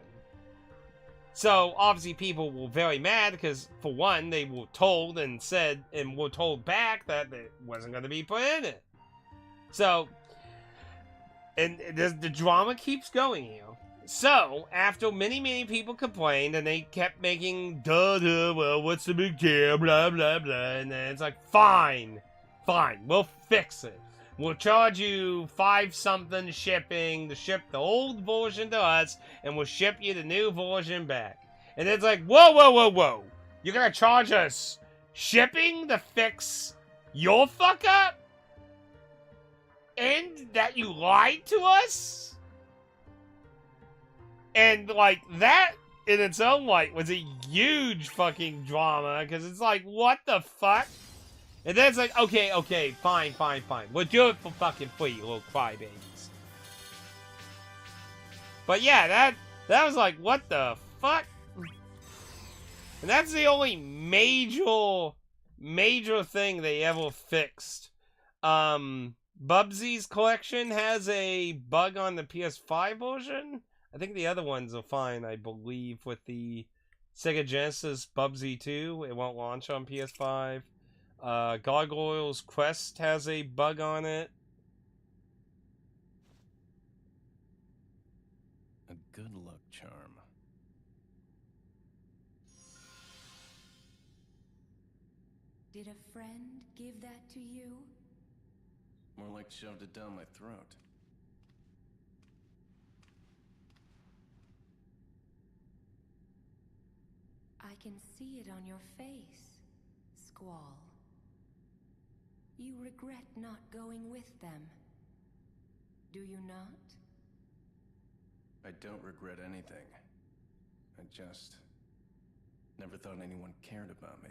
So, obviously, people were very mad because, for one, they were told and said, and were told back that it wasn't going to be put in it. So, and the drama keeps going here. So, after many people complained, and they kept making, well, what's the big deal, blah, blah, blah, and then it's like, fine, we'll fix it. We'll charge you $5-something shipping to ship the old version to us, and we'll ship you the new version back. And it's like, whoa. You're gonna charge us shipping to fix your fuck up? And that you lied to us? And, like, that in its own right was a huge fucking drama, because it's like, what the fuck? And then it's like, okay, fine. We'll do it for fucking free, you little crybabies. But yeah, that was like, what the fuck? And that's the only major thing they ever fixed. Bubsy's collection has a bug on the PS5 version. I think the other ones are fine, I believe, with the Sega Genesis Bubsy 2. It won't launch on PS5. Gargoyle's Quest has a bug on it. A good luck charm. Did a friend give that to you? More like shoved it down my throat. I can see it on your face, Squall. You regret not going with them. do you not? I don't regret anything. I just never thought anyone cared about me.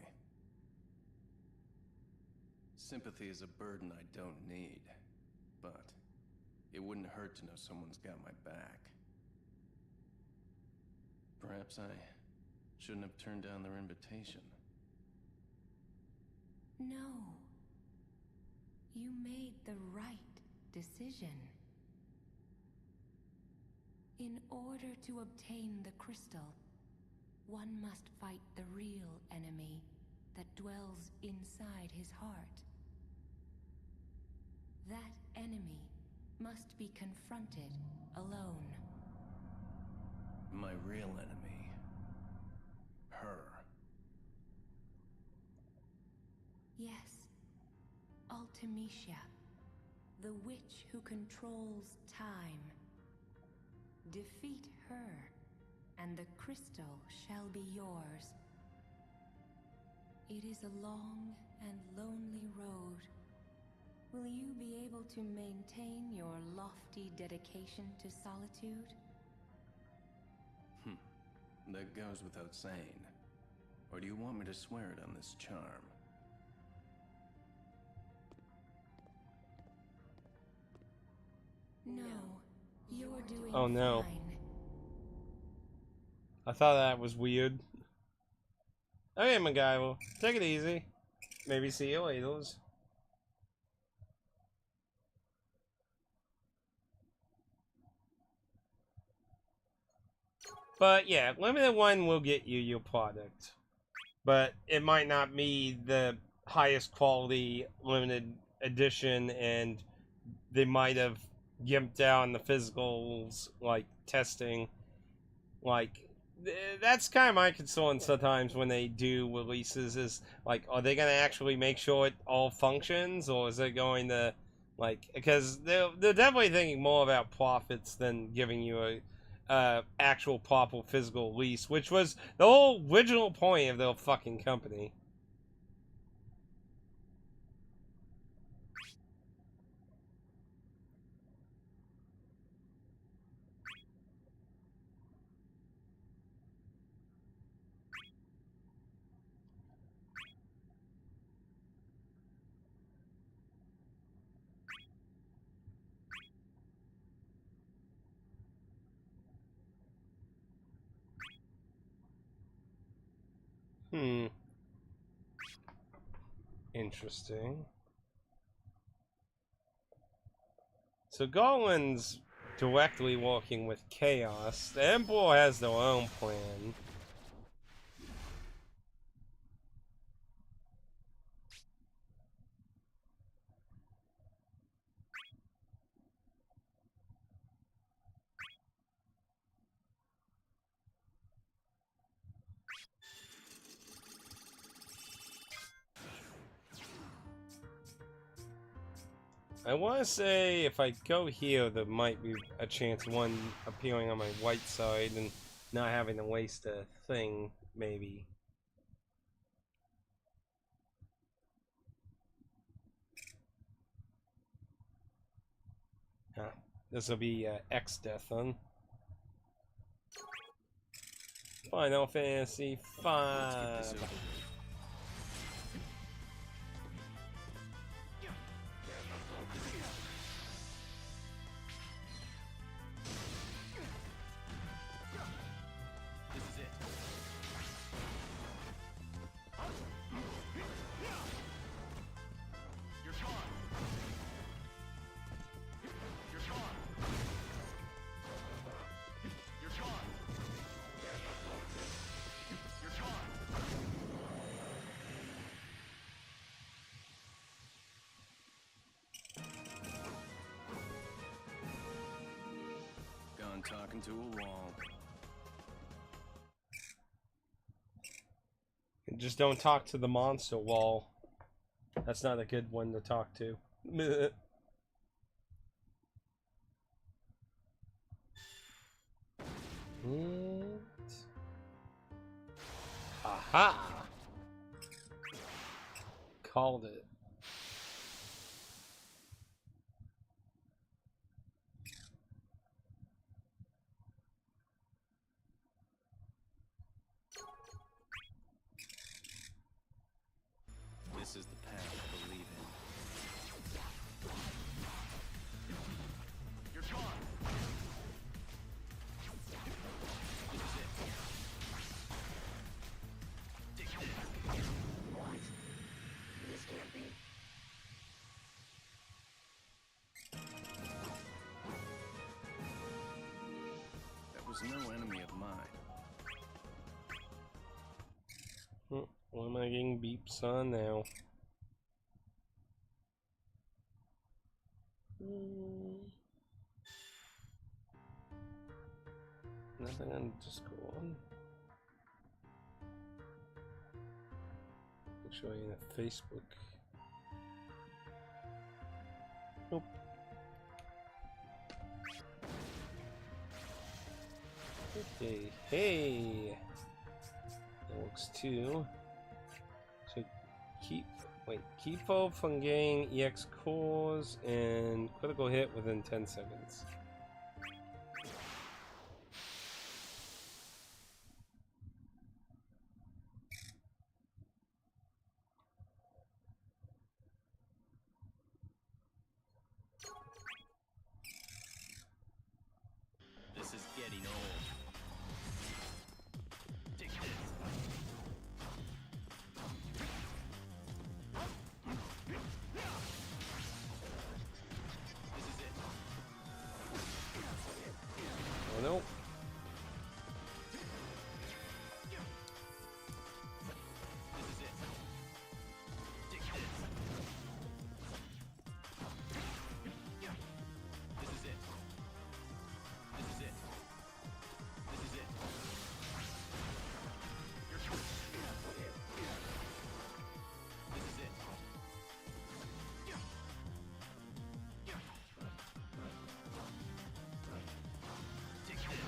Sympathy is a burden I don't need, but it wouldn't hurt to know someone's got my back. Perhaps I shouldn't have turned down their invitation. No. You made the right decision. In order to obtain the crystal, one must fight the real enemy that dwells inside his heart. That enemy must be confronted alone. My real enemy. Her. Yes. Ultimecia, the witch who controls time. Defeat her, and the crystal shall be yours. It is a long and lonely road. Will you be able to maintain your lofty dedication to solitude? That goes without saying. Or do you want me to swear it on this charm? No, you're doing Oh no. fine. I thought that was weird. Okay, MacGyver, take it easy. Maybe see you later. But yeah, limited one will get you your product. But it might not be the highest quality limited edition, and they might have gimped down the physicals, like testing. Like, that's kind of my concern sometimes when they do releases, is like, are they going to actually make sure it all functions, or is it going to, like, because they're definitely thinking more about profits than giving you a actual proper physical release, which was the whole original point of their fucking company. Interesting. So Garland's directly working with Chaos. The Emperor has their own plan. I want to say if I go here, there might be a chance of one appearing on my white side and not having to waste a thing, maybe. Huh. This will be X-Death then. Final Fantasy V. Talking to a wall. Just don't talk to the monster wall. That's not a good one to talk to. Aha! Called it. was no enemy of mine. Why am I getting beeps on now? Nothing on Discord. I'll show you on Facebook. Nope. Okay, hey! That works too. So keep hope from getting EX cores and critical hit within 10 seconds. This is getting old. Take this. This is it. Oh no. This is it. Take this. This is it. This is it. This is it. This is it. Take this. Take this.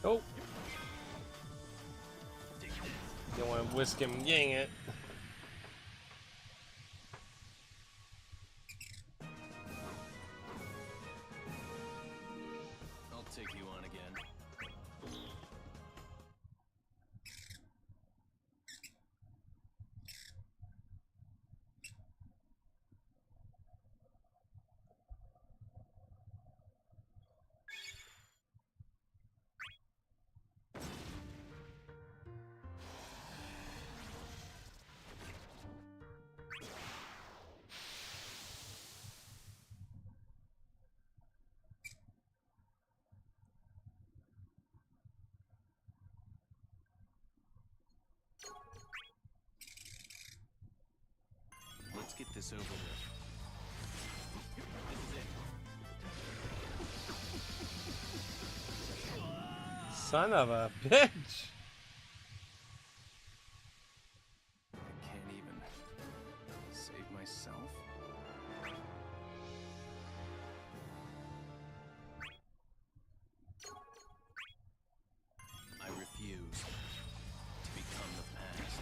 Oh! Don't want to whisk him, dang it. I'll take you on again. Let's get this over with. This is it. Son of a bitch! I can't even save myself. I refuse to become the past.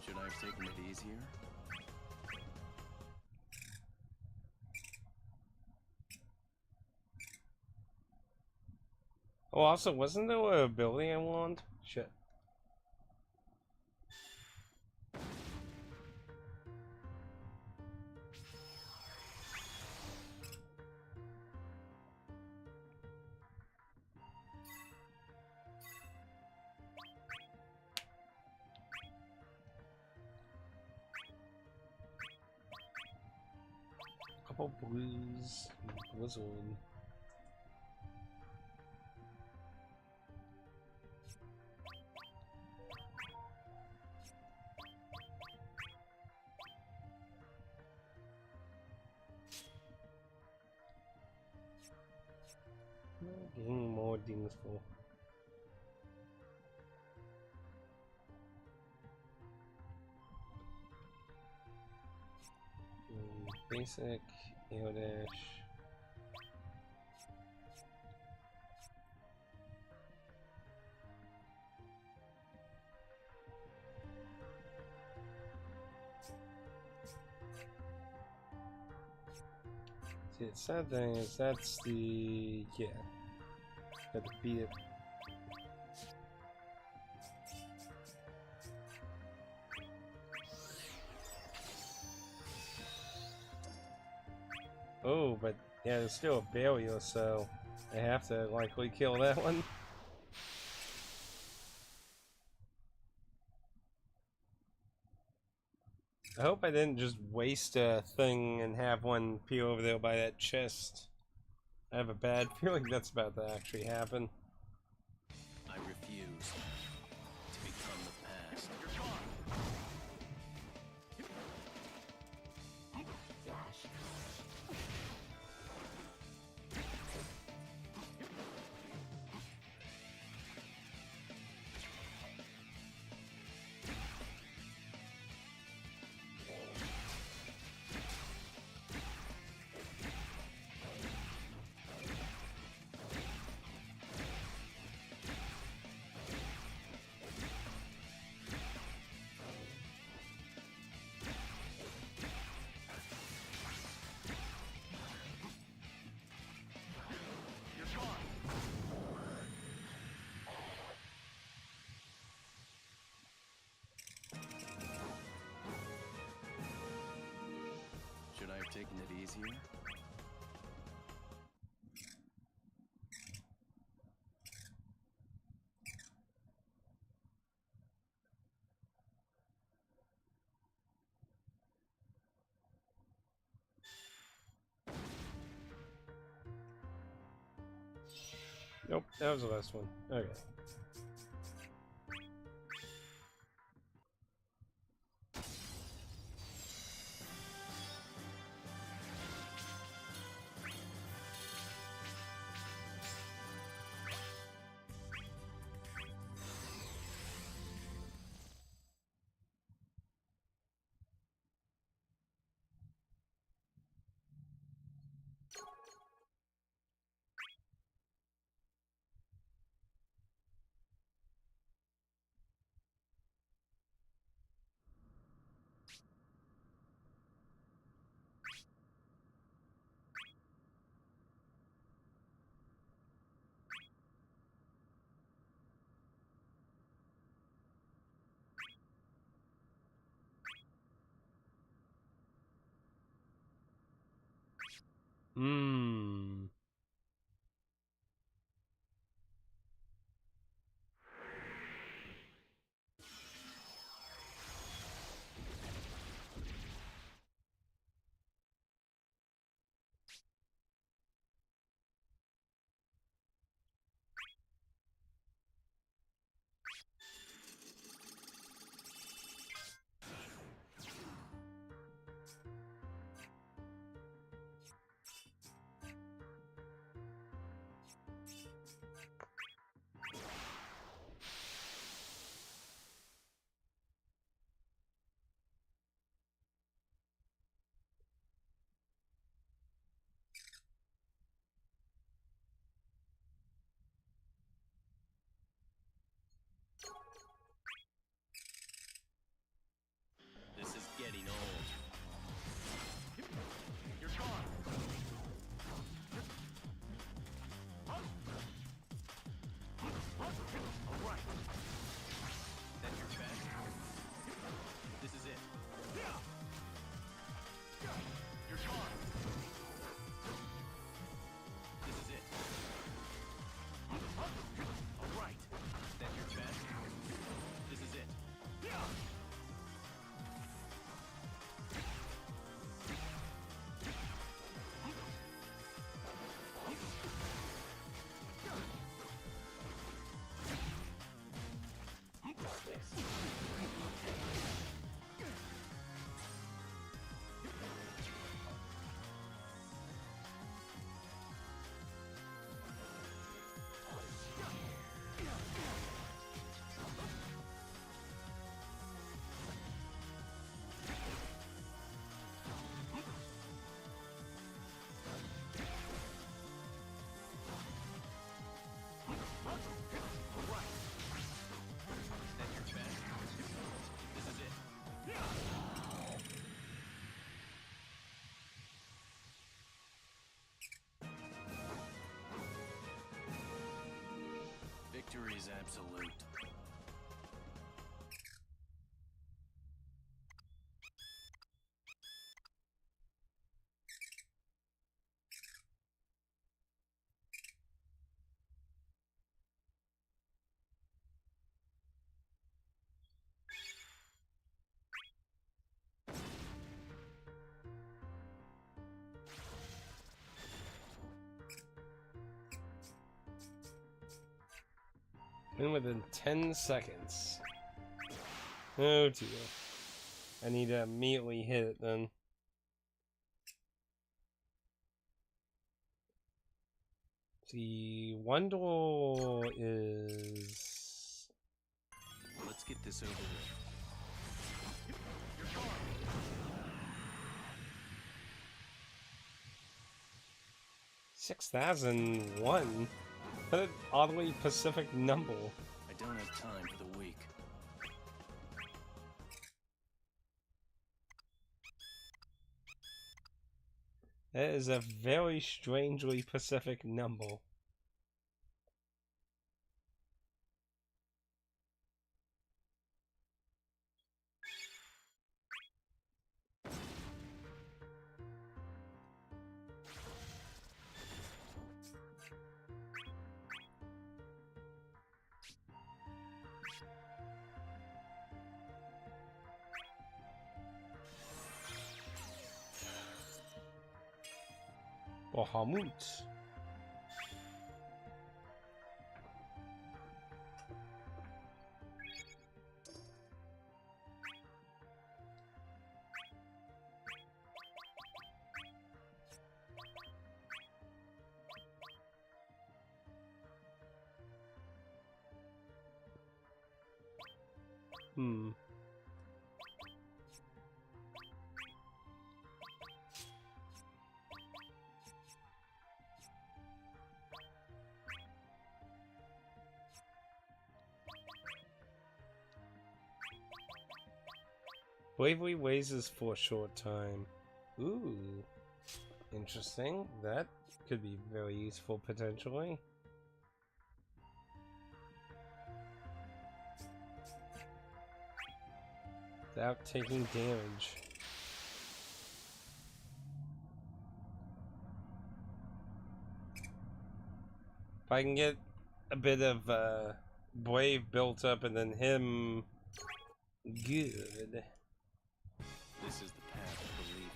Should I have taken it easier? Oh, also, wasn't there a building I want? Shit. Couple blues, blizzard. Getting more things for. Basic, air dash. It's something. That's the yeah. Got to beat it. Oh, but yeah, there's still a Belial, so I have to likely kill that one. I hope I didn't just waste a thing and have one peel over there by that chest. I have a bad feeling that's about to actually happen. I refuse to become the past. Should I have taken it easier? Nope, that was the last one. Okay. Hmm. victory is absolute. And within 10 seconds. Oh dear. I need to immediately hit it then. The Wondle is... Let's get this over with. 6,001? What an oddly Pacific number. I don't have time for the weak. That is a very strangely Pacific number. Bahamut. Bravery raises for a short time. Ooh. Interesting. That could be very useful potentially. Without taking damage. If I can get a bit of Brave built up and then him good. This is the path I believe in.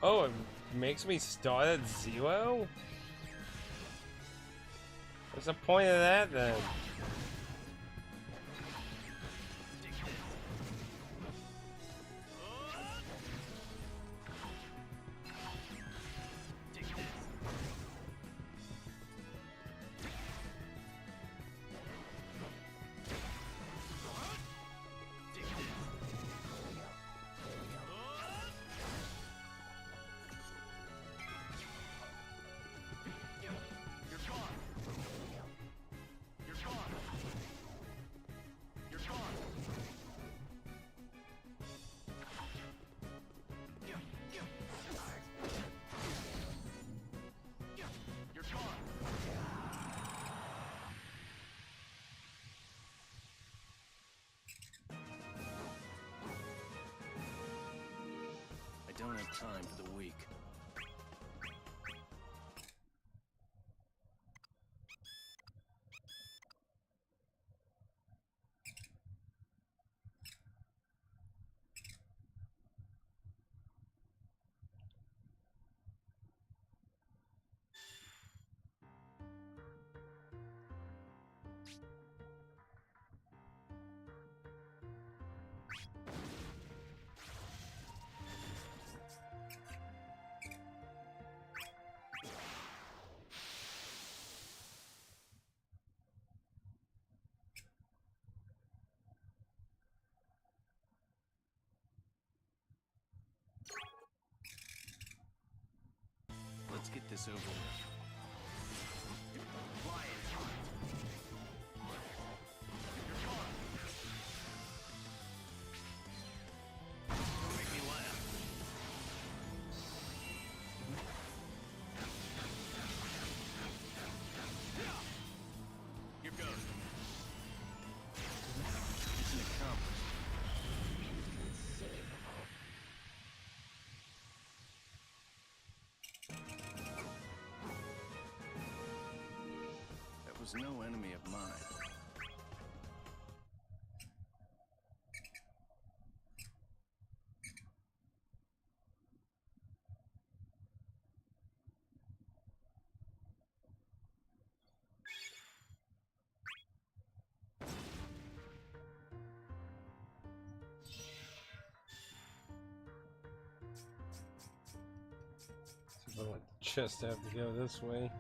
Oh, it makes me start at 0? What's the point of that then? I don't have time for the weak. this over with. Make me laugh. Here goes. Mission accomplished. That was no enemy of mine. I like the chest to have to go this way.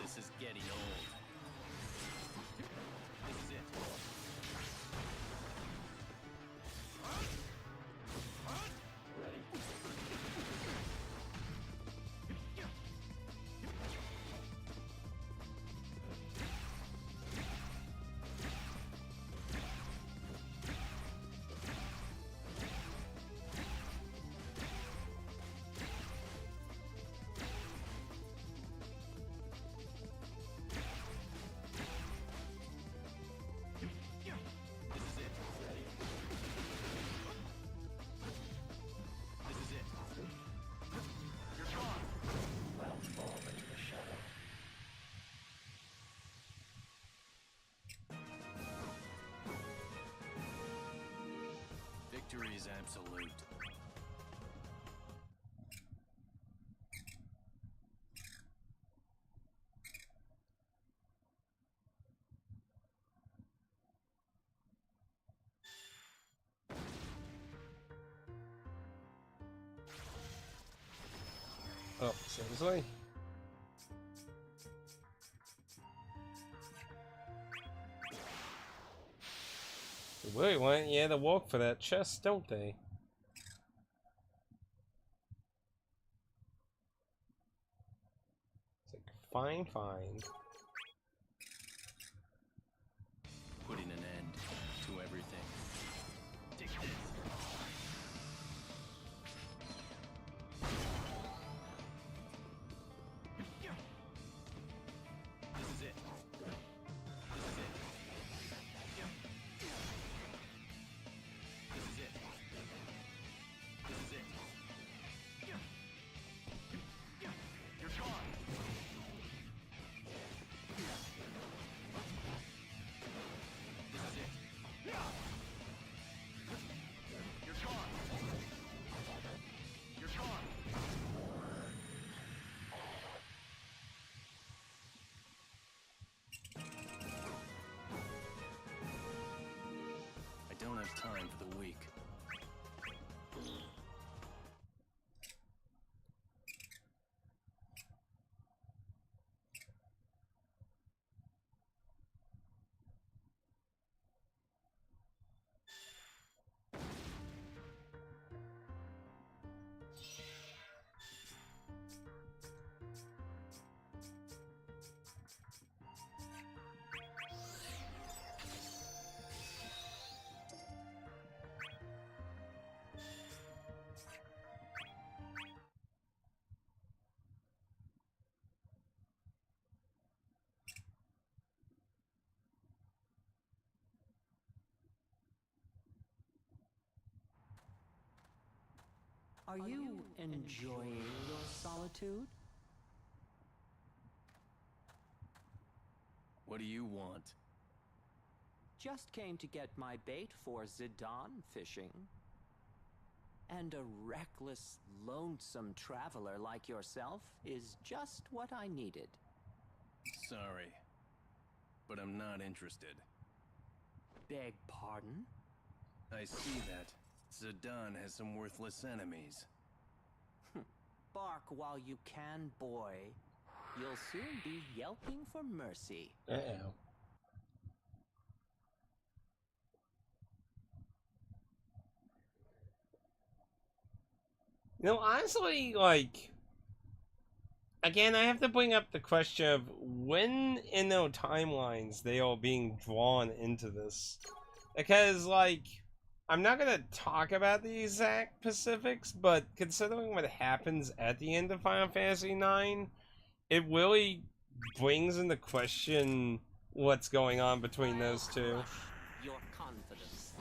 This is getting old. This is it. Victory is absolute. Oh, seriously? They really want you to walk for that chest, don't they? It's like, fine, fine. Putting an end to everything. Take this. This is it. This is it. This is it. This is it. You're gone. This is it. You're gone. You're gone. I don't have time for the weak. Are you enjoying your solitude? What do you want? Just came to get my bait for Zidane fishing. And a reckless, lonesome traveler like yourself is just what I needed. Sorry, but I'm not interested. Beg pardon? I see that. Zidane has some worthless enemies. bark while you can, boy. You'll soon be yelping for mercy. Uh-oh. You know, honestly, like, again, I have to bring up the question of when in their timelines they are being drawn into this. Because, like, I'm not going to talk about the exact specifics, but considering what happens at the end of Final Fantasy IX, it really brings into question what's going on between those two. Your confidence.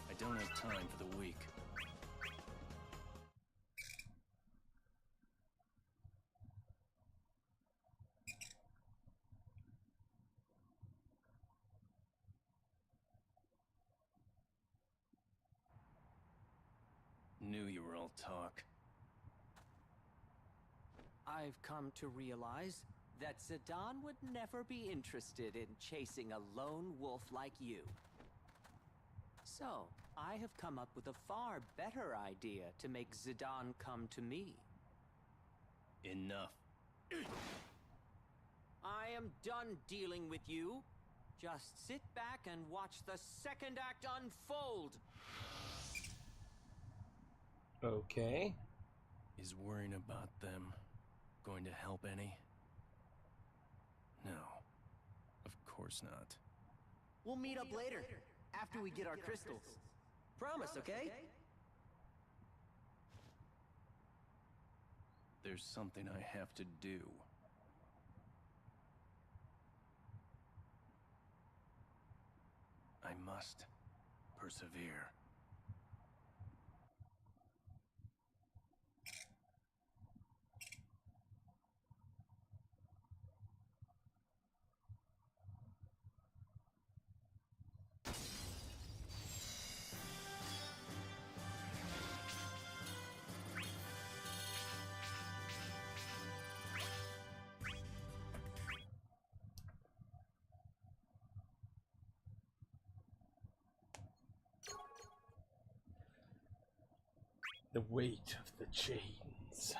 I don't have time for the weak. Knew you were all talk. I've come to realize that Zidane would never be interested in chasing a lone wolf like you. So, I have come up with a far better idea to make Zidane come to me. Enough. I am done dealing with you. Just sit back and watch the second act unfold. Okay. Is worrying about them going to help any? No. Of course not. We'll meet up later, after we get our crystals. Promise, okay? There's something I have to do. I must persevere. The weight of the chains.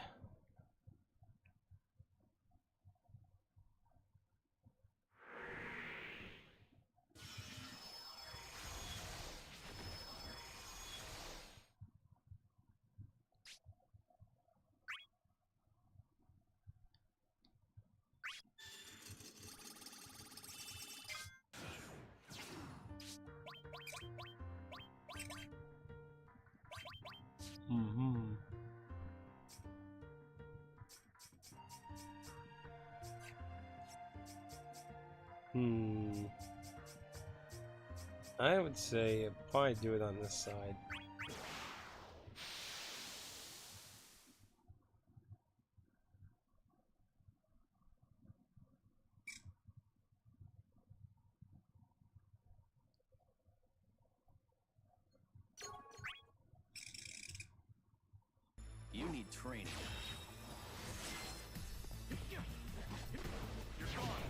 I would say I'd probably do it on this side. You need training. You're gone.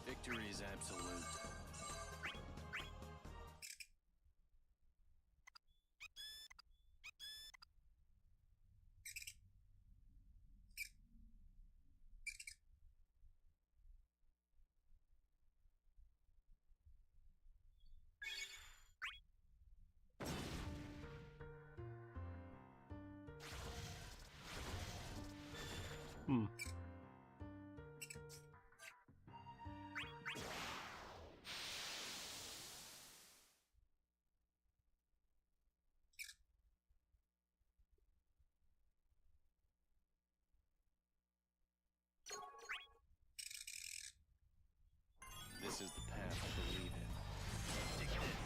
Victory is absolute. This is the path I believe in. Take this.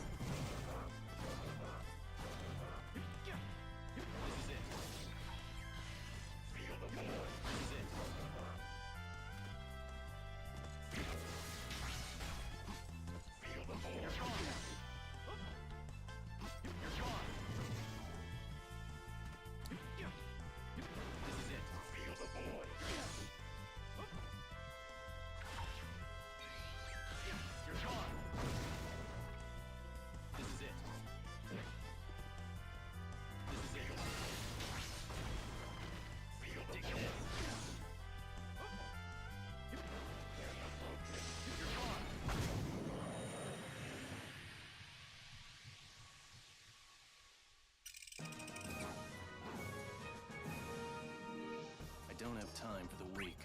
This is it. Feel the power. This is it. don't have time for the weak.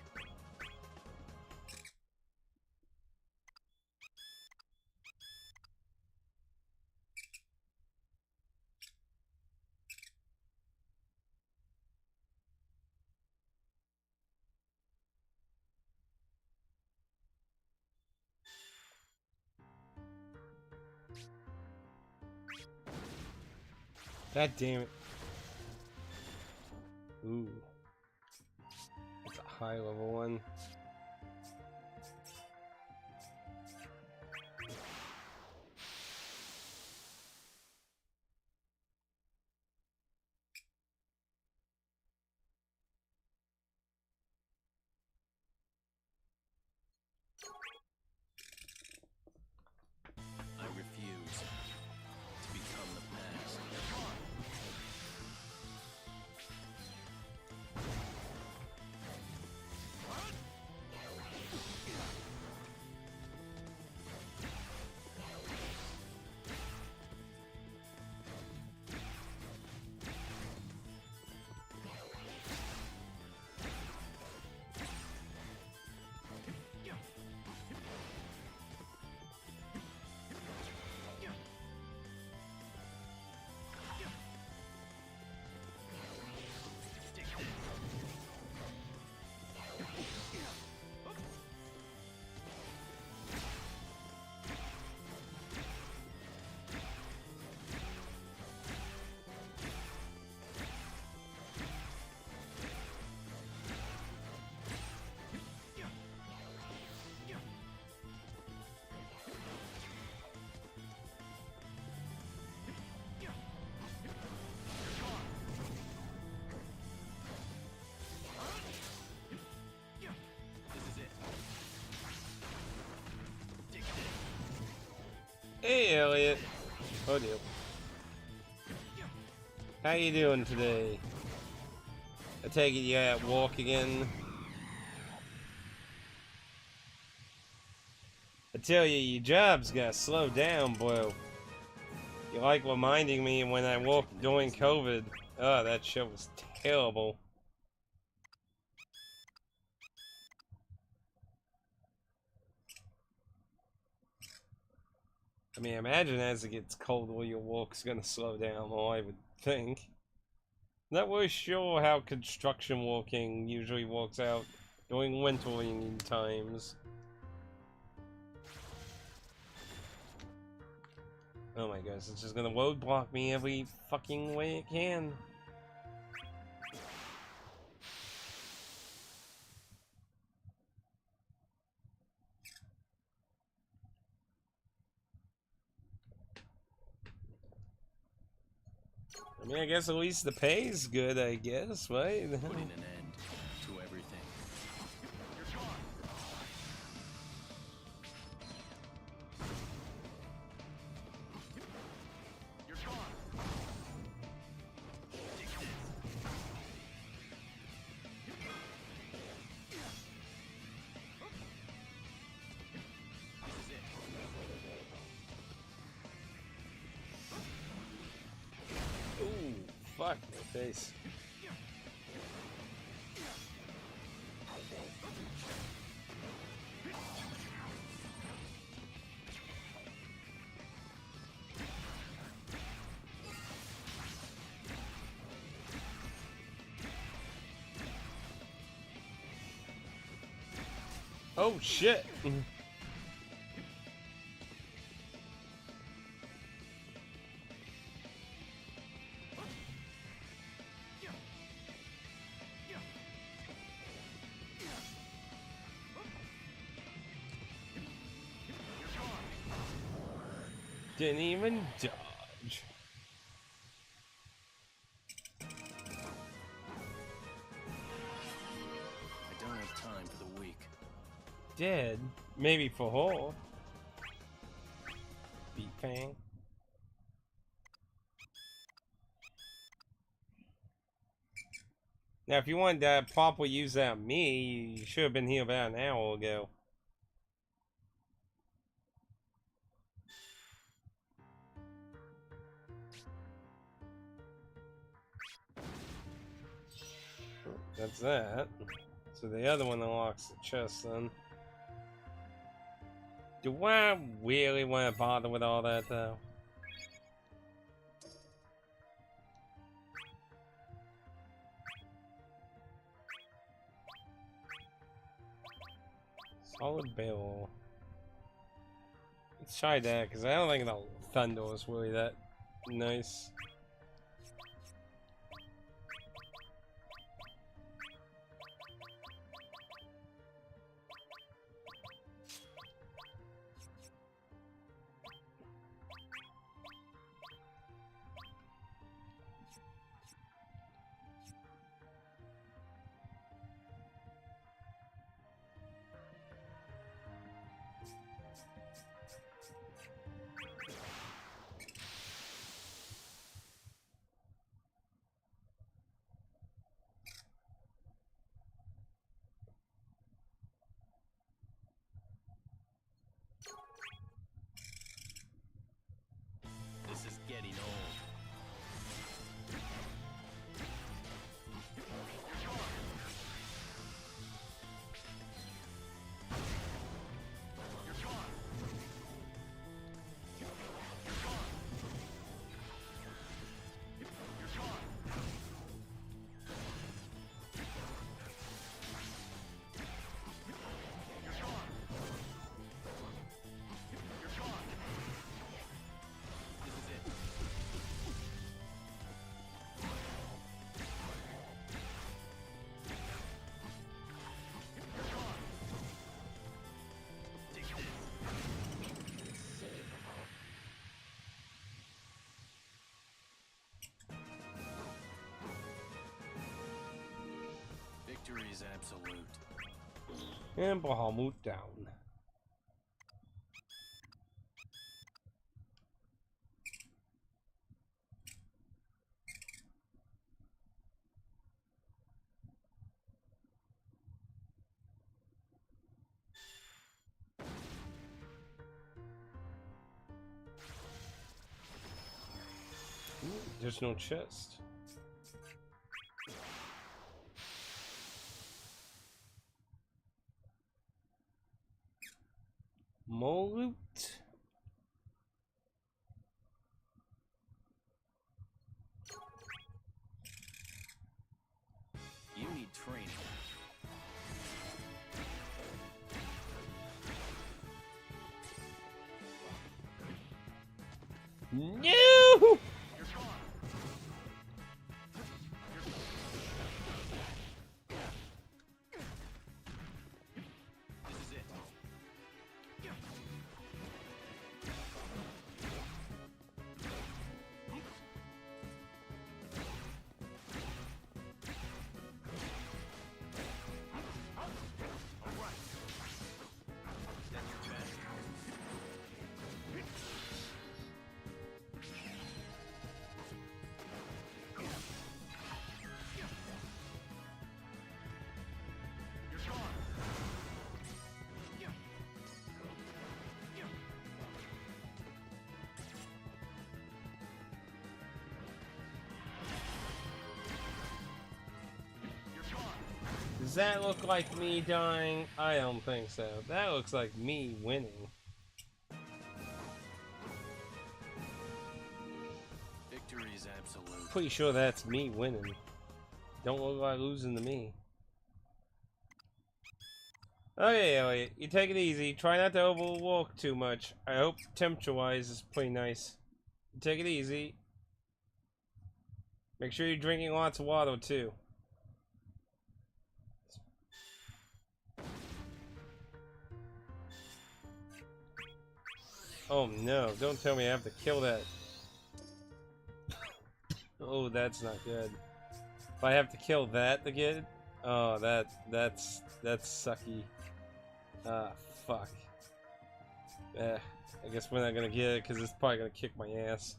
God damn it. Ooh. That's a high level one. I refuse to become the past. Hey, Elliot. Oh dear. How you doing today? I take it you at walk again. I tell you, your job's gotta slow down, boy. You like reminding me when I walked during COVID. Oh, that shit was terrible. I mean, imagine as it gets colder, your walk's gonna slow down more, I would think. Not really sure how construction walking usually works out during wintering times. Oh my gosh, it's just gonna roadblock me every fucking way it can. I mean, I guess at least the pay's good, I guess, right? Putting an end to everything. You're gone. Ooh, fuck my face. Oh shit. Didn't even dodge. I don't have time for the weak. Dead? Maybe for her. Beat Fang. Now, if you wanted to properly use that on me, you should have been here about an hour ago. That's that. So the other one unlocks the chest then. Do I really want to bother with all that though? Solid barrel. Let's try that, because I don't think the thunder is really that nice. This is getting old. Victory is absolute. And Bahamut down. Ooh, there's no chest. More loot. You need training. No! Does that look like me dying? I don't think so. That looks like me winning. Victory is absolute. Pretty sure that's me winning. Don't look like losing to me. Okay, Elliot, you take it easy. Try not to overwork too much. I hope temperature-wise is pretty nice. Take it easy. Make sure you're drinking lots of water too. Oh no, don't tell me I have to kill that. Oh, that's not good. If I have to kill that to get it? Oh, that's sucky. Ah, fuck. I guess we're not gonna get it because it's probably gonna kick my ass.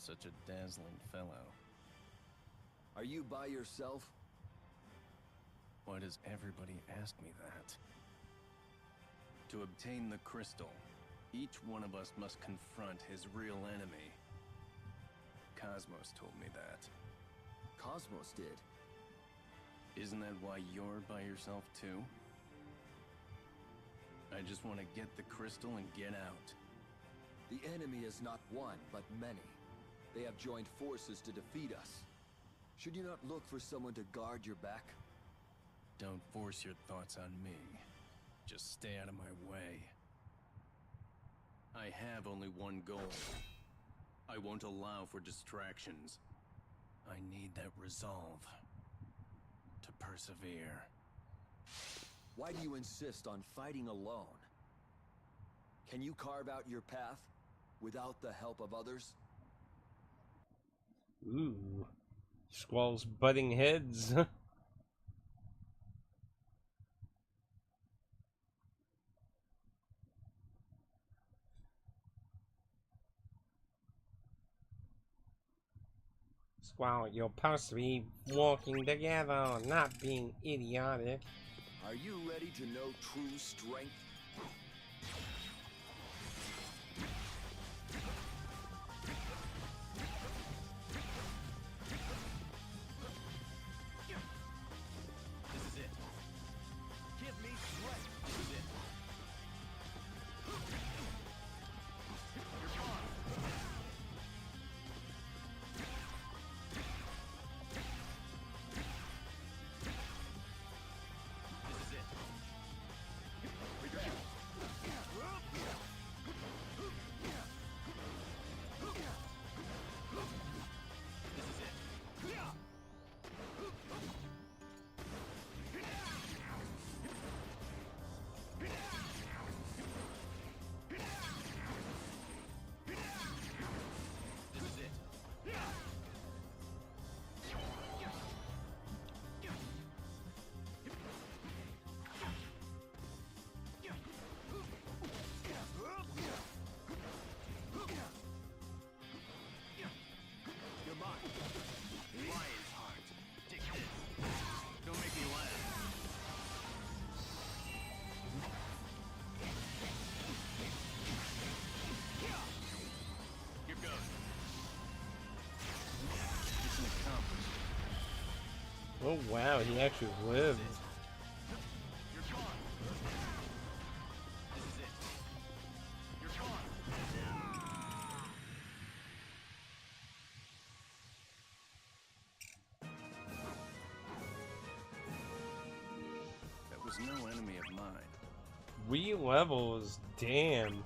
such a dazzling fellow. Are you by yourself? Why does everybody ask me that? To obtain the crystal, each one of us must confront his real enemy. Cosmos told me that. Cosmos did. Isn't that why you're by yourself too? I just want to get the crystal and get out. The enemy is not one, but many. They have joined forces to defeat us. Should you not look for someone to guard your back? Don't force your thoughts on me. Just stay out of my way. I have only one goal. I won't allow for distractions. I need that resolve to persevere. Why do you insist on fighting alone? Can you carve out your path without the help of others? Ooh. Squalls butting heads. Squall, you're supposed to be walking together, not being idiotic. Are you ready to know true strength? This is it. Give me strength. This is it. You're gone. This is it. Regret. This is it. This is it. You're mine. Lion's heart. Take this. Don't make me laugh. Here goes. Mission accomplished. Oh wow, he actually lived. You're gone. This is it. You're gone. That was no enemy of mine. Re-levels, damn.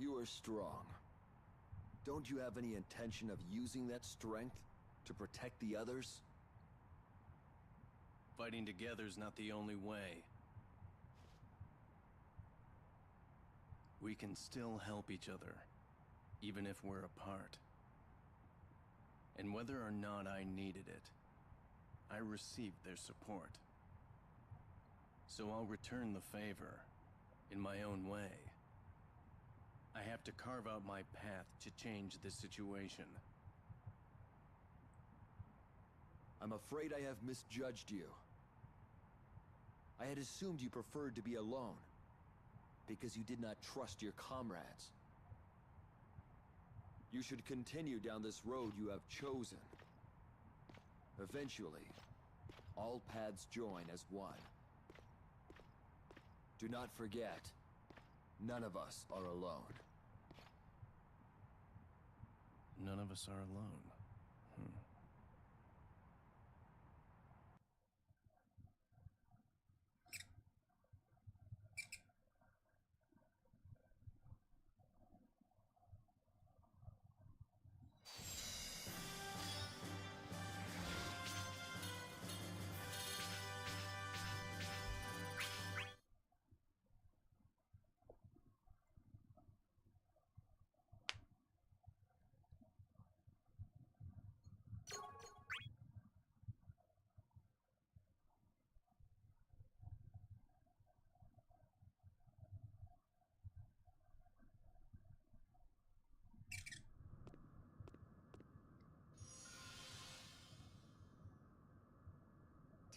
You are strong. Don't you have any intention of using that strength to protect the others? Fighting together's not the only way. We can still help each other, even if we're apart. And whether or not I needed it, I received their support. So I'll return the favor in my own way. I have to carve out my path to change this situation. I'm afraid I have misjudged you. I had assumed you preferred to be alone, because you did not trust your comrades. You should continue down this road you have chosen. Eventually, all paths join as one. Do not forget, none of us are alone. None of us are alone.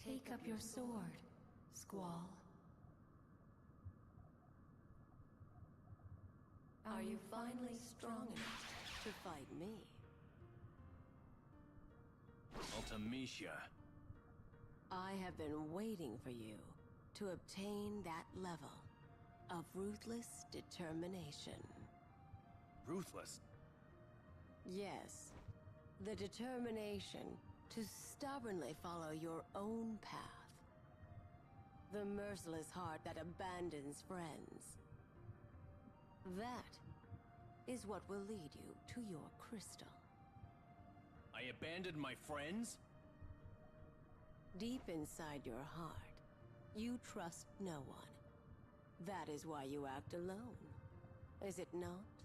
Take up your sword, Squall. Are you finally strong enough to fight me? Ultimecia. I have been waiting for you to obtain that level of ruthless determination. Ruthless? Yes, the determination to stubbornly follow your own path. The merciless heart that abandons friends. That is what will lead you to your crystal. I abandoned my friends? Deep inside your heart, you trust no one. That is why you act alone, is it not?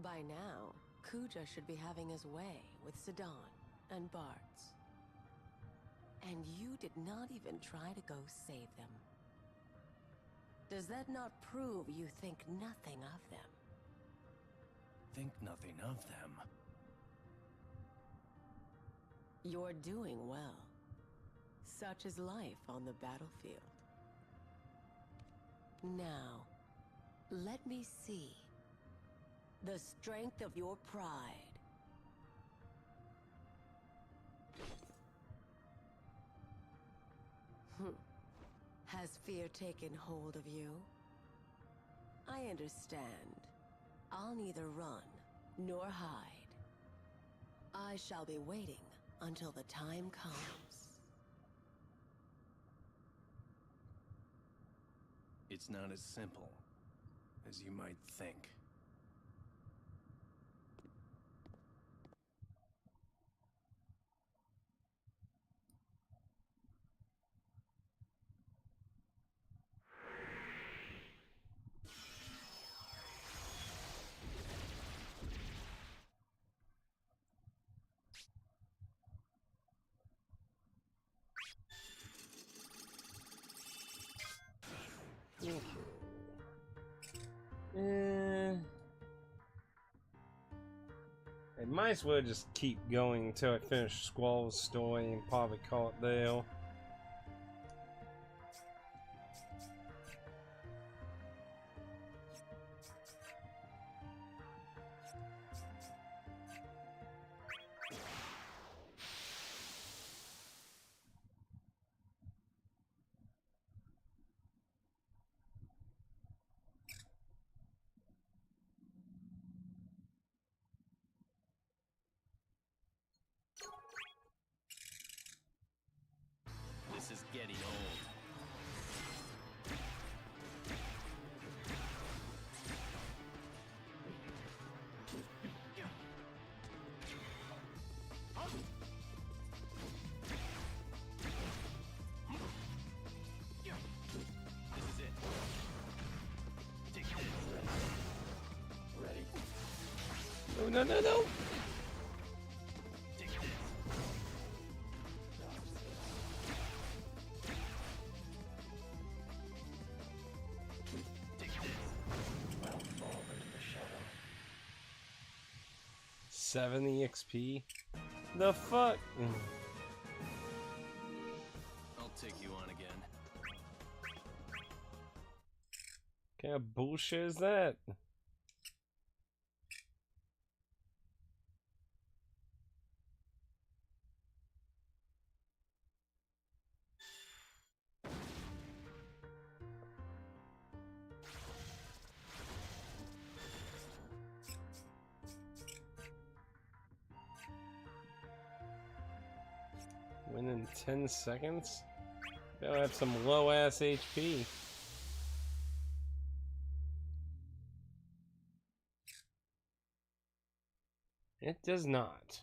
By now, Kuja should be having his way with Zidane and Bartz. And you did not even try to go save them. Does that not prove you think nothing of them? Think nothing of them. You're doing well. Such is life on the battlefield. Now, let me see the strength of your pride. Has fear taken hold of you? I understand. I'll neither run nor hide. I shall be waiting until the time comes. It's not as simple as you might think. I might as well just keep going until I finish Squall's story and probably call it there. This is getting old. This is it. Take this. Ready? Oh, no, no, no! $70 XP? The fuck? I'll take you on again. What kind of bullshit is that? Win in 10 seconds? They'll have some low ass HP. It does not.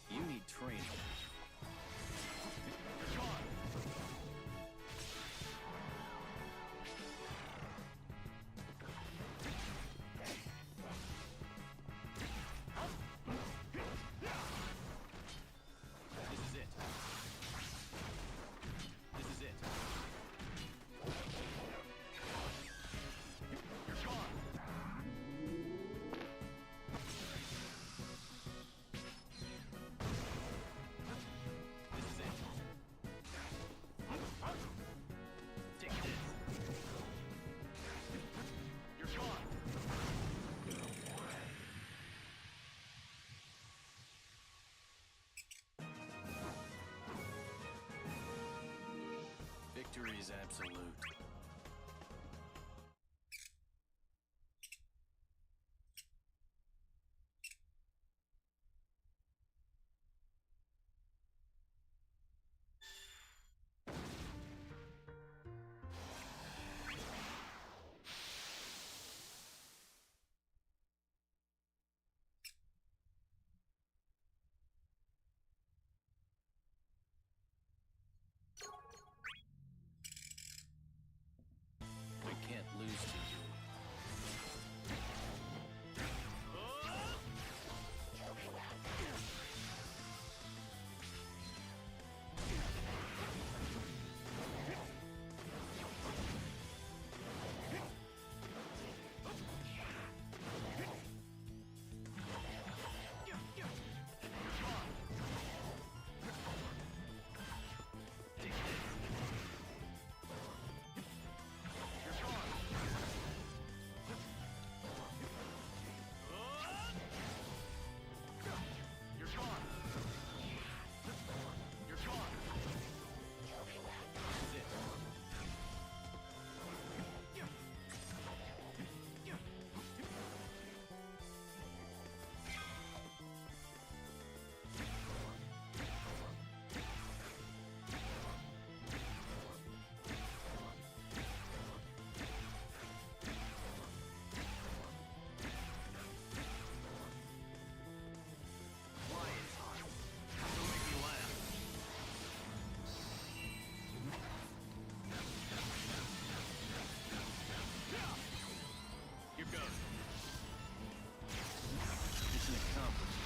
You need training. You're gone. Victory is absolute. We can't lose to you. Here goes. Mission accomplished.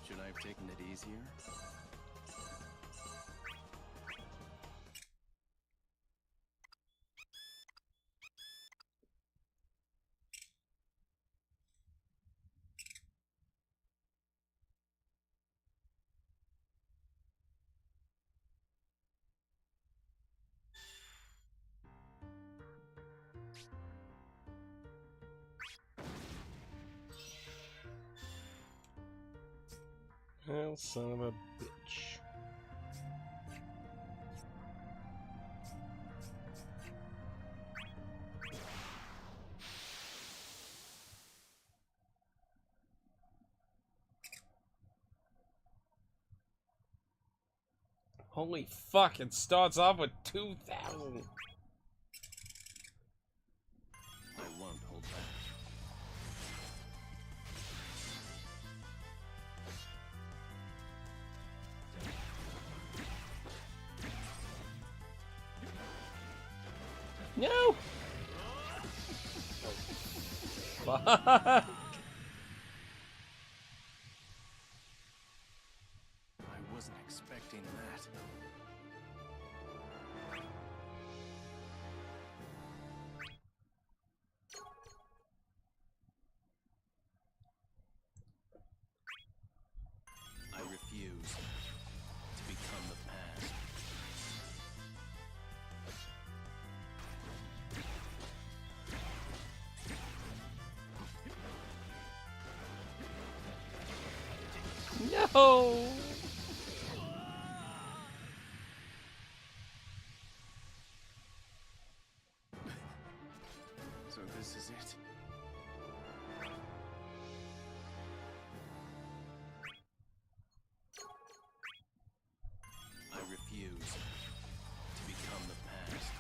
Should I have taken it easier? Well, son of a bitch. Holy fuck, it starts off with 2,000. I won't hold back. No! Fuck! I wasn't expecting that. I refuse to become the past. No! So this is it. I refuse to become the past.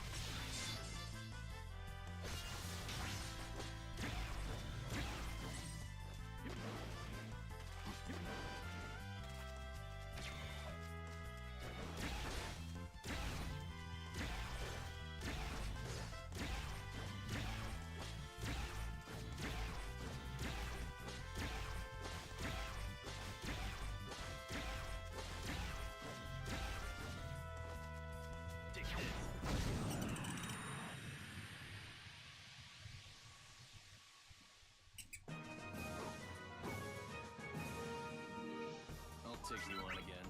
I'll take you on again.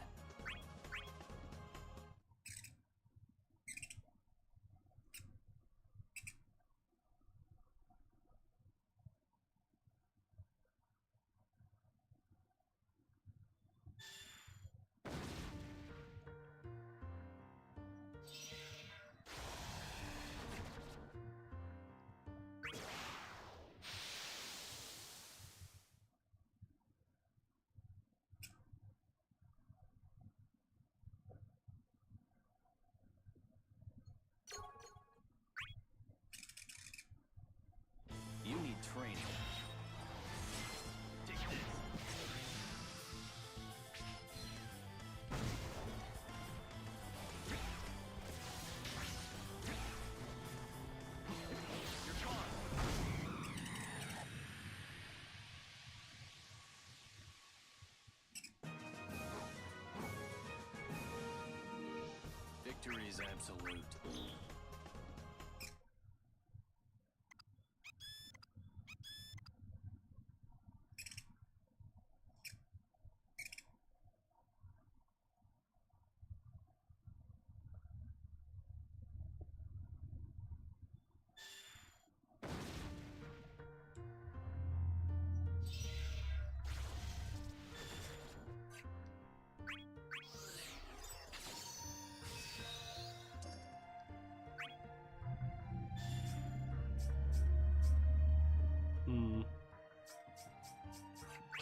Victory is absolute.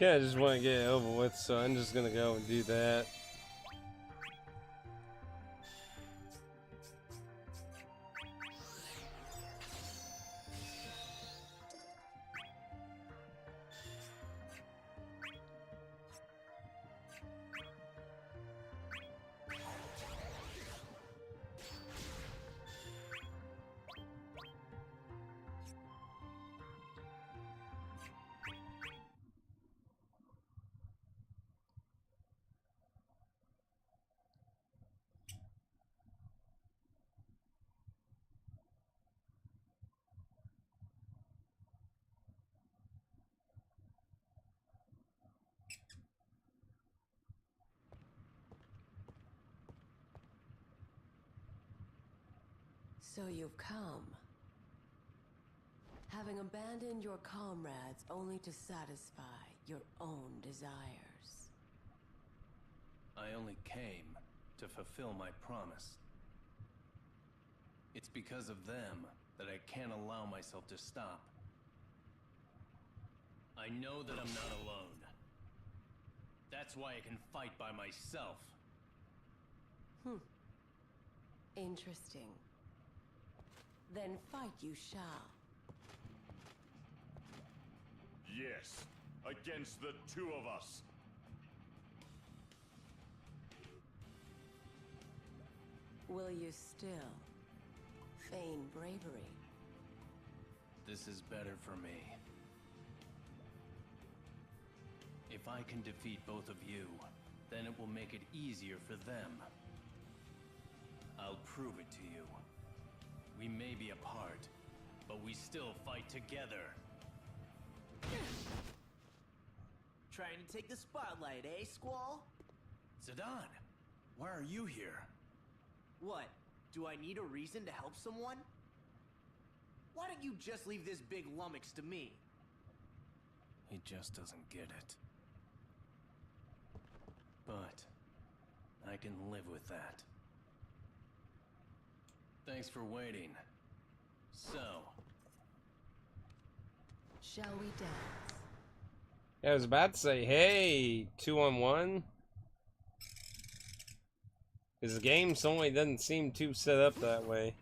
Okay, I just want to get it over with, so I'm just gonna go and do that. So you've come. Having abandoned your comrades only to satisfy your own desires. I only came to fulfill my promise. It's because of them that I can't allow myself to stop. I know that I'm not alone. That's why I can fight by myself. Interesting. Then fight you shall. Yes, against the two of us. Will you still feign bravery? This is better for me. If I can defeat both of you, then it will make it easier for them. I'll prove it to you. We may be apart, but we still fight together. Trying to take the spotlight, eh, Squall? Zidane, why are you here? What? Do I need a reason to help someone? Why don't you just leave this big lummox to me? He just doesn't get it. But I can live with that. Thanks for waiting. So, shall we dance? I was about to say, hey, 2-on-1. Because the game certainly doesn't seem too set up that way.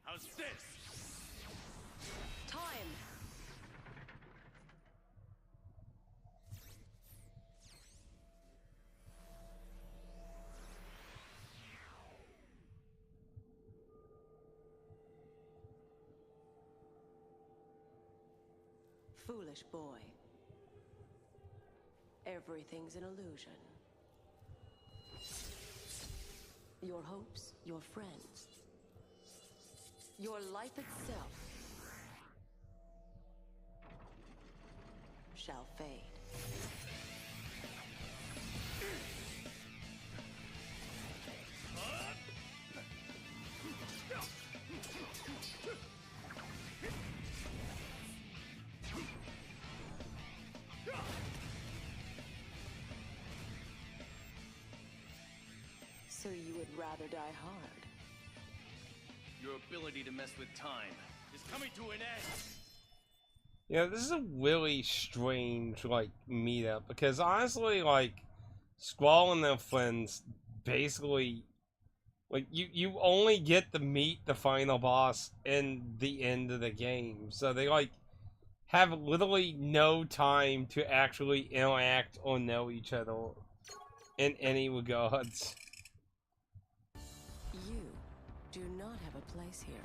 How's this? Time. Foolish boy. Everything's an illusion. Your hopes, your friends, your life itself shall fade. So you would rather die hard? your ability to mess with time is coming to an end. Yeah, this is a really strange, like, meetup, because honestly, like, Squall and their friends basically, like, you only get to meet the final boss in the end of the game, so they, like, have literally no time to actually interact or know each other in any regards. You do not have a place here.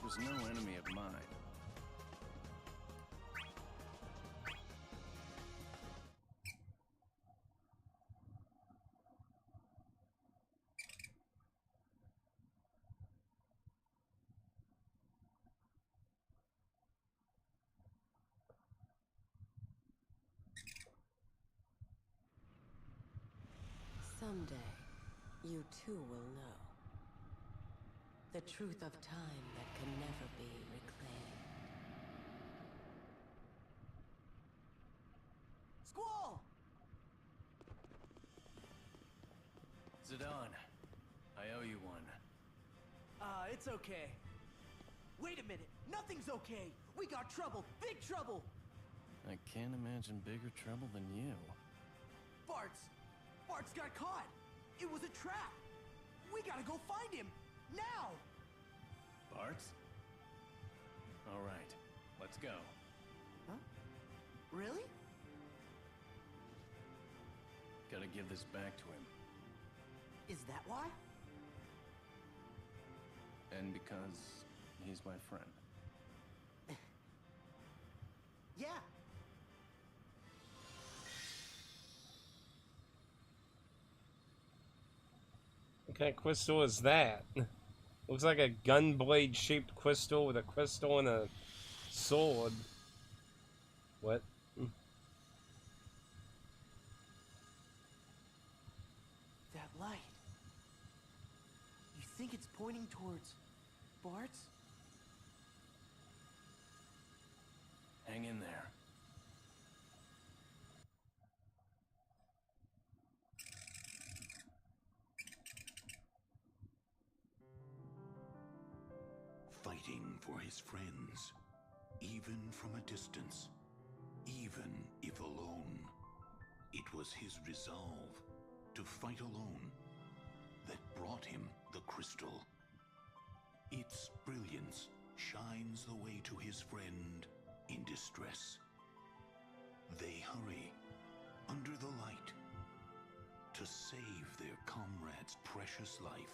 was no enemy of mine. Someday, you too will know. The truth of time that can never be reclaimed. Squall! Zidane, I owe you one. It's okay. Wait a minute. Nothing's okay. We got trouble. Big trouble. I can't imagine bigger trouble than you. Bart's got caught. It was a trap. We gotta go find him. Now! Bart's? All right, let's go. Huh? Really? Gotta give this back to him. Is that why? And because he's my friend. Yeah. What kind of crystal is that? Looks like a gunblade shaped crystal with a crystal and a sword. What? That light. You think it's pointing towards Bart's? Hang in there. Fighting for his friends, even from a distance, even if alone. It was his resolve to fight alone that brought him the crystal. Its brilliance shines the way to his friend in distress. They hurry under the light to save their comrade's precious life.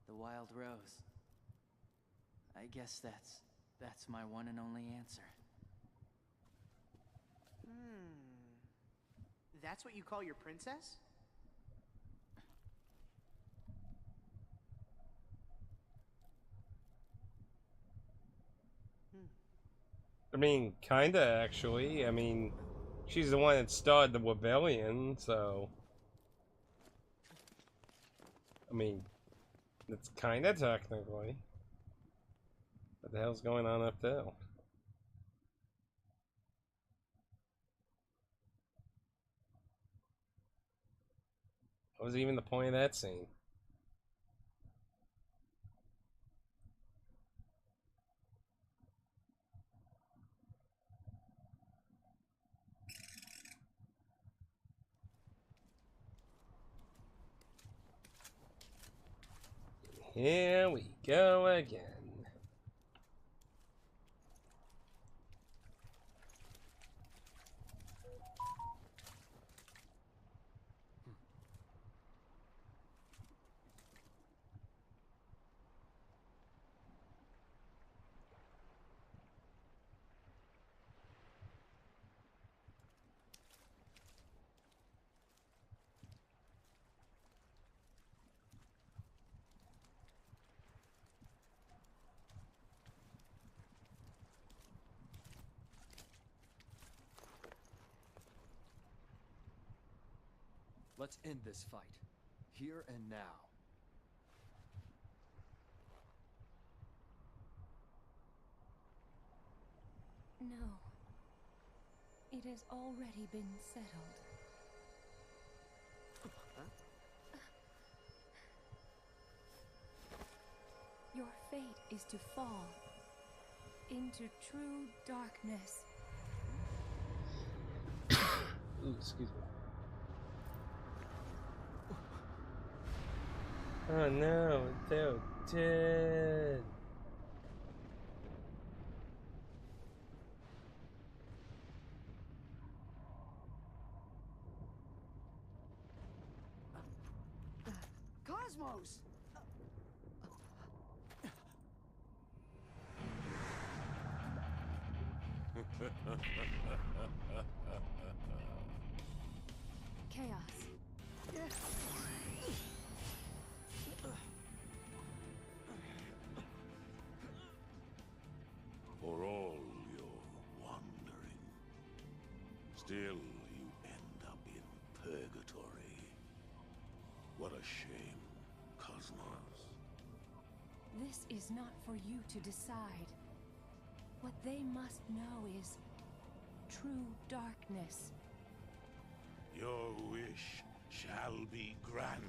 The Wild Rose. I guess that's my one and only answer. That's what you call your princess? I mean, kinda, actually. I mean, she's the one that started the rebellion, so... I mean, it's kinda technically. What the hell's going on up there? What was even the point of that scene? Here we go again. Let's end this fight. Here and now. No. It has already been settled. Your fate is to fall into true darkness. Ooh, excuse me. Oh no, they're dead. Cosmos! Chaos. For all your wandering, still you end up in purgatory. What a shame, Cosmos. This is not for you to decide. What they must know is true darkness. Your wish shall be granted.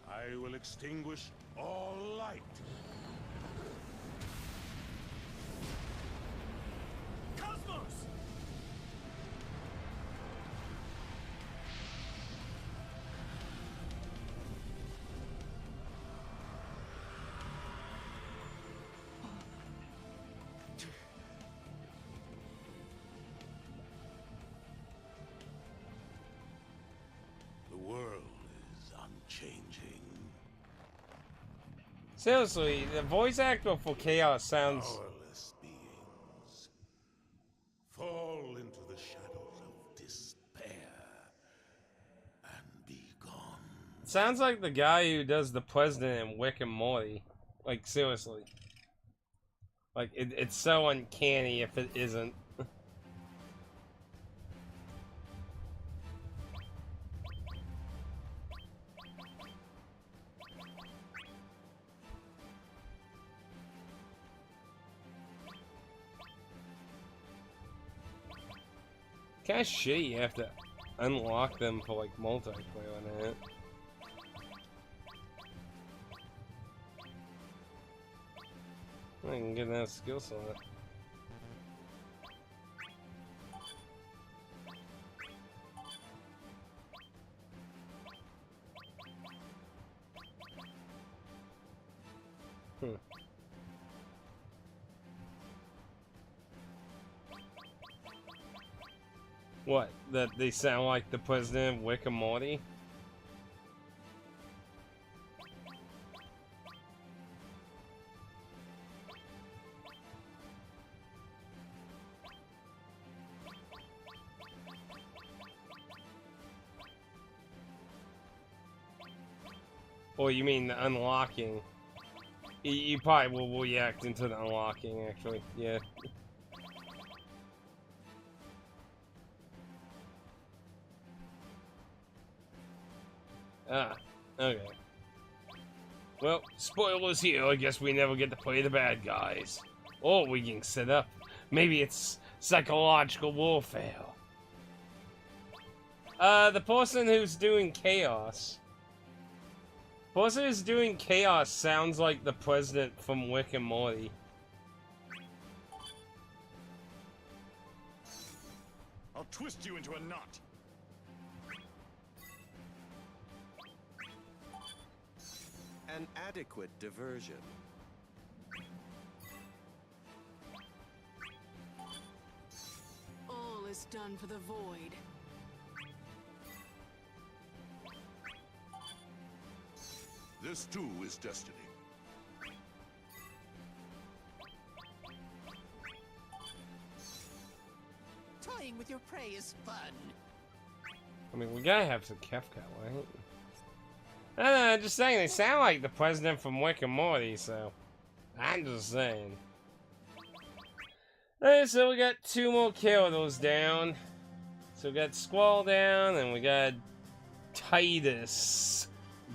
I will extinguish all light. Cosmos! The world is unchanging. Seriously, the voice actor for Chaos sounds... Powerless beings fall into the shadows of despair and be gone. Sounds like the guy who does the president in Rick and Morty. Like, seriously. Like, it's so uncanny if it isn't. Kinda shitty you have to unlock them for like multiplayer on it. I can get that skill set. What? That they sound like the president of Rick and Morty? Or you mean the unlocking? You probably will react into the unlocking, actually. Yeah. Ah, okay. Well, spoilers here. I guess we never get to play the bad guys. Or we can set up. Maybe it's psychological warfare. The person who's doing Chaos. The person who's doing Chaos sounds like the president from Rick and Morty. I'll twist you into a knot. An adequate diversion. All is done for the Void. This too is destiny. Toying with your prey is fun. I mean, we gotta have some Kefka, right? I'm just saying, they sound like the president from Rick and Morty, so... I'm just saying. Alright, so we got 2 more kills down. So we got Squall down, and we got Tidus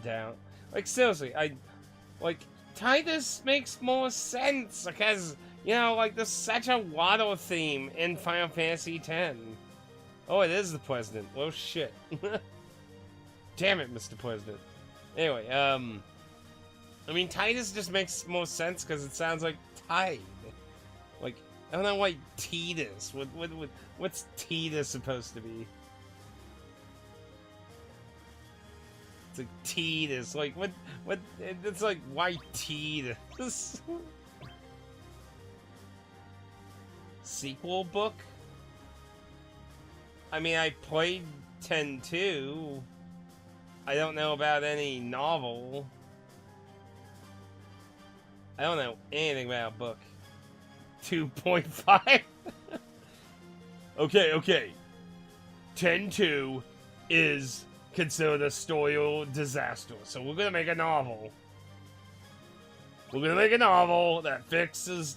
down. Like, seriously, Tidus makes more sense, because, you know, like, there's such a water theme in Final Fantasy X. Oh, it is the president. Oh, shit. Damn it, Mr. President. Anyway, I mean, Tidus just makes more sense because it sounds like tide. Like, I don't know why Tidus. What's Tidus supposed to be? It's like Tidus. Like, what? It's like, why Tidus? Sequel book? I mean, I played 10-2. I don't know about any novel. I don't know anything about book 2.5. Okay. 10-2 is considered a historical disaster, so we're gonna make a novel. We're gonna make a novel that fixes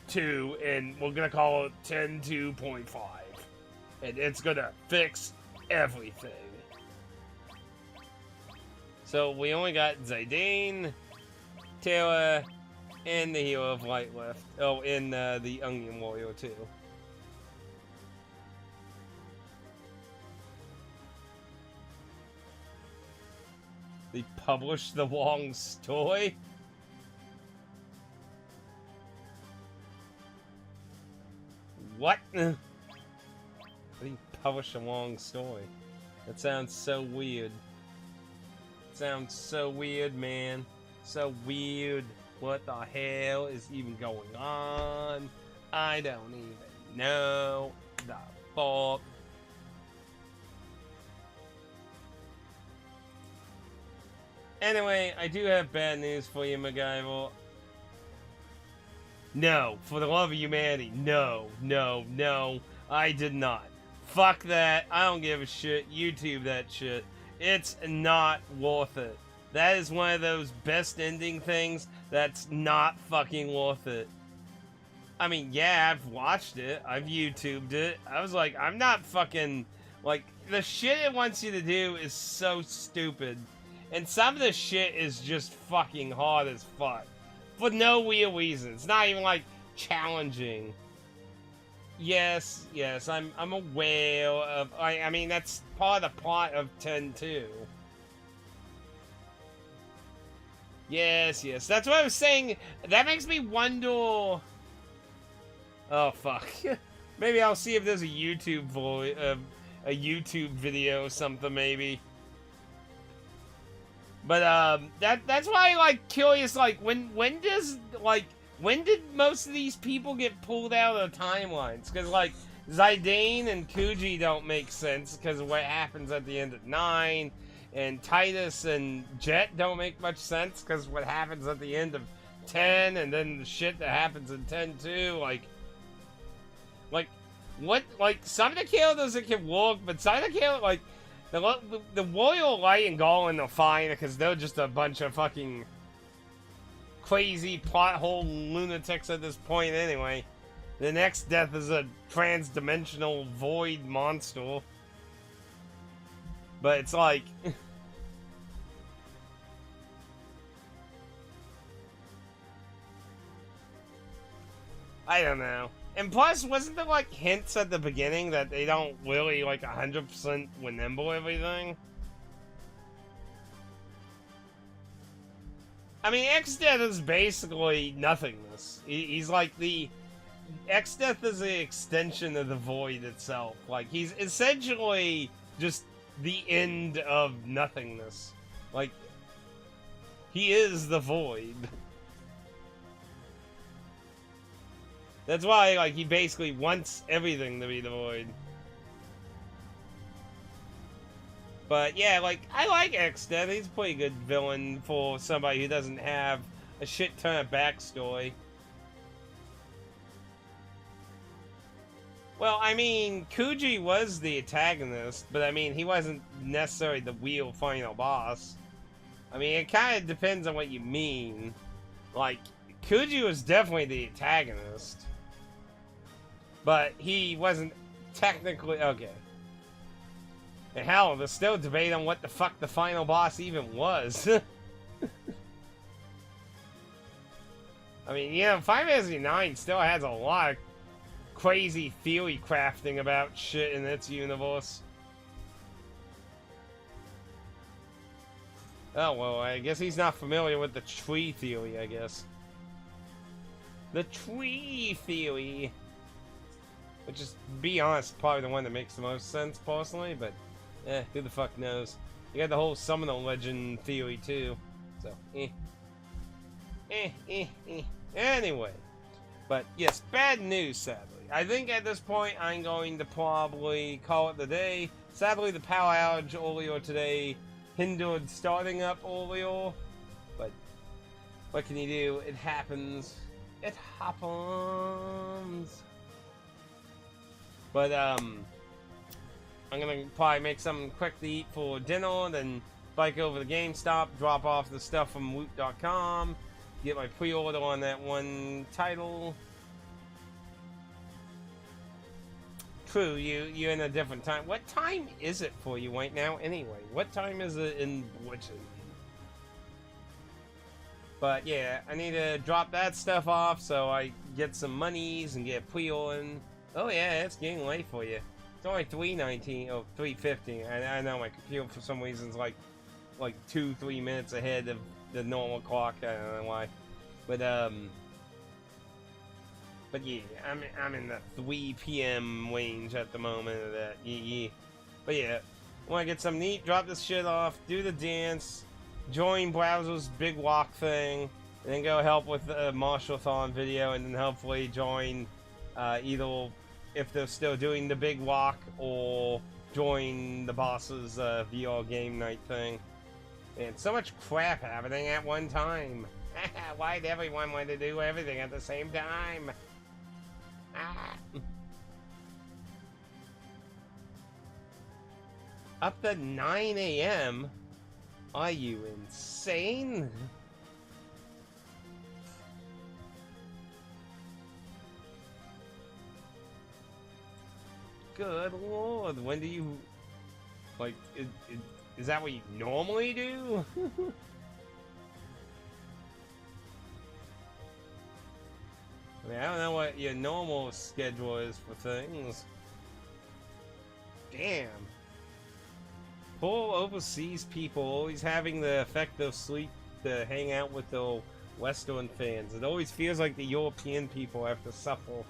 2, and we're gonna call it 10-2.5. And it's gonna fix everything. So we only got Zidane, Taylor, and the Hero of Light left. Oh, and the Onion Warrior too. They published the wrong story? What? They published a long story. That sounds so weird. Sounds so weird, man. So weird. What the hell is even going on? I don't even know. The fuck. Anyway, I do have bad news for you, MacGyver. No, for the love of humanity, no, I did not. Fuck that, I don't give a shit, YouTube that shit. It's not worth it. That is one of those best ending things that's not fucking worth it. I mean, yeah, I've watched it, I've YouTubed it. I was like, I'm not fucking, like, the shit it wants you to do is so stupid. And some of the shit is just fucking hard as fuck. For no real reason. It's not even, like, challenging. Yes, I'm aware of... I mean, that's part of the plot of 10-2. Yes, that's what I was saying. That makes me wonder... Oh, fuck. Maybe I'll see if there's a YouTube video or something, maybe. But, that's why, like, curious, like, when did most of these people get pulled out of the timelines? Because, like, Zidane and Kuji don't make sense because of what happens at the end of 9, and Tidus and Jet don't make much sense because of what happens at the end of 10, and then the shit that happens in 10-2, like, what, like, some of the characters that can work, but some of the characters, like, the Royal Light and Garland are fine because they're just a bunch of fucking crazy plot hole lunatics at this point anyway. The next death is a trans-dimensional void monster. But it's like... I don't know. And plus, wasn't there, like, hints at the beginning that they don't really, like, 100% remember everything? I mean, Exdeath is basically nothingness. He's like the... Exdeath is the extension of the Void itself. Like, he's essentially just the end of nothingness. Like, he is the Void. That's why, like, he basically wants everything to be the Void. But, yeah, like, I like Exdeath. He's a pretty good villain for somebody who doesn't have a shit ton of backstory. Well, I mean, Kuji was the antagonist, but, I mean, he wasn't necessarily the real final boss. I mean, it kind of depends on what you mean. Like, Kuji was definitely the antagonist. But he wasn't technically... Okay. And hell, they're still debating what the fuck the final boss even was. I mean, you know, Final Fantasy IX still has a lot of crazy theory crafting about shit in its universe. Oh, well, I guess he's not familiar with the tree theory, I guess. The tree theory. Which is, to be honest, probably the one that makes the most sense, personally, but who the fuck knows. You got the whole Summoner Legend theory, too. So, Anyway. But, yes, bad news, sadly. I think at this point, I'm going to probably call it the day. Sadly, the power outage earlier today hindered starting up earlier, but what can you do? It happens. It happens. But I'm gonna probably make something quick to eat for dinner, then bike over to GameStop, drop off the stuff from Woot.com, get my pre-order on that one title. True, you're in a different time. What time is it for you right now, anyway? What time is it in Woodson? But yeah, I need to drop that stuff off so I get some monies and get pre-ordering. Oh yeah, it's getting late for you. It's only 3:19 or 3:50. I know my computer for some reason is like 2-3 minutes ahead of the normal clock. I don't know why, but yeah, I'm in the 3 p.m. range at the moment of that. Yeah. But yeah, I want to get some neat, drop this shit off, do the dance, join Browser's big walk thing, and then go help with the Marshall-thon video, and then hopefully join either if they're still doing the big walk or join the boss's VR game night thing. And so much crap happening at one time. Why'd everyone want to do everything at the same time? Up at 9 a.m.? Are you insane? Good lord, when do you... Like, is that what you normally do? I mean, I don't know what your normal schedule is for things. Damn. Poor overseas people always having the effect of sleep to hang out with the Western fans. It always feels like the European people have to suffer.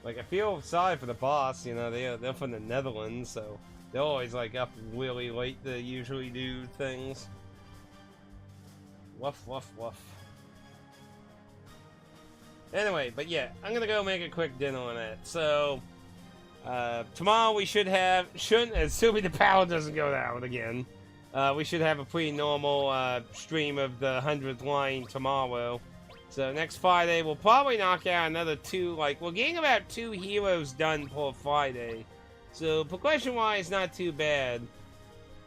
Like, I feel sorry for the boss, you know, they're from the Netherlands, so they're always like up really late to usually do things. Woof, woof, woof. Anyway, but yeah, I'm gonna go make a quick dinner on that. So, tomorrow we assuming the power doesn't go down again, we should have a pretty normal stream of the 100th line tomorrow. So next Friday we'll probably knock out another 2, like, we're getting about 2 heroes done per Friday. So progression-wise, not too bad.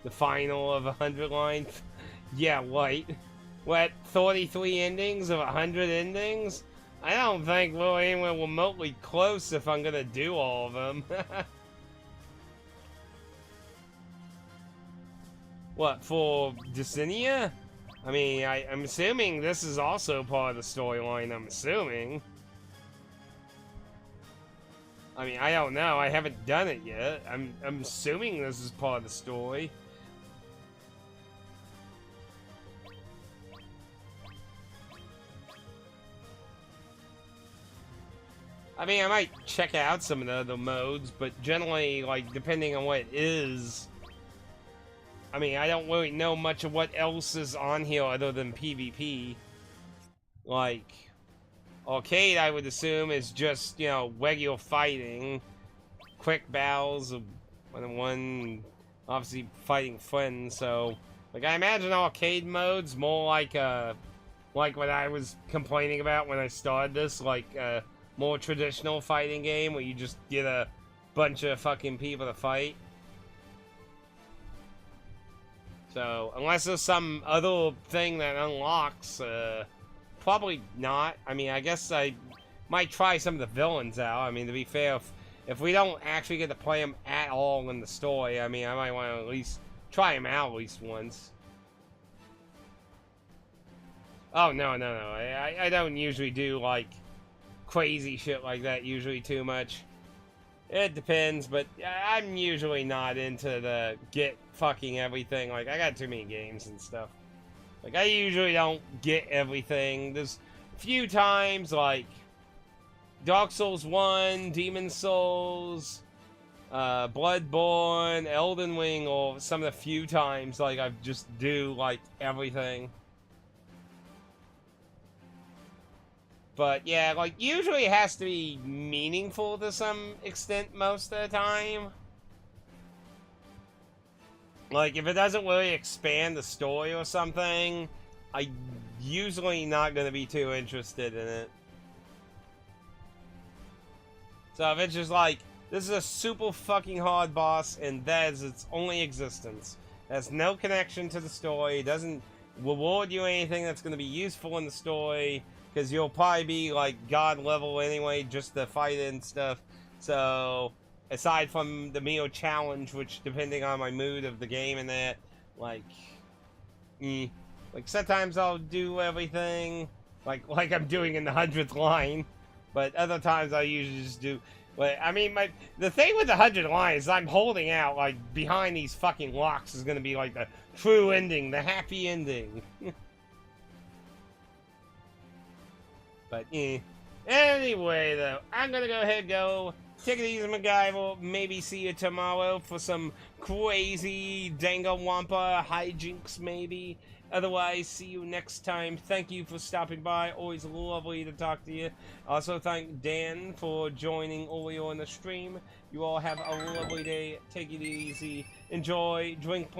The final of 100 lines. Yeah, right. What, 33 endings of 100 endings? I don't think we're anywhere remotely close if I'm gonna do all of them. What, for Dissidia? I mean, I'm assuming this is also part of the storyline, I'm assuming. I mean, I don't know, I haven't done it yet. I'm assuming this is part of the story. I mean, I might check out some of the other modes, but generally, like, depending on what it is, I mean, I don't really know much of what else is on here other than PvP. Like, arcade, I would assume, is just, you know, regular fighting, quick battles of one-on-one, obviously fighting friends. So, like, I imagine arcade mode's more like what I was complaining about when I started this, like more traditional fighting game where you just get a bunch of fucking people to fight. So, unless there's some other thing that unlocks, probably not. I mean, I guess I might try some of the villains out. I mean, to be fair, if we don't actually get to play them at all in the story, I mean, I might want to at least try them out at least once. Oh, no. I don't usually do, like, crazy shit like that usually too much. It depends, but I'm usually not into the get fucking everything. Like, I got too many games and stuff. Like, I usually don't get everything. There's a few times, like, Dark Souls 1, Demon Souls, Bloodborne, Elden Ring, or some of the few times, like, I just do, like, everything. But, yeah, like, usually it has to be meaningful to some extent most of the time. Like, if it doesn't really expand the story or something, I'm usually not going to be too interested in it. So if it's just like, this is a super fucking hard boss, and that is its only existence. It has no connection to the story, it doesn't reward you anything that's going to be useful in the story, because you'll probably be, like, god level anyway, just to fight it and stuff. So, aside from the meal challenge, which, depending on my mood of the game and that, like, like, sometimes I'll do everything, like I'm doing in the 100th line, but other times I usually just do, but, I mean, the thing with the 100th line is I'm holding out, like, behind these fucking locks is gonna be, like, the true ending, the happy ending. But, anyway, though, I'm gonna go ahead and go. Take it easy, MacGyver. Maybe see you tomorrow for some crazy Danganronpa hijinks, maybe. Otherwise, see you next time. Thank you for stopping by. Always lovely to talk to you. Also, thank Dan for joining earlier on the stream. You all have a lovely day. Take it easy. Enjoy. Drink plenty.